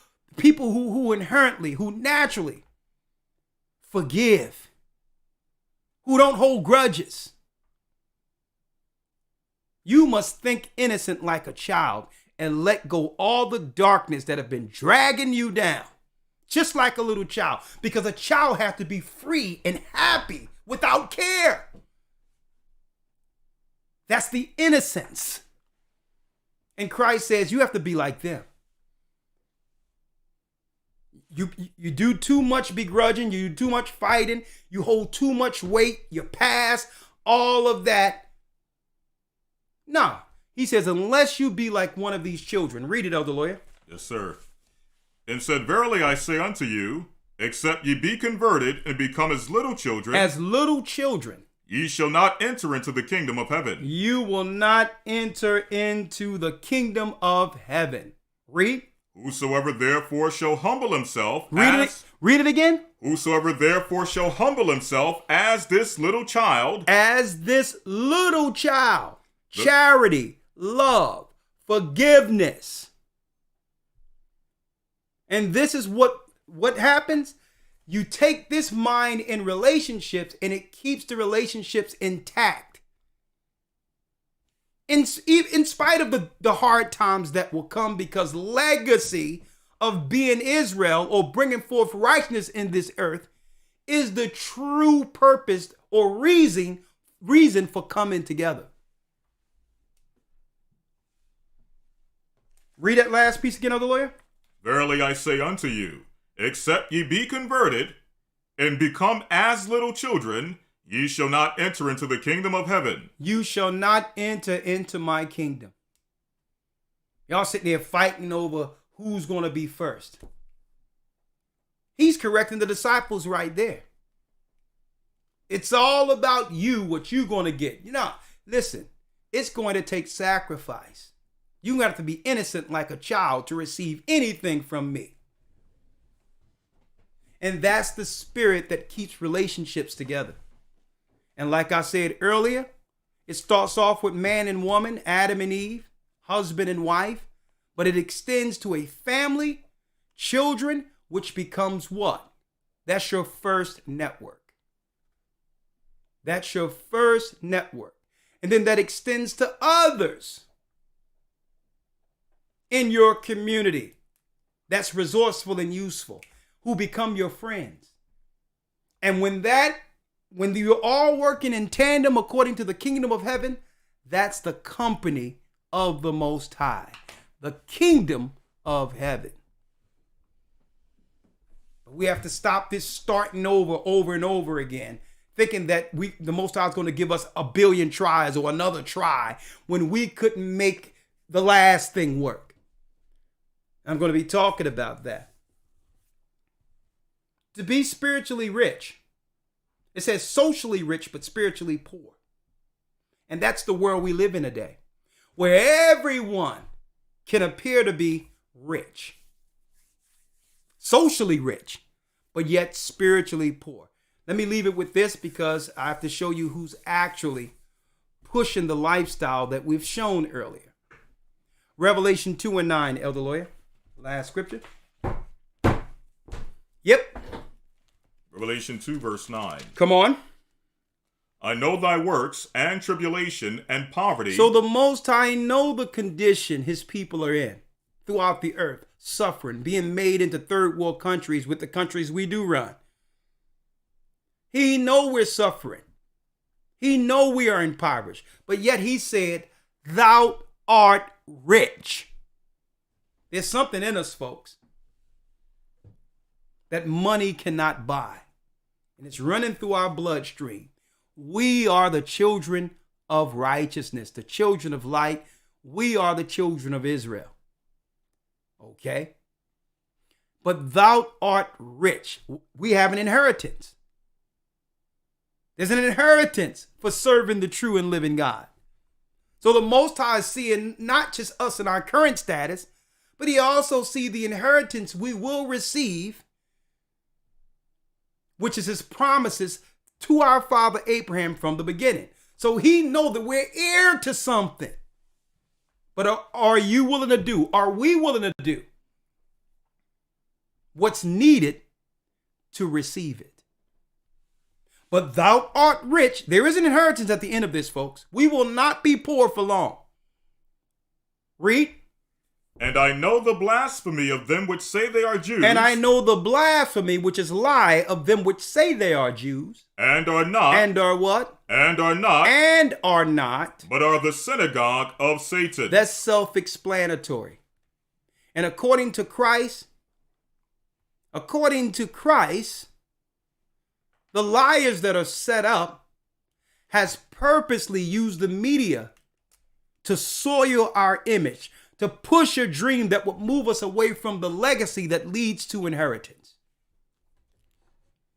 inherently, who naturally forgive, who don't hold grudges. You must think innocent like a child and let go all the darkness that have been dragging you down. Just like a little child. Because a child has to be free and happy without care. That's the innocence. And Christ says you have to be like them. You do too much begrudging, you do too much fighting, you hold too much weight, you pass, all of that. No, he says, unless you be like one of these children. Read it, Elder Lawyer. Yes, sir. And said, Verily I say unto you, except ye be converted and become as little children. As little children. Ye shall not enter into the kingdom of heaven. You will not enter into the kingdom of heaven. Read. Whosoever therefore shall humble himself. Read it again. Whosoever therefore shall humble himself as this little child. As this little child. Charity, love, forgiveness. And this is what happens. You take this mind in relationships and it keeps the relationships intact. In spite of the hard times that will come, because legacy of being Israel or bringing forth righteousness in this earth is the true purpose or reason for coming together. Read that last piece again, Elder Lawyer. Verily I say unto you, except ye be converted and become as little children, ye shall not enter into the kingdom of heaven. You shall not enter into my kingdom. Y'all sitting there fighting over who's going to be first. He's correcting the disciples right there. It's all about you, what you're going to get. You know, listen, it's going to take sacrifice. You got to be innocent like a child to receive anything from me. And that's the spirit that keeps relationships together. And like I said earlier, it starts off with man and woman, Adam and Eve, husband and wife, but it extends to a family, children, which becomes what? That's your first network. That's your first network. And then that extends to others in your community that's resourceful and useful, who become your friends. And when you're all working in tandem according to the kingdom of heaven, that's the company of the Most High, the kingdom of heaven. We have to stop this starting over and over again, thinking that the Most High is going to give us a billion tries or another try when we couldn't make the last thing work. I'm going to be talking about that. To be spiritually rich, it says socially rich, but spiritually poor. And that's the world we live in today, where everyone can appear to be rich, socially rich, but yet spiritually poor. Let me leave it with this because I have to show you who's actually pushing the lifestyle that we've shown earlier. Revelation 2:9, Elder Lawya. Last scripture. Yep. Revelation 2, verse 9. Come on. I know thy works and tribulation and poverty. So the Most High know the condition his people are in throughout the earth, suffering, being made into third world countries with the countries we do run. He know we're suffering. He know we are impoverished. But yet he said, thou art rich. There's something in us, folks, that money cannot buy. And it's running through our bloodstream. We are the children of righteousness, the children of light. We are the children of Israel. Okay? But thou art rich. We have an inheritance. There's an inheritance for serving the true and living God. So the Most High is seeing not just us in our current status, but he also sees the inheritance we will receive, which is his promises to our father Abraham from the beginning. So he knows that we're heir to something. But are you willing to do? Are we willing to do what's needed to receive it? But thou art rich. There is an inheritance at the end of this, folks. We will not be poor for long. Read. And I know the blasphemy of them which say they are Jews. And I know the blasphemy, which is lie, of them which say they are Jews. And are not. And are what? And are not. And are not. But are the synagogue of Satan. That's self-explanatory. And according to Christ, the liars that are set up has purposely used the media to soil our image, to push a dream that would move us away from the legacy that leads to inheritance.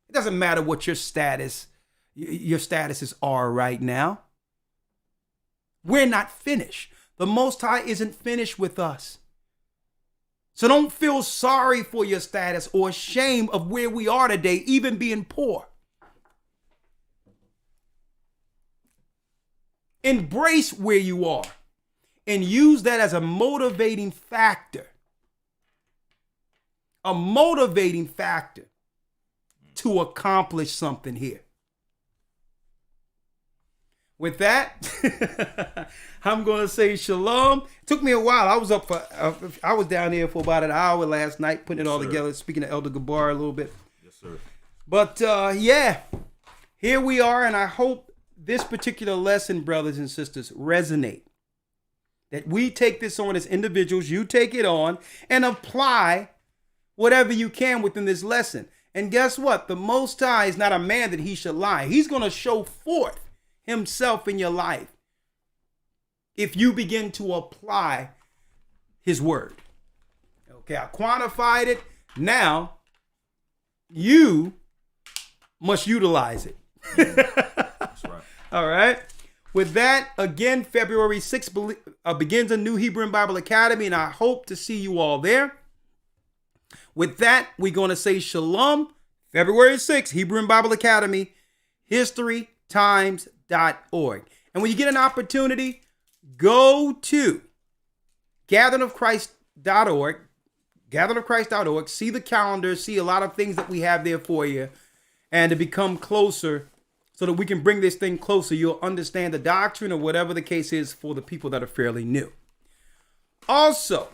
It doesn't matter what your statuses are right now. We're not finished. The Most High isn't finished with us. So don't feel sorry for your status or ashamed of where we are today, even being poor. Embrace where you are and use that as a motivating factor. A motivating factor to accomplish something here. With that, I'm going to say shalom. It took me a while. I was down here for about an hour last night, putting it all together, speaking to Elder Gabar a little bit. Yes, sir. But yeah, here we are, and I hope this particular lesson, brothers and sisters, resonate. That we take this on as individuals, you take it on, and apply whatever you can within this lesson. And guess what? The Most High is not a man that he should lie. He's going to show forth himself in your life if you begin to apply his word. Okay, I quantified it. Now, you must utilize it. That's right. All right. With that, again, February 6th begins a new Hebrew and Bible Academy, and I hope to see you all there. With that, we're going to say shalom. February 6th, Hebrew and Bible Academy, historytimes.org. And when you get an opportunity, go to gatheringofchrist.org, see the calendar, see a lot of things that we have there for you, and to become closer so that we can bring this thing closer. You'll understand the doctrine or whatever the case is for the people that are fairly new. Also,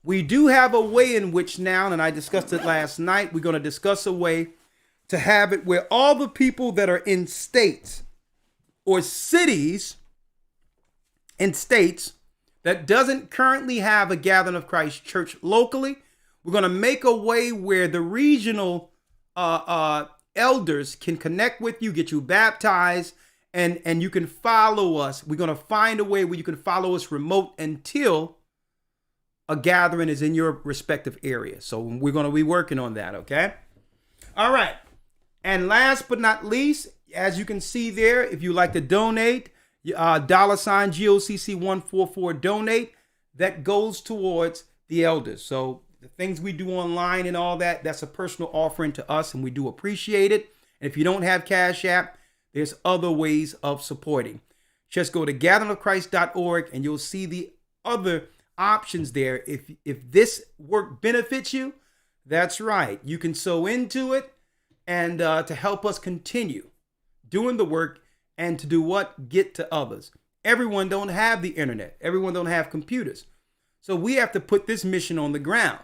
we do have a way in which now, and I discussed it last night, we're going to discuss a way to have it where all the people that are in states or cities and states that doesn't currently have a Gathering of Christ church locally, we're going to make a way where the regional elders can connect with you, get you baptized, and you can follow us. We're going to find a way where you can follow us remote until a gathering is in your respective area. So we're going to be working on that, okay? All right. And last but not least, as you can see there, if you like to donate, $sign GOCC 144 donate, that goes towards the elders. So the things we do online and all that, that's a personal offering to us, and we do appreciate it. And if you don't have Cash App, there's other ways of supporting. Just go to gatheringofchrist.org and you'll see the other options there. If this work benefits you, that's right. You can sow into it and to help us continue doing the work and to do what? Get to others. Everyone don't have the internet. Everyone don't have computers. So we have to put this mission on the ground.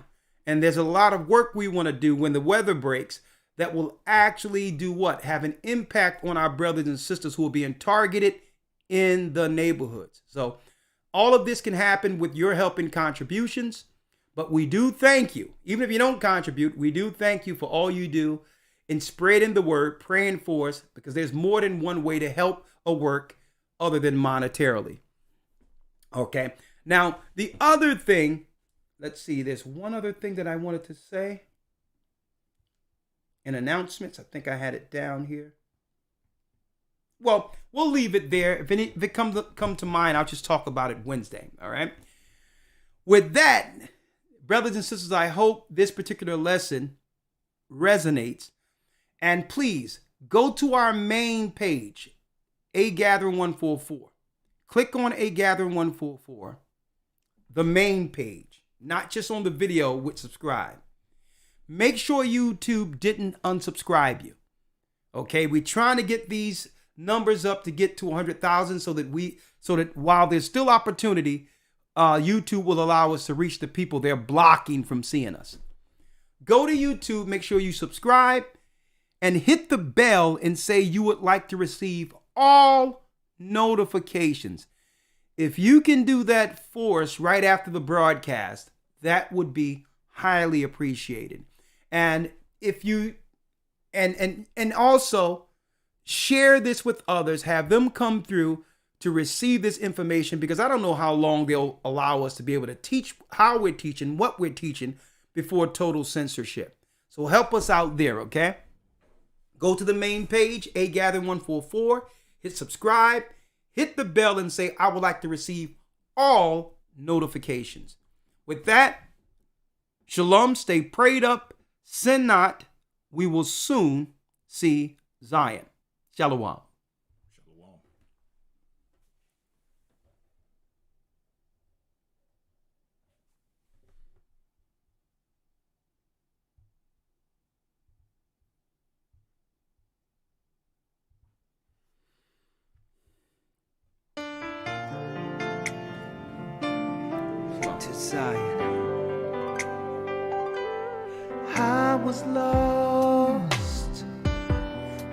And there's a lot of work we want to do when the weather breaks that will actually do what? Have an impact on our brothers and sisters who are being targeted in the neighborhoods. So all of this can happen with your help and contributions. But we do thank you. Even if you don't contribute, we do thank you for all you do in spreading the word, praying for us, because there's more than one way to help a work other than monetarily. Okay. Now, the other thing, let's see, there's one other thing that I wanted to say. In announcements, I think I had it down here. Well, we'll leave it there. If it come to mind, I'll just talk about it Wednesday. All right. With that, brothers and sisters, I hope this particular lesson resonates. And please go to our main page, A Gathering 144. Click on A Gathering 144, the main page, not just on the video with subscribe. Make sure YouTube didn't unsubscribe you. Okay, we're trying to get these numbers up to get to 100,000 so that while there's still opportunity, YouTube will allow us to reach the people they're blocking from seeing us. Go to YouTube, make sure you subscribe, and hit the bell and say you would like to receive all notifications. If you can do that for us right after the broadcast, that would be highly appreciated. And if you and also share this with others, have them come through to receive this information, because I don't know how long they'll allow us to be able to teach how we're teaching, what we're teaching before total censorship. So help us out there, okay? Go to the main page, A Gathering 144, hit subscribe, hit the bell and say, I would like to receive all notifications. With that, shalom, stay prayed up, sin not, we will soon see Zion. Shalom. To Zion. I was lost,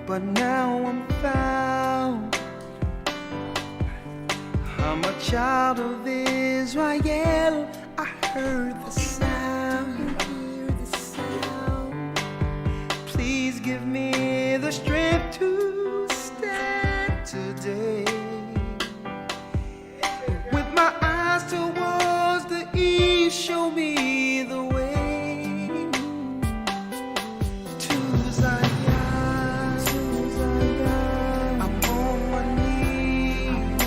but now I'm found. I'm a child of Israel. I heard the sound. Please give me the strength to stand today. With my eyes towards the east, show me the way to Zion. I'm on my knees.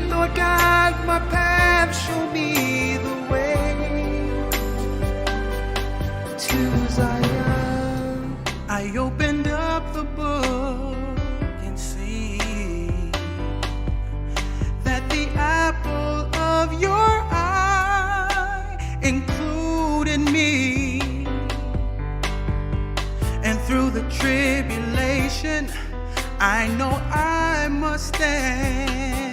Lord, guide my path, show me the way to Zion. I opened up the book and see that the apple of your eye included me. And through the tribulation, I know I must stand.